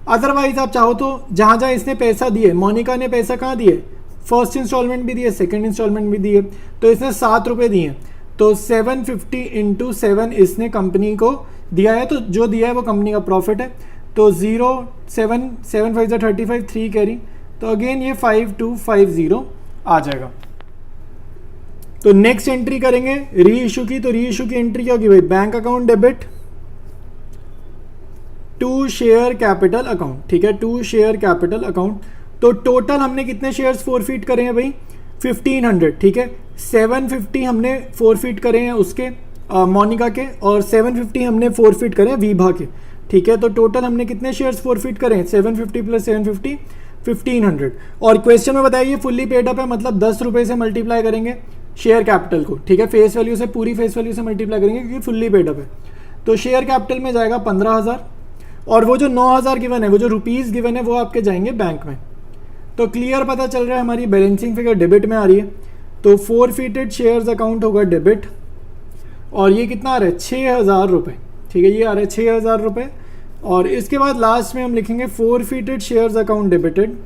अदरवाइज आप चाहो तो जहाँ जहाँ इसने पैसा दिए, मोनिका ने पैसा कहाँ दिए, फर्स्ट इंस्टॉलमेंट भी दिए, सेकंड इंस्टॉलमेंट भी दिए, तो इसने 7 रुपये दिए। तो 750 इंटू 7 इसने कंपनी को दिया है, तो जो दिया है वो कंपनी का प्रॉफिट है। तो 0 7 7 5 35, 3 कैरी, तो अगेन ये 5250 आ जाएगा। तो नेक्स्ट एंट्री करेंगे री इशू की, तो री इशू की एंट्री क्या होगी भाई, bank account debit to share capital account. ठीक है, टू शेयर कैपिटल अकाउंट। तो टोटल हमने कितने शेयर्स फोरफीट करे हैं भाई, 1500। ठीक है, 750 हमने फोरफीट करे हैं उसके मोनिका के, और 750 हमने फोरफीट करे हैं वीभा के। ठीक है, तो टोटल हमने कितने शेयर्स फोरफीट करे हैं, 750 प्लस 750 1500। और क्वेश्चन में बताइए फुल्ली पेड अप है, मतलब 10 रुपये से मल्टीप्लाई करेंगे शेयर कैपिटल को। ठीक है, फेस वैल्यू से, पूरी फेस वैल्यू से मल्टीप्लाई करेंगे क्योंकि फुल्ली पेड अप है। तो शेयर कैपिटल में जाएगा 15,000 और वो जो 9,000 गिवन है, वो जो रुपीज़ गिवन है वो आपके जाएंगे बैंक में। तो क्लियर पता चल रहा है हमारी बैलेंसिंग फिगर डेबिट में आ रही है। तो फोरफीटेड शेयर्स अकाउंट होगा डेबिट और ये कितना आ रहा है 6,000 रुपये। ठीक है, ये आ रहा है 6,000 रुपये। और इसके बाद लास्ट में हम लिखेंगे forfeited shares account debited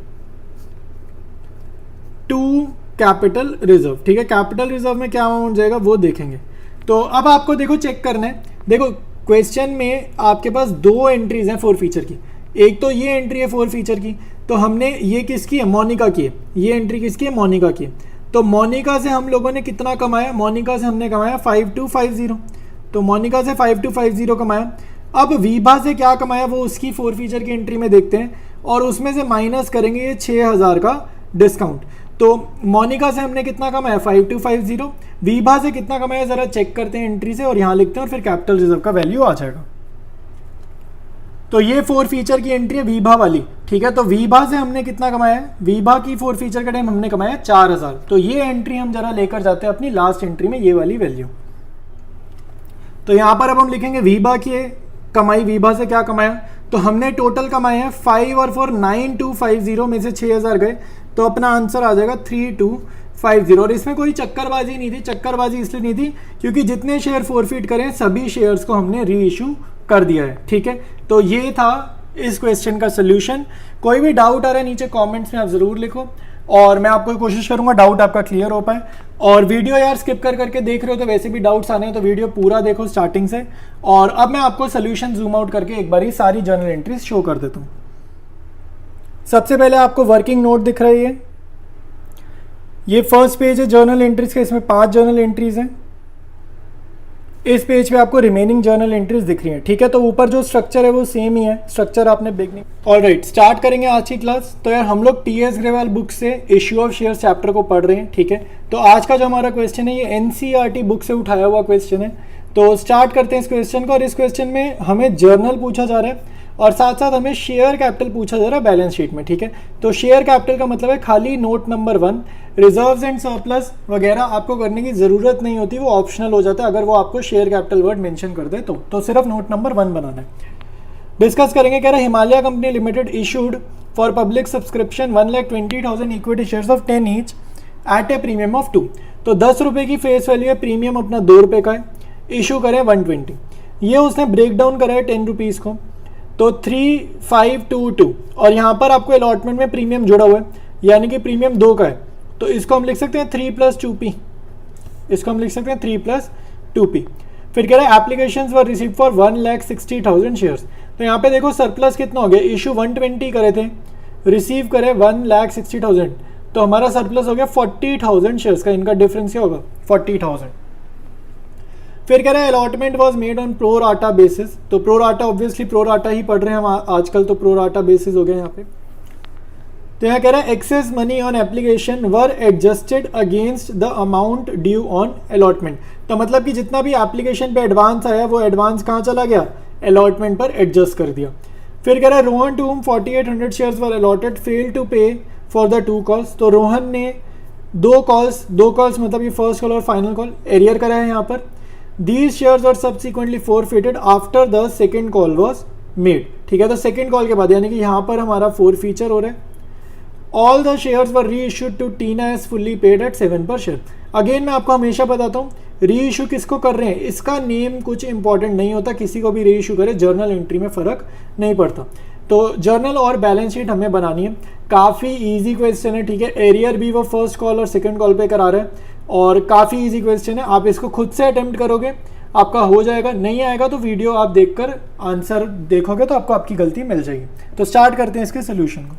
to capital reserve. ठीक है, कैपिटल रिजर्व में क्या अमाउंट जाएगा वो देखेंगे। तो अब आपको देखो चेक करना है, देखो क्वेश्चन में आपके पास 2 एंट्रीज हैं फोर फीचर की। एक तो ये एंट्री है फोर फीचर की, तो हमने ये किसकी है, मोनिका की है। ये एंट्री किसकी है, मोनिका की है। तो मोनिका से हम लोगों ने कितना कमाया, मोनिका से हमने कमाया 5250। तो मोनिका से 5250 कमाया। अब वीभा से क्या कमाया वो उसकी फोर फीचर की एंट्री में देखते हैं और उसमें से माइनस करेंगे ये 6,000 का डिस्काउंट। तो मोनिका से हमने कितना कमाया 5250, वीभा से कितना कमाया जरा चेक करते हैं एंट्री से और यहाँ लिखते हैं और फिर कैपिटल रिजर्व का वैल्यू आ जाएगा। तो ये 4 फीचर की एंट्री है वीभा वाली, ठीक है। तो वीभा से हमने कितना कमाया है, वीभा की 4 फीचर का टाइम हमने कमाया 4000। तो ये एंट्री हम जरा लेकर जाते हैं अपनी लास्ट एंट्री में, ये वाली वैल्यू। तो यहाँ पर अब हम लिखेंगे वीभा की कमाई, वीभा से क्या कमाया, तो हमने टोटल कमाए हैं 5 और 4 9250 में से 6000 गए, तो अपना आंसर आ जाएगा 3250। और इसमें कोई चक्करबाजी नहीं थी, चक्करबाजी इसलिए नहीं थी क्योंकि जितने शेयर फॉरफिट करें सभी शेयर्स को हमने री इशू कर दिया है, ठीक है। तो ये था इस क्वेश्चन का सोल्यूशन। कोई भी डाउट आ रहा है नीचे कमेंट्स में आप ज़रूर लिखो और मैं आपको कोशिश करूंगा डाउट आपका क्लियर हो पाए। और वीडियो यार स्किप कर करके देख रहे हो तो वैसे भी डाउट्स आने हैं, तो वीडियो पूरा देखो स्टार्टिंग से। और अब मैं आपको सोल्यूशन जूम आउट करके एक बार सारी जर्नल एंट्रीज शो कर देता हूँ। सबसे पहले आपको वर्किंग नोट दिख रही है, ये फर्स्ट पेज है जर्नल एंट्रीज का, इसमें 5 जर्नल एंट्रीज हैं। इस पेज पे आपको रिमेनिंग जर्नल एंट्रीज दिख रही हैं, ठीक है। तो ऊपर जो स्ट्रक्चर है वो सेम ही है, स्ट्रक्चर आपने बिगनिंग। ऑलराइट, स्टार्ट करेंगे आज की क्लास। तो यार हम लोग टीएस ग्रेवाल बुक से इश्यू ऑफ शेयर चैप्टर को पढ़ रहे हैं, ठीक है। तो आज का जो हमारा क्वेश्चन है ये एनसीईआरटी बुक से उठाया हुआ क्वेश्चन है। तो स्टार्ट करते हैं इस क्वेश्चन को। और इस क्वेश्चन में हमें जर्नल पूछा जा रहा है और साथ साथ हमें शेयर कैपिटल पूछा जा रहा है बैलेंस शीट में, ठीक है। तो शेयर कैपिटल का मतलब है खाली note number 1, reserves and surplus वगैरह आपको करने की ज़रूरत नहीं होती, वो ऑप्शनल हो जाता है अगर वो आपको शेयर कैपिटल वर्ड मेंशन कर दे तो सिर्फ नोट नंबर 1 बनाना है। डिस्कस करेंगे, कह रहा है Himalaya company limited issued for public subscription 1,20,000 equity shares of 10 each at a premium of 2। तो 10 रुपये की फेस वैल्यू है, प्रीमियम अपना 2 रुपये का है, इशू करें 120। ये उसने ब्रेक डाउन करा है 10 रुपीज़ को, तो 3522 और यहाँ पर आपको अलॉटमेंट में प्रीमियम जुड़ा हुआ है यानी कि प्रीमियम 2 का है, तो इसको हम लिख सकते हैं 3 + 2p, इसको हम लिख सकते हैं 3 + 2p। फिर कह रहा है applications were receive for 1,60,000 shares. तो यहाँ पे देखो सरप्लस कितना हो गया, इशू 120 करे थे, रिसीव करे 1,60,000, तो हमारा सरप्लस हो गया 40,000 शेयर्स का, इनका डिफरेंस क्या होगा 40,000। फिर कह रहा है allotment was made on pro rata basis. तो pro rata obviously pro rata ही पढ़ रहे हैं हम आजकल, तो प्रो राटा बेसिस हो गया यहाँ पे। तो यहाँ कह रहा है excess money on application were adjusted against the amount due on allotment. तो मतलब कि जितना भी एप्लीकेशन पे एडवांस आया वो एडवांस कहाँ चला गया, अलॉटमेंट पर एडजस्ट कर दिया। फिर कह रहा है Rohan to 4800 shares were allotted fail to pay for the 2 calls. तो रोहन ने 2 कॉल्स मतलब ये फर्स्ट कॉल और फाइनल कॉल एरियर करा है यहाँ पर। These shares are subsequently forfeited after the second call was made, ठीक है। तो सेकंड कॉल के बाद यानी कि यहाँ पर हमारा 4 फीचर हो रहा है। All the shares were reissued to Tina as fully paid at 7 per share। Again मैं आपको हमेशा बताता हूँ री इशू किसको कर रहे हैं, इसका नेम कुछ इंपॉर्टेंट नहीं होता, किसी को भी री इशू करे जर्नल एंट्री में फ़र्क नहीं पड़ता। तो जर्नल और बैलेंस शीट हमें बनानी है, काफ़ी ईजी क्वेश्चन है, ठीक है। एरियर भी वो फर्स्ट कॉल और सेकंड कॉल पे करा रहे हैं और काफ़ी इजी क्वेश्चन है, आप इसको खुद से अटेम्प्ट करोगे आपका हो जाएगा, नहीं आएगा तो वीडियो आप देखकर आंसर देखोगे तो आपको आपकी गलती मिल जाएगी। तो स्टार्ट करते हैं इसके सोल्यूशन को।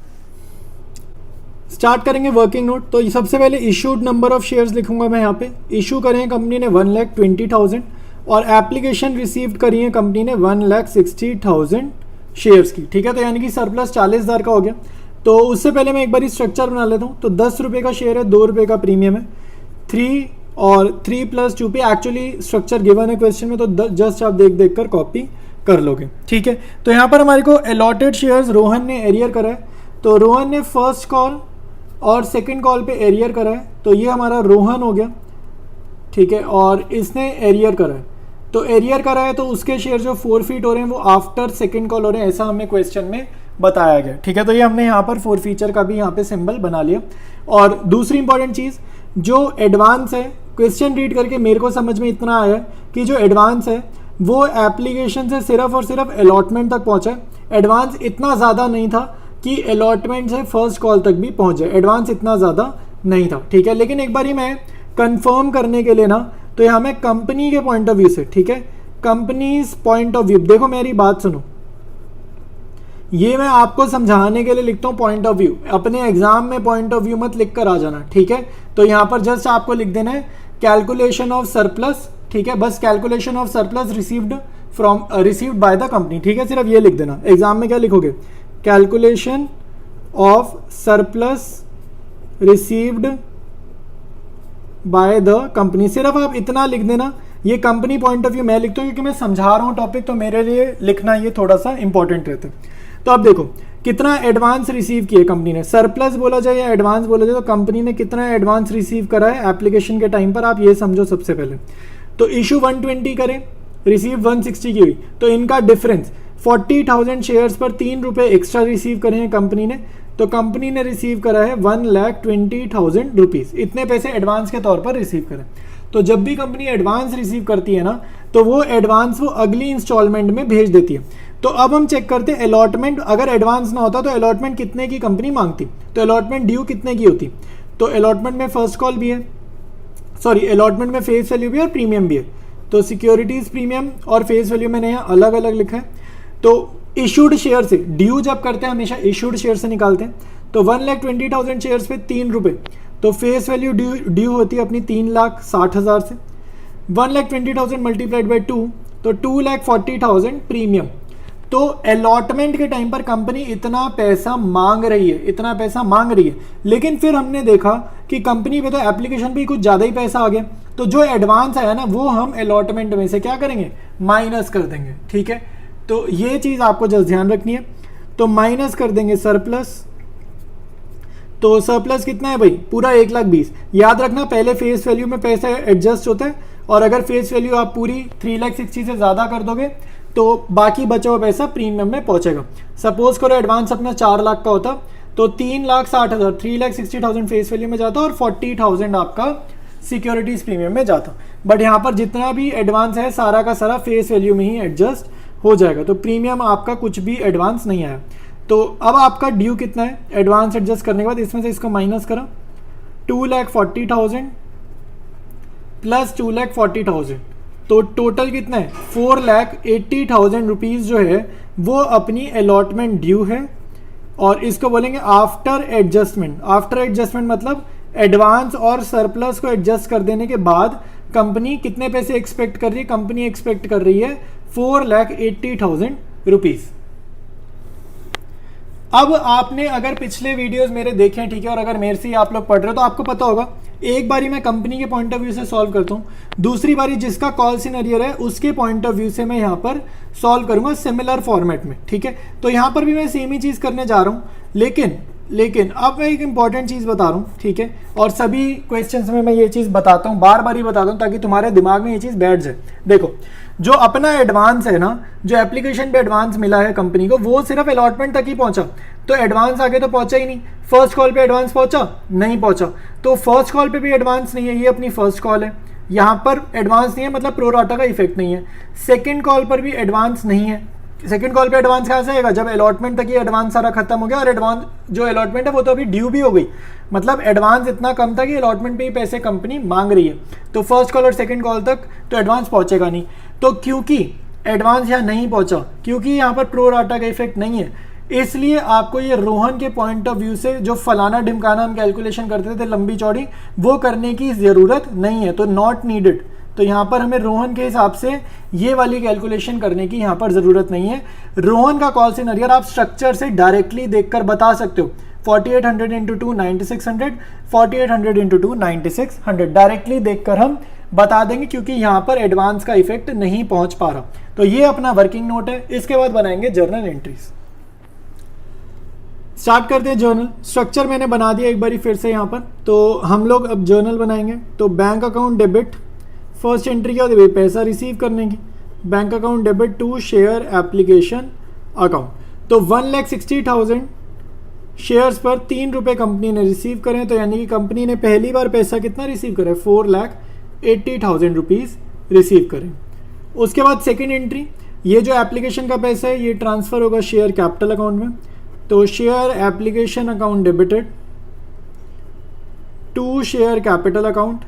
स्टार्ट करेंगे वर्किंग नोट। तो सबसे पहले इशूड नंबर ऑफ शेयर्स लिखूंगा मैं यहाँ पे। इशू करे हैं कंपनी ने 1,20,000 और एप्लीकेशन रिसीव्ड करी है कंपनी ने 1,60,000 शेयर्स की, ठीक है। तो यानी कि सरप्लस 40,000 का हो गया। तो उससे पहले मैं एक बार स्ट्रक्चर बना लेता हूँ। तो 10 रुपये का शेयर है, 2 रुपये का प्रीमियम है, 3 और 3 + 2p। एक्चुअली स्ट्रक्चर गिवन है क्वेश्चन में, तो जस्ट आप देख कर कॉपी कर लोगे, ठीक है। तो यहाँ पर हमारे को अलॉटेड शेयर्स रोहन ने एरियर करा है, तो रोहन ने फर्स्ट कॉल और सेकंड कॉल पे एरियर करा है, तो ये हमारा रोहन हो गया, ठीक है। और इसने एरियर करा है, तो एरियर करा है तो उसके शेयर जो फॉरफिट हो रहे हैं वो आफ्टर सेकंड कॉल हो रहे हैं, ऐसा हमें क्वेश्चन में बताया गया, ठीक है। तो ये हमने यहाँ पर फॉरफीचर का भी यहाँ पे सिंबल बना लिया। और दूसरी इंपॉर्टेंट चीज़ जो एडवांस है, क्वेश्चन रीड करके मेरे को समझ में इतना आया कि जो एडवांस है वो एप्लीकेशन से सिर्फ और सिर्फ अलॉटमेंट तक पहुँचा है। एडवांस इतना ज़्यादा नहीं था कि अलॉटमेंट से फर्स्ट कॉल तक भी पहुँच जाए, एडवांस इतना ज़्यादा नहीं था, ठीक है। लेकिन एक बार ही मैं कंफर्म करने के लिए ना, तो यहाँ मैं कंपनी के पॉइंट ऑफ व्यू से, ठीक है, कंपनीज पॉइंट ऑफ व्यू, देखो मेरी बात सुनो, ये मैं आपको समझाने के लिए लिखता हूँ पॉइंट ऑफ व्यू, अपने एग्जाम में पॉइंट ऑफ व्यू मत लिख कर आ जाना, ठीक है। तो यहाँ पर जस्ट आपको लिख देना है कैलकुलेशन ऑफ सरप्लस, ठीक है, बस calculation of surplus received by the company, ठीक है, सिर्फ ये लिख देना। एग्जाम में क्या लिखोगे, calculation of surplus received by the company. सिर्फ आप इतना लिख देना, ये कंपनी पॉइंट ऑफ व्यू मैं लिखता हूँ क्योंकि मैं समझा रहा हूँ टॉपिक, तो मेरे लिए लिखना ये थोड़ा सा इंपॉर्टेंट रहता है। तो अब देखो कितना एडवांस रिसीव किए कंपनी ने, सरप्लस बोला जाए या एडवांस बोला जाए, तो कंपनी ने कितना एडवांस रिसीव करा है एप्लीकेशन के टाइम पर, आप ये समझो सबसे पहले। तो इशू 120 करें, रिसीव 160 की हुई, तो इनका डिफरेंस 40,000 शेयर्स पर 3 रुपये एक्स्ट्रा रिसीव करे हैं कंपनी ने, तो कंपनी ने रिसीव करा है 1,20,000 रुपीज़, इतने पैसे एडवांस के तौर पर रिसीव करें। तो जब भी कंपनी एडवांस रिसीव करती है ना, तो वो एडवांस वो अगली इंस्टॉलमेंट में भेज देती है। तो अब हम चेक करते हैं अलॉटमेंट, अगर एडवांस ना होता तो अलॉटमेंट कितने की कंपनी मांगती, तो अलॉटमेंट ड्यू कितने की होती। तो अलॉटमेंट में फर्स्ट कॉल भी है, सॉरी अलॉटमेंट में फेस वैल्यू भी और प्रीमियम भी है। तो सिक्योरिटीज प्रीमियम और फेस वैल्यू मैंने यहाँ अलग अलग लिखा है। तो इशूड शेयर से ड्यू जब करते हैं हमेशा इशूड शेयर से निकालते हैं, तो 1,20,000 शेयर्स पे 3 रुपये, तो फेस वैल्यू ड्यू होती है अपनी 3,60,000 से, 1,20,000 मल्टीप्लाइड बाई 2, तो 2,40,000 प्रीमियम। तो अलॉटमेंट के टाइम पर कंपनी इतना पैसा मांग रही है, इतना पैसा मांग रही है, लेकिन फिर हमने देखा कि कंपनी पे तो एप्लीकेशन पे कुछ ज़्यादा ही पैसा आ गया, तो जो एडवांस आया ना वो हम अलॉटमेंट में से क्या करेंगे, माइनस कर देंगे। ठीक है, तो ये चीज़ आपको जस्ट ध्यान रखनी है। तो माइनस कर देंगे सरप्लस, तो सरप्लस कितना है भाई, पूरा 1,20,000। याद रखना पहले फेस वैल्यू में पैसा एडजस्ट होता है, और अगर फेस वैल्यू आप पूरी 3,60,000 से ज़्यादा कर दोगे तो बाकी बचा हुआ पैसा प्रीमियम में पहुंचेगा। सपोज करो एडवांस अपना 4 लाख का होता, तो 3,60,000 3,60,000 फेस वैल्यू में जाता और 40,000 आपका सिक्योरिटीज प्रीमियम में जाता। बट यहाँ पर जितना भी एडवांस है सारा का सारा फेस वैल्यू में ही एडजस्ट हो जाएगा, तो प्रीमियम आपका कुछ भी एडवांस नहीं आया। तो अब आपका ड्यू कितना है एडवांस एडजस्ट करने के बाद, इसमें से इसको माइनस करा, 2,40,000 प्लस 2,40,000, तो टोटल कितना है 4,80,000 रुपीज़ जो है वो अपनी अलॉटमेंट ड्यू है। और इसको बोलेंगे आफ्टर एडजस्टमेंट। आफ्टर एडजस्टमेंट मतलब एडवांस और सरप्लस को एडजस्ट कर देने के बाद कंपनी कितने पैसे एक्सपेक्ट कर रही है, कंपनी एक्सपेक्ट कर रही है 4,80,000 रुपीज़। अब आपने अगर पिछले वीडियोस मेरे देखे हैं, ठीक है, और अगर मेरे से ही आप लोग पढ़ रहे हो तो आपको पता होगा, एक बारी मैं कंपनी के पॉइंट ऑफ व्यू से सॉल्व करता हूँ, दूसरी बारी जिसका कॉल सिनेरियो है उसके पॉइंट ऑफ व्यू से मैं यहाँ पर सॉल्व करूँगा सिमिलर फॉर्मेट में। ठीक है, तो यहाँ पर भी मैं सेम ही चीज़ करने जा रहा हूँ, लेकिन अब मैं एक इंपॉर्टेंट चीज़ बता रहा हूँ। ठीक है, और सभी क्वेश्चंस में मैं ये चीज़ बताता हूँ, बार बार ही बताता हूँ ताकि तुम्हारे दिमाग में ये चीज़ बैठ जाए। देखो जो अपना एडवांस है ना, जो एप्लीकेशन पे एडवांस मिला है कंपनी को, वो सिर्फ अलॉटमेंट तक ही पहुंचा, तो एडवांस आगे तो पहुंचा ही नहीं। फर्स्ट कॉल पे एडवांस पहुंचा नहीं पहुंचा, तो फर्स्ट कॉल पे भी एडवांस नहीं है, ये अपनी फर्स्ट कॉल है, यहाँ पर एडवांस नहीं है मतलब प्रो राटा का इफेक्ट नहीं है। सेकेंड कॉल पर भी एडवांस नहीं है, सेकेंड कॉल पे एडवांस कहाँ से आएगा, जब अलॉटमेंट तक ये एडवांस सारा खत्म हो गया, और एडवांस जो अलॉटमेंट है वो तो अभी ड्यू भी हो गई, मतलब एडवांस इतना कम था कि अलॉटमेंट पे ही पैसे कंपनी मांग रही है, तो फर्स्ट कॉल और सेकंड कॉल तक तो एडवांस पहुंचेगा नहीं। तो क्योंकि एडवांस यहाँ नहीं पहुंचा, क्योंकि यहाँ पर प्रो राटा का इफेक्ट नहीं है, इसलिए आपको ये रोहन के पॉइंट ऑफ व्यू से जो फलाना ढिमकाना हम कैलकुलेशन करते थे लंबी चौड़ी, वो करने की ज़रूरत नहीं है, तो नॉट नीडेड। तो यहाँ पर हमें रोहन के हिसाब से ये वाली कैलकुलेशन करने की यहाँ पर ज़रूरत नहीं है। रोहन का कॉल सिनेरियो आप स्ट्रक्चर से डायरेक्टली देखकर बता सकते हो, 4800 इंटू 2 9600, 4800 इंटू 2 9600, डायरेक्टली देखकर हम बता देंगे, क्योंकि यहाँ पर एडवांस का इफेक्ट नहीं पहुँच पा रहा। तो ये अपना वर्किंग नोट है। इसके बाद बनाएंगे जर्नल एंट्रीज। स्टार्ट करते हैं जर्नल। स्ट्रक्चर मैंने बना दिया एक बारी फिर से यहाँ पर, तो हम लोग अब जर्नल बनाएंगे। तो bank account debit, first entry क्या होती है, पैसा रिसीव करने की, bank account debit to share application account. तो 1,60,000 शेयर्स पर 3 रुपये कंपनी ने रिसीव करें, तो यानी कि कंपनी ने पहली बार पैसा कितना रिसीव करें, 4,80,000 रुपीज़ रिसीव करें। उसके बाद सेकेंड एंट्री, ये जो एप्लीकेशन का पैसा है ये ट्रांसफ़र होगा शेयर कैपिटल अकाउंट में, तो share application account debited to share capital account,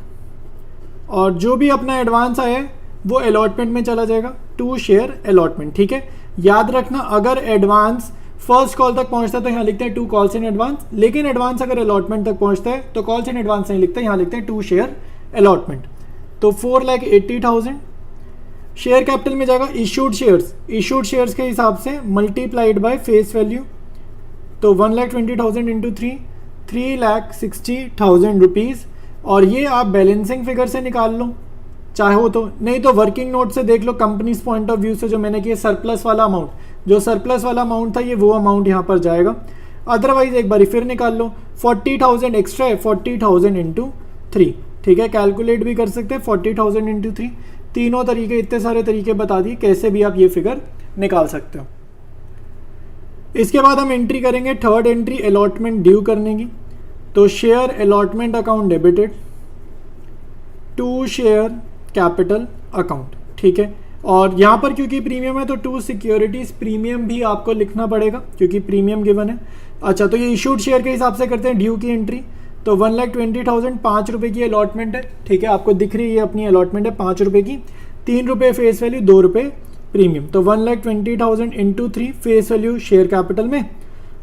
और जो भी अपना एडवांस आया है वो अलॉटमेंट में चला जाएगा टू शेयर अलॉटमेंट। ठीक है, याद रखना अगर एडवांस फर्स्ट कॉल तक पहुंचता है तो यहाँ लिखते हैं टू कॉल्स इन एडवांस, लेकिन एडवांस अगर अलॉटमेंट तक पहुंचता है तो कॉल्स इन एडवांस नहीं लिखते, यहाँ लिखते हैं टू शेयर अलॉटमेंट। तो 4,80,000 शेयर कैपिटल में जाएगा इशूड शेयर्स, इशूड शेयर्स के हिसाब से मल्टीप्लाइड बाय फेस वैल्यू, तो 1,20,000 इंटू 3, 3,60,000 रुपीज़, और ये आप बैलेंसिंग फिगर से निकाल लो चाहो तो, नहीं तो वर्किंग नोट से देख लो कंपनीज पॉइंट ऑफ व्यू से, जो मैंने किया सरप्लस वाला अमाउंट, जो सरप्लस वाला अमाउंट था ये वो अमाउंट यहाँ पर जाएगा। अदरवाइज एक बार फिर निकाल लो, 40,000 एक्स्ट्रा है, 40,000 इंटू 3, ठीक है, कैलकुलेट भी कर सकते हैं 40,000 इंटू 3। तीनों तरीके, इतने सारे तरीके बता दिए कैसे भी आप ये फिगर निकाल सकते हो। इसके बाद हम एंट्री करेंगे थर्ड एंट्री अलॉटमेंट ड्यू करने की। तो share allotment account debited to share capital account, ठीक है। और यहाँ पर क्योंकि प्रीमियम है तो टू सिक्योरिटीज प्रीमियम भी आपको लिखना पड़ेगा क्योंकि प्रीमियम गिवन है। अच्छा, तो ये इशूड शेयर के हिसाब से करते हैं ड्यू की एंट्री। तो 1,20,000 ₹5 की अलॉटमेंट है, ठीक है, आपको दिख रही है अपनी अलॉटमेंट है ₹5 की, ₹3 फेस वैल्यू, ₹2 प्रीमियम। तो 1,20,000 into 3 face value share capital में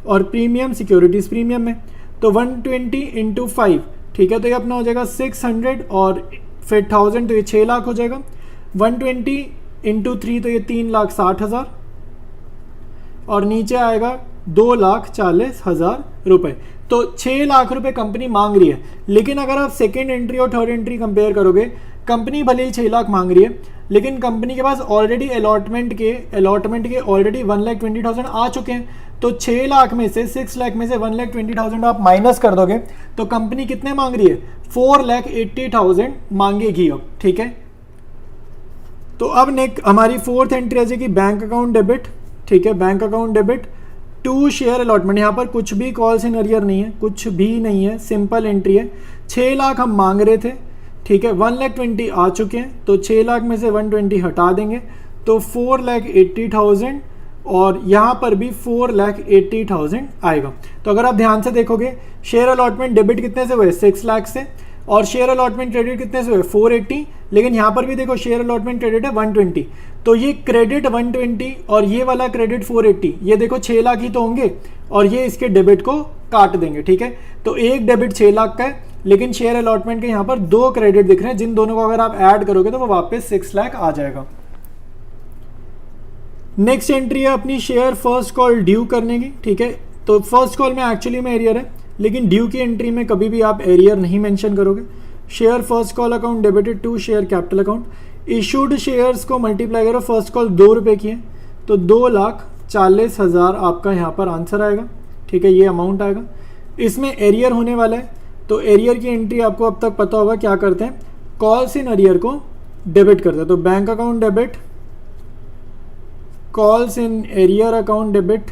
और प्रीमियम सिक्योरिटीज प्रीमियम में। तो 120 इंटू 5, ठीक है, तो ये अपना हो जाएगा 600 और फिर 1000 तो ये 6 लाख हो जाएगा। 120 इंटू 3 तो ये 3,60,000 और नीचे आएगा 2,40,000 रुपये। तो 6 लाख रुपए कंपनी मांग रही है, लेकिन अगर आप सेकेंड एंट्री और थर्ड एंट्री कंपेयर करोगे, कंपनी भले ही 6 लाख मांग रही है लेकिन कंपनी के पास ऑलरेडी अलॉटमेंट के ऑलरेडी 1,20,000 आ चुके हैं। तो 6 लाख में से 6 लाख में से 1,20,000 आप माइनस कर दोगे तो कंपनी कितने मांग रही है, 4,80,000 मांगेगी अब, ठीक है। तो अब नेक्स्ट हमारी फोर्थ एंट्री आ जाएगी बैंक अकाउंट डेबिट, ठीक है, bank account debit to share allotment. यहाँ पर कुछ भी कॉल्स इन अरियर नहीं है, कुछ भी नहीं है, सिंपल एंट्री है। 6 लाख हम मांग रहे थे, ठीक है, 1,20,000 आ चुके हैं तो 6 लाख में से 120 हटा देंगे तो 4,80,000 और यहाँ पर भी 4,80,000 आएगा। तो अगर आप ध्यान से देखोगे शेयर अलॉटमेंट डेबिट कितने से हुए, 6 लाख से, और शेयर अलॉटमेंट क्रेडिट कितने से हुए, 480, लेकिन यहाँ पर भी देखो शेयर अलॉटमेंट क्रेडिट है 120, तो ये क्रेडिट 120 और ये वाला क्रेडिट 480, ये देखो 6 लाख ही तो होंगे और ये इसके डेबिट को काट देंगे, ठीक है। तो एक डेबिट 6 लाख का है, लेकिन शेयर अलॉटमेंट के यहाँ पर 2 क्रेडिट दिख रहे हैं, जिन दोनों को अगर आप ऐड करोगे तो वो वापस 6 लाख आ जाएगा। नेक्स्ट एंट्री है अपनी शेयर फर्स्ट कॉल ड्यू करने की, ठीक है। तो फर्स्ट कॉल में एक्चुअली में एरियर है, लेकिन ड्यू की एंट्री में कभी भी आप एरियर नहीं मेंशन करोगे। Share first call account debited to share capital account. Issued shares को मल्टीप्लाई करो, फर्स्ट कॉल ₹2 की है तो 2,40,000 आपका यहाँ पर आंसर आएगा, ठीक है, ये अमाउंट आएगा। इसमें एरियर होने वाला है तो एरियर की एंट्री आपको अब तक पता होगा क्या करते हैं, कॉल्स इन एरियर को डेबिट करते हैं। तो bank account debit calls in arrear account debit,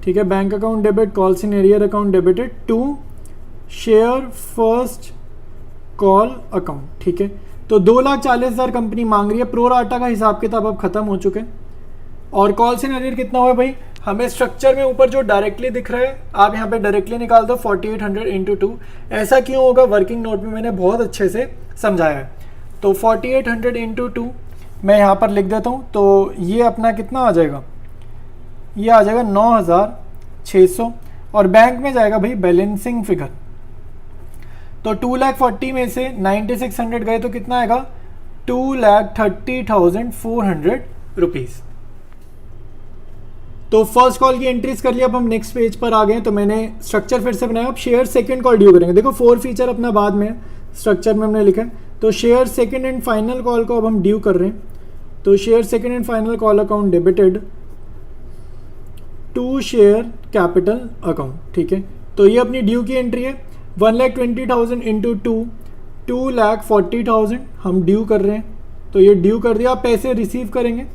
ठीक है, bank account debit calls in arrear account debited to share first call account, ठीक है। तो 2,40,000 कंपनी मांग रही है, प्रो राटा का हिसाब किताब अब खत्म हो चुके हैं। और कॉल्स इन एरियर कितना हुआ भाई, हमें स्ट्रक्चर में ऊपर जो डायरेक्टली दिख रहा है आप यहाँ पे डायरेक्टली निकाल दो 4800 इंटू 2। ऐसा क्यों होगा, वर्किंग नोट में मैंने बहुत अच्छे से समझाया है। तो 4800 इंटू 2 मैं यहाँ पर लिख देता हूँ, तो ये अपना कितना आ जाएगा, ये आ जाएगा 9,600 और बैंक में जाएगा भाई बैलेंसिंग फिगर। तो 2,40,000 में से 9,600 गए तो कितना आएगा, 2,30,400 रुपीज़। तो फर्स्ट कॉल की एंट्रीज कर लिया, अब हम नेक्स्ट पेज पर आ गए। तो मैंने स्ट्रक्चर फिर से बनाया, अब शेयर सेकंड कॉल ड्यू करेंगे। देखो 4 फीचर अपना बाद में है, स्ट्रक्चर में हमने लिखा है। तो share second and final call को अब हम ड्यू कर रहे हैं। तो share second and final call account debited to share capital account, ठीक है। तो ये अपनी ड्यू की एंट्री है, 1,20,000 इंटू 2,40,000 हम ड्यू कर रहे हैं। तो ये ड्यू कर दिया, आप पैसे रिसीव करेंगे।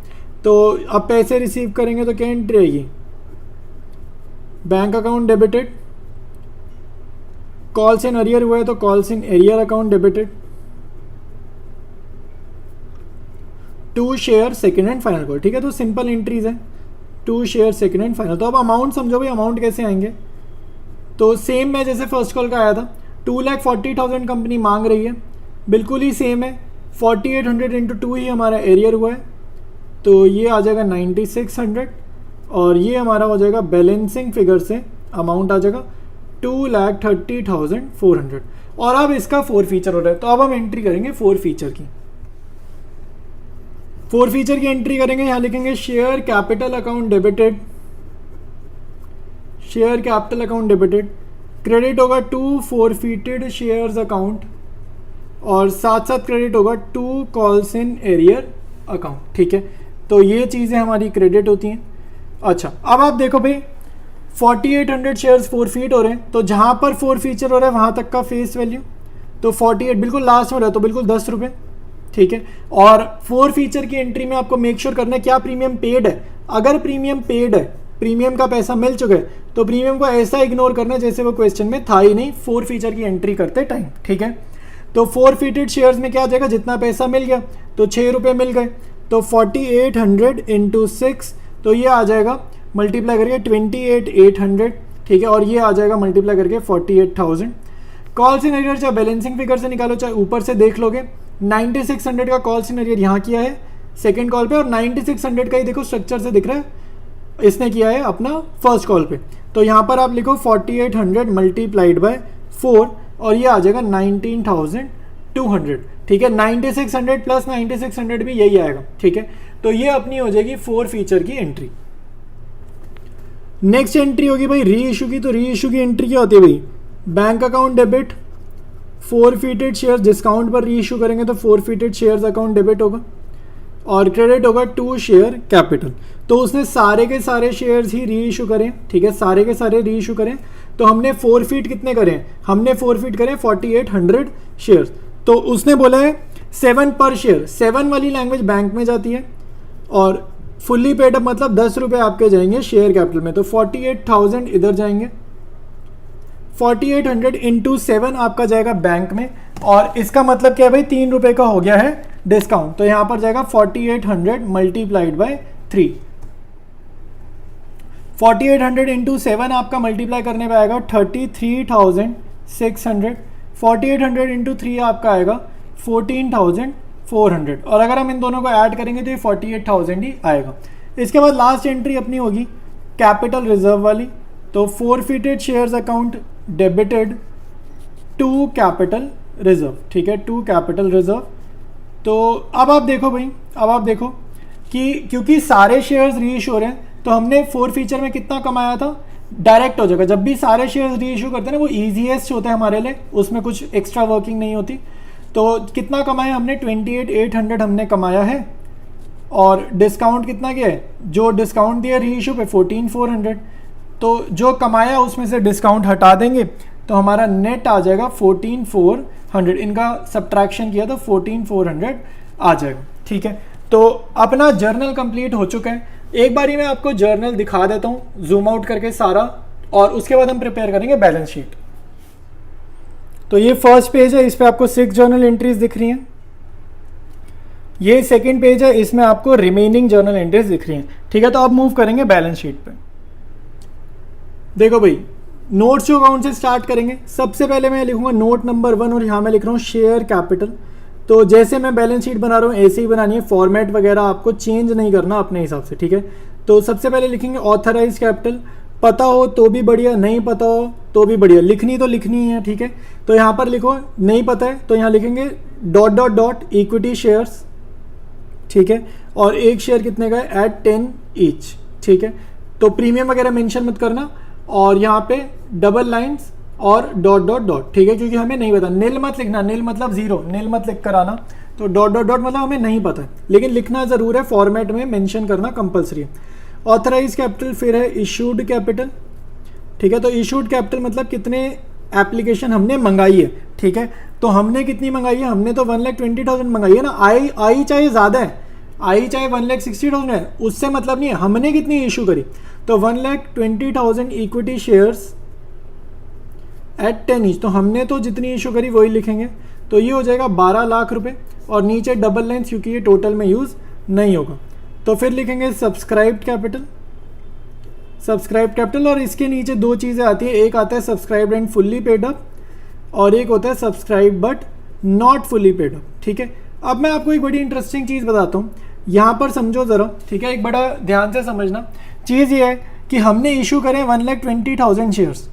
तो अब पैसे रिसीव करेंगे तो क्या एंट्री आएगी, bank account debited, calls in arrear हुआ है तो calls in arrear account debited to share second and final call, ठीक है। तो सिंपल एंट्रीज है, to share second and final. तो अब अमाउंट समझो भाई, अमाउंट कैसे आएंगे, तो सेम है जैसे फर्स्ट कॉल का आया था, 2,40,000 कंपनी मांग रही है, बिल्कुल ही सेम है। 4800 इंटू 2 ही हमारा एरियर हुआ है, तो ये आ जाएगा 9,600 और ये हमारा हो जाएगा बैलेंसिंग फिगर से अमाउंट आ जाएगा 2,30,400। और अब इसका 4 फीचर हो रहा है, तो अब हम एंट्री करेंगे 4 फीचर की। 4 फीचर की एंट्री करेंगे, यहाँ लिखेंगे share capital account debited, share capital account debited, credit होगा टू फोरफीटेड शेयर्स अकाउंट, और साथ साथ क्रेडिट होगा to calls in arrear account, ठीक है। तो ये चीज़ें हमारी क्रेडिट होती हैं। अच्छा, अब आप देखो भाई 4800 शेयर्स फोरफीट हो रहे हैं, तो जहाँ पर फोर फीचर हो रहा है वहाँ तक का फेस वैल्यू, तो 48 बिल्कुल लास्ट में रहा, तो बिल्कुल 10 रुपये, ठीक है। और फोर फीचर की एंट्री में आपको मेक श्योर करना है क्या प्रीमियम पेड है। अगर प्रीमियम पेड है, प्रीमियम का पैसा मिल चुका है, तो प्रीमियम को ऐसा इग्नोर करना है जैसे वो क्वेश्चन में था ही नहीं फोर फीचर की एंट्री करते टाइम, ठीक है। तो फोरफीटेड शेयर्स में क्या आ जाएगा, जितना पैसा मिल गया तो 6 रुपये मिल गए, तो 4800 इंटू 6, तो ये आ जाएगा मल्टीप्लाई करके 28,800, ठीक है। और ये आ जाएगा मल्टीप्लाई करके 48,000। कॉल्स इन एरियर चाहे बैलेंसिंग फिगर से निकालो चाहे ऊपर से देख लोगे, 9600 का कॉल्स इन एरियर यहाँ किया है सेकेंड कॉल पे, और 9600 का ही देखो स्ट्रक्चर से दिख रहा है इसने किया है अपना फर्स्ट कॉल पे। तो यहाँ पर आप लिखो 4800 मल्टीप्लाइड बाय 4, और ये आ जाएगा 19,200, ठीक है। 9600 प्लस 9600 भी यही आएगा, ठीक है। तो ये अपनी हो जाएगी फोर फीचर की एंट्री। नेक्स्ट एंट्री होगी भाई री इशू की। तो री इशू की एंट्री क्या होती है भाई, bank account debit, forfeited shares, discount पर री इशू करेंगे तो फोरफीटेड शेयर्स अकाउंट डेबिट होगा, और क्रेडिट होगा टू शेयर कैपिटल। तो उसने सारे के सारे शेयर्स ही री इशू करें, ठीक है, सारे के सारे री इशू करें। तो हमने फोरफीट कितने करें, हमने फोरफीट करें 4800 शेयर्स। तो उसने बोला है 7 पर शेयर, 7 वाली लैंग्वेज बैंक में जाती है, और फुल्ली पेड अप मतलब 10 रुपये आपके जाएंगे शेयर कैपिटल में, तो 48,000 इधर जाएंगे, 4800 इंटू 7 आपका जाएगा बैंक में, और इसका मतलब क्या है भाई 3 रुपये का हो गया है डिस्काउंट, तो यहाँ पर जाएगा 4800 मल्टीप्लाइड बाय 3, 4800 इंटू 7 आपका मल्टीप्लाई करने पे आएगा 33,600, 4800 इंटू 3 आपका आएगा 14,400, और अगर हम इन दोनों को ऐड करेंगे तो ये 48,000 ही आएगा। इसके बाद लास्ट एंट्री अपनी होगी कैपिटल रिजर्व वाली। तो forfeited shares account debited to capital reserve, ठीक है, टू कैपिटल रिजर्व। तो अब आप देखो भाई, अब आप देखो कि क्योंकि सारे शेयर्स री इशू हो रहे हैं, तो हमने फोर फीचर में कितना कमाया था, डायरेक्ट हो जाएगा। जब भी सारे शेयर्स री इशू करते हैं ना, वो ईजीएस्ट होता है हमारे लिए, उसमें कुछ एक्स्ट्रा वर्किंग नहीं होती। तो कितना कमाया हमने, 28,800 हमने कमाया है, और डिस्काउंट कितना किया है, जो डिस्काउंट दिया री इशू पे 14,400, तो जो कमाया उसमें से डिस्काउंट हटा देंगे तो हमारा नेट आ जाएगा 14,400, इनका सब्ट्रैक्शन किया तो 14,400 आ जाएगा, ठीक है। तो अपना जर्नल कंप्लीट हो चुका है। एक बारी मैं आपको जर्नल दिखा देता हूँ जूम आउट करके सारा, और उसके बाद हम प्रिपेयर करेंगे बैलेंस शीट। तो ये फर्स्ट पेज है, इस पे आपको 6 जर्नल एंट्रीज दिख रही हैं। ये सेकंड पेज है, इसमें आपको रिमेनिंग जर्नल एंट्रीज दिख रही हैं, ठीक है। तो अब मूव करेंगे बैलेंस शीट पे। देखो भाई, नोट्स टू अकाउंट से स्टार्ट करेंगे। सबसे पहले मैं लिखूंगा नोट नंबर 1, और यहाँ मैं लिख रहा हूँ शेयर कैपिटल। तो जैसे मैं बैलेंस शीट बना रहा हूँ ऐसे ही बनानी है, फॉर्मेट वगैरह आपको चेंज नहीं करना अपने हिसाब से, ठीक है। तो सबसे पहले लिखेंगे ऑथराइज कैपिटल, पता हो तो भी बढ़िया, नहीं पता हो तो भी बढ़िया, लिखनी तो लिखनी है, ठीक है। तो यहाँ पर लिखो, नहीं पता है तो यहाँ लिखेंगे dot dot dot equity shares, ठीक है, और एक शेयर कितने का है, एट 10 ईच, ठीक है। तो प्रीमियम वगैरह मेंशन मत करना, और यहाँ पे डबल लाइंस और डॉट डॉट डॉट, ठीक है, क्योंकि हमें नहीं पता। नील मत लिखना, नील मतलब जीरो, नील मत लिख कर आना। तो डॉट डॉट डॉट मतलब हमें नहीं पता है, लेकिन लिखना ज़रूर है, फॉर्मेट में मेंशन करना कंपलसरी है। ऑथराइज कैपिटल, फिर है इशूड कैपिटल, ठीक है। तो इशूड कैपिटल मतलब कितने एप्लीकेशन हमने मंगाई है, ठीक है। तो हमने कितनी मंगाई है, हमने तो 1,20,000 मंगाई है ना। आई चाहे ज़्यादा है, आई चाहे 1,60,000 है, उससे मतलब नहीं है, हमने कितनी इशू करी। तो 1,20,000 इक्विटी शेयर्स एट 10 ईच, तो हमने तो जितनी इशू करी वही लिखेंगे। तो ये हो जाएगा 12 लाख रुपए, और नीचे डबल लाइन्स क्योंकि ये टोटल में यूज़ नहीं होगा। तो फिर लिखेंगे सब्सक्राइब्ड कैपिटल, सब्सक्राइब्ड कैपिटल, और इसके नीचे दो चीज़ें आती है, एक आता है subscribed and fully paid up, और एक होता है subscribe but not fully paid up, ठीक है। अब मैं आपको एक बड़ी इंटरेस्टिंग चीज़ बताता हूँ, यहाँ पर समझो ज़रा, ठीक है, एक बड़ा ध्यान से समझना। चीज़ ये है कि हमने इशू करें 1,20,000 शेयर्स,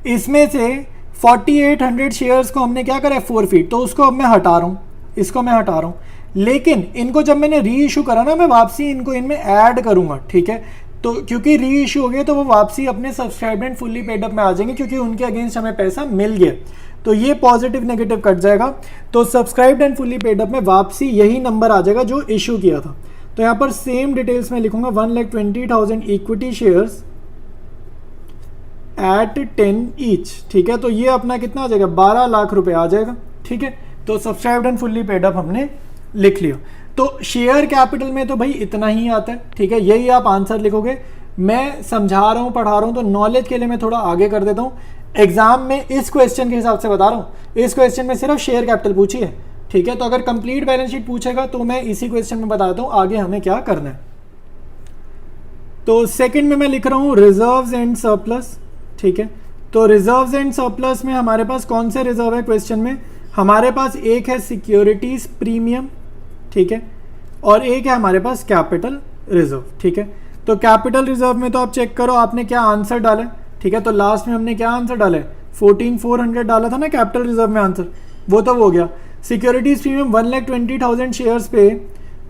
इसमें से 4800 शेयर्स को हमने क्या करा है, फोरफीट, तो उसको अब मैं हटा रहा हूँ, इसको मैं हटा रहा हूँ। लेकिन इनको जब मैंने री इशू करा ना, मैं वापसी इनको इनमें ऐड करूँगा, ठीक है। तो क्योंकि री इशू हो गया तो वो वापसी अपने subscribe and fully paid up में आ जाएंगे, क्योंकि उनके अगेंस्ट हमें पैसा मिल गया। तो ये पॉजिटिव नेगेटिव कट जाएगा, तो subscribed and fully paid up में वापसी यही नंबर आ जाएगा जो इशू किया था। तो यहाँ पर सेम डिटेल्स में लिखूंगा 1,20,000 इक्विटी शेयर्स एट 10 ईच, ठीक है। तो ये अपना कितना आ जाएगा, 12 लाख रुपए आ जाएगा, ठीक है। तो subscribed and fully paid up हमने लिख लिया। तो शेयर कैपिटल में तो भाई इतना ही आता है, ठीक है, यही आप आंसर लिखोगे। मैं समझा रहा हूँ, पढ़ा रहा हूँ, तो नॉलेज के लिए मैं थोड़ा आगे कर देता हूँ। एग्जाम में इस क्वेश्चन के हिसाब से बता रहा हूँ, इस क्वेश्चन में सिर्फ शेयर कैपिटल पूछी है, ठीक है। तो अगर कंप्लीट बैलेंस शीट पूछेगा तो मैं इसी क्वेश्चन में बता देता हूँ आगे हमें क्या करना है। तो सेकंड में मैं लिख रहा हूँ रिजर्व्स एंड सरप्लस, ठीक है। तो रिजर्व्स एंड सरप्लस में हमारे पास कौन से रिजर्व है क्वेश्चन में, हमारे पास एक है सिक्योरिटीज प्रीमियम, ठीक है, और एक है हमारे पास कैपिटल रिजर्व, ठीक है। तो कैपिटल रिजर्व में तो आप चेक करो आपने क्या आंसर डाला है, ठीक है। तो लास्ट में हमने क्या आंसर डाला है, 14,400 डाला था ना कैपिटल रिजर्व में आंसर, वो तो हो गया। सिक्योरिटीज प्रीमियम 1,20,000 शेयर्स पे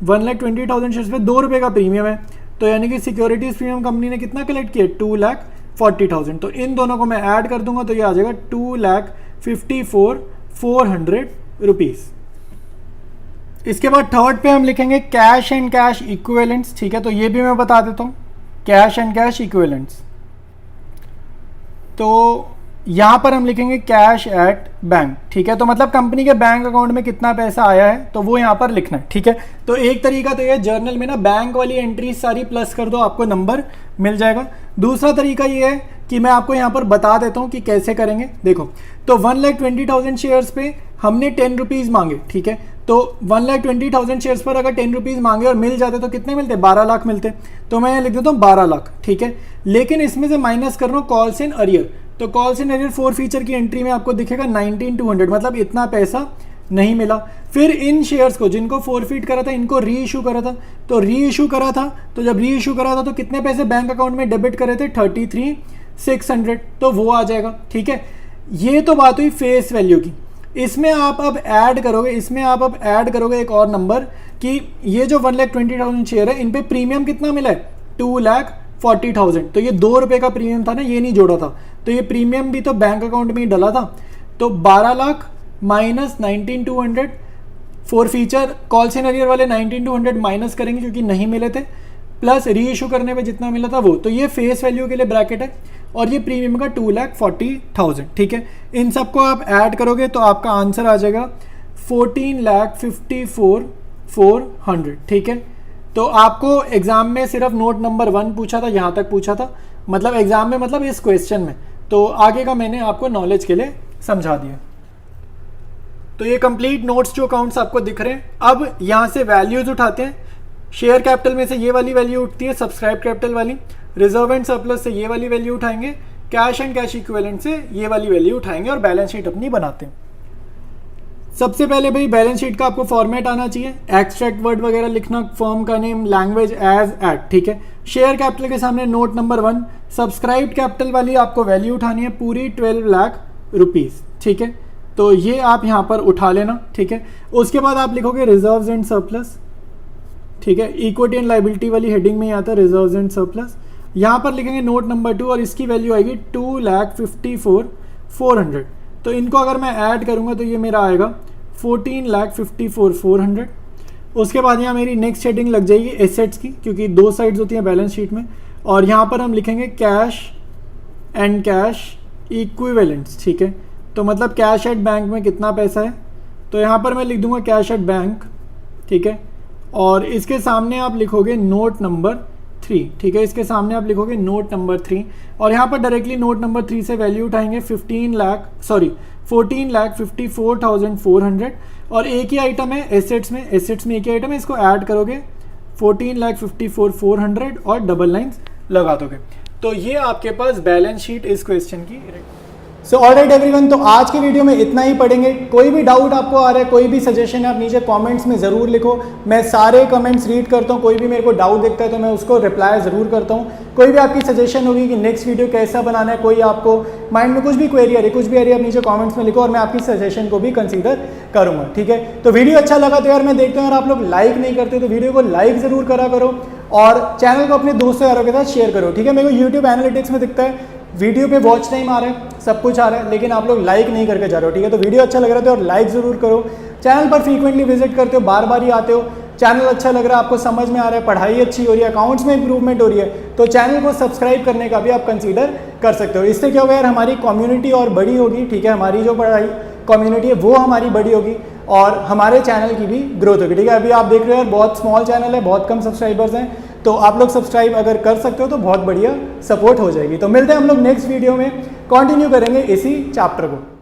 1,20,000 शेयर्स पे 2 रुपये का प्रीमियम है, तो यानी कि सिक्योरिटीज प्रीमियम कंपनी ने कितना कलेक्ट किया, 2,40,000। तो इन दोनों को मैं ऐड कर दूंगा तो ये आ जाएगा 2,54,400 रुपीज़। इसके बाद थर्ड पे हम लिखेंगे कैश एंड कैश इक्विवेलेंट्स, ठीक है। तो ये भी मैं बता देता हूँ, कैश एंड कैश इक्विवेलेंट्स। तो यहाँ पर हम लिखेंगे कैश एट बैंक, ठीक है। तो मतलब कंपनी के बैंक अकाउंट में कितना पैसा आया है तो वो यहाँ पर लिखना है, ठीक है। तो एक तरीका तो ये जर्नल में ना बैंक वाली एंट्री सारी प्लस कर दो, आपको नंबर मिल जाएगा। दूसरा तरीका ये है कि मैं आपको यहाँ पर बता देता हूँ कि कैसे करेंगे। देखो, तो 1,20,000 शेयर्स पे हमने 10 रुपीज़ मांगे, ठीक है। तो 1,20,000 शेयर्स पर अगर 10 रुपीज़ मांगे और मिल जाते तो कितने मिलते, 12 लाख मिलते। तो मैं यहाँ लिख देता हूँ 12 लाख, ठीक है। लेकिन इसमें से माइनस कर रहा हूँ कॉल्स इन अरियर, तो कॉल्स इन अरियर 4 फीचर की एंट्री में आपको दिखेगा 19,200, मतलब इतना पैसा नहीं मिला। फिर इन शेयर्स को जिनको फोरफीट करा था इनको री इशू करा था, तो री इशू करा था, तो जब री इशू करा था तो कितने पैसे बैंक अकाउंट में डेबिट करे थे, 33,600, तो वो आ जाएगा, ठीक है। ये तो बात हुई फेस वैल्यू की। इसमें आप अब ऐड करोगे एक और नंबर कि ये जो 1,20,000 शेयर है इन पे प्रीमियम कितना मिला है, 2,40,000। तो ये 2 रुपये का प्रीमियम था ना, ये नहीं जोड़ा था, तो ये प्रीमियम भी तो बैंक अकाउंट में ही डला था। तो 12 lakh minus 19,200, forfeiture call scenario वाले 19,200 माइनस करेंगे क्योंकि नहीं मिले थे, प्लस री इशू करने पे जितना मिला था वो, तो ये फेस वैल्यू के लिए ब्रैकेट है और ये प्रीमियम का 2,40,000, ठीक है। इन सबको आप ऐड करोगे तो आपका आंसर आ जाएगा 14,54,400, ठीक है। तो आपको एग्जाम में सिर्फ नोट नंबर 1 पूछा था, यहाँ तक पूछा था, मतलब एग्जाम में, मतलब इस क्वेश्चन में। तो आगे का मैंने आपको नॉलेज के लिए समझा दिया। तो ये कंप्लीट नोट्स जो अकाउंट्स आपको दिख रहे हैं। अब यहाँ से वैल्यूज उठाते हैं। शेयर कैपिटल में से ये वाली वैल्यू उठती है, सब्सक्राइब कैपिटल वाली। रिजर्व एंड सरप्लस से ये वाली वैल्यू उठाएंगे। कैश एंड कैश इक्विवेलेंट से ये वाली वैल्यू उठाएंगे और बैलेंस शीट अपनी बनाते हैं। सबसे पहले भाई बैलेंस शीट का आपको फॉर्मेट आना चाहिए, एक्सट्रैक्ट वर्ड वगैरह लिखना, फर्म का नेम, लैंग्वेज एज एट, ठीक है। शेयर कैपिटल के सामने नोट नंबर 1, सब्सक्राइब कैपिटल वाली आपको वैल्यू उठानी है पूरी 12 लाख रुपीज़, ठीक है। तो ये आप यहाँ पर उठा लेना, ठीक है। उसके बाद आप लिखोगे रिजर्व्स एंड सरप्लस, ठीक है। इक्विटी एंड लाइबिलिटी वाली हेडिंग में आता है रिजर्व्स एंड सरप्लस। यहाँ पर लिखेंगे नोट नंबर 2 और इसकी वैल्यू आएगी 2,54,400। तो इनको अगर मैं ऐड करूँगा तो ये मेरा आएगा 14,54,400। उसके बाद यहाँ मेरी नेक्स्ट हेडिंग लग जाएगी एसेट्स की, क्योंकि 2 साइड्स होती हैं बैलेंस शीट में। और यहाँ पर हम लिखेंगे कैश एंड कैश इक्विवेलेंट्स, ठीक है। तो मतलब कैश एट बैंक में कितना पैसा है, तो यहाँ पर मैं लिख दूंगा कैश एट बैंक, ठीक है। और इसके सामने आप लिखोगे नोट नंबर 3, ठीक है। इसके सामने आप लिखोगे नोट नंबर 3 और यहाँ पर डायरेक्टली नोट नंबर 3 से वैल्यू उठाएंगे 14,54,400। और एक ही आइटम है एसेट्स में एक ही आइटम है, इसको ऐड करोगे 14,54,400 और डबल लाइन्स लगा दोगे। तो ये आपके पास बैलेंस शीट इस क्वेश्चन की। सो ऑलराइट एवरीवन, तो आज की वीडियो में इतना ही पढ़ेंगे। कोई भी डाउट आपको आ रहा है, कोई भी सजेशन है, आप नीचे कमेंट्स में ज़रूर लिखो। मैं सारे कमेंट्स रीड करता हूँ, कोई भी मेरे को डाउट दिखता है तो मैं उसको रिप्लाई ज़रूर करता हूँ। कोई भी आपकी सजेशन होगी कि नेक्स्ट वीडियो कैसा बनाना है, कोई आपको माइंड में कुछ भी क्वेरी आ रही है, कुछ भी आ रही है, आप नीचे कमेंट्स में लिखो और मैं आपकी सजेशन को भी कंसीडर करूँगा, ठीक है। तो वीडियो अच्छा लगा तो यार मैं देखता हूँ, और आप लोग लाइक नहीं करते तो वीडियो को लाइक ज़रूर करा करो। और चैनल को अपने दोस्तों यारों के साथ शेयर करो, ठीक है। मेरे को यूट्यूब एनालिटिक्स में दिखता है वीडियो पे वॉच टाइम आ रहा है, सब कुछ आ रहा है, लेकिन आप लोग लाइक नहीं करके जा रहे हो, ठीक है। तो वीडियो अच्छा लग रहा है तो और लाइक ज़रूर करो। चैनल पर फ्रीक्वेंटली विजिट करते हो, बार बार ही आते हो, चैनल अच्छा लग रहा है, आपको समझ में आ रहा है, पढ़ाई अच्छी हो रही है, अकाउंट्स में इंप्रूवमेंट हो रही है, तो चैनल को सब्सक्राइब करने का भी आप कंसीडर कर सकते हो। इससे क्या होगा यार, हमारी कम्युनिटी और बड़ी होगी, ठीक है। हमारी जो पढ़ाई कम्युनिटी है वो हमारी बड़ी होगी और हमारे चैनल की भी ग्रोथ होगी, ठीक है। अभी आप देख रहे हो यार बहुत स्मॉल चैनल है, बहुत कम सब्सक्राइबर्स हैं, तो आप लोग सब्सक्राइब अगर कर सकते हो तो बहुत बढ़िया सपोर्ट हो जाएगी। तो मिलते हैं हम लोग नेक्स्ट वीडियो में, कंटिन्यू करेंगे इसी चैप्टर को।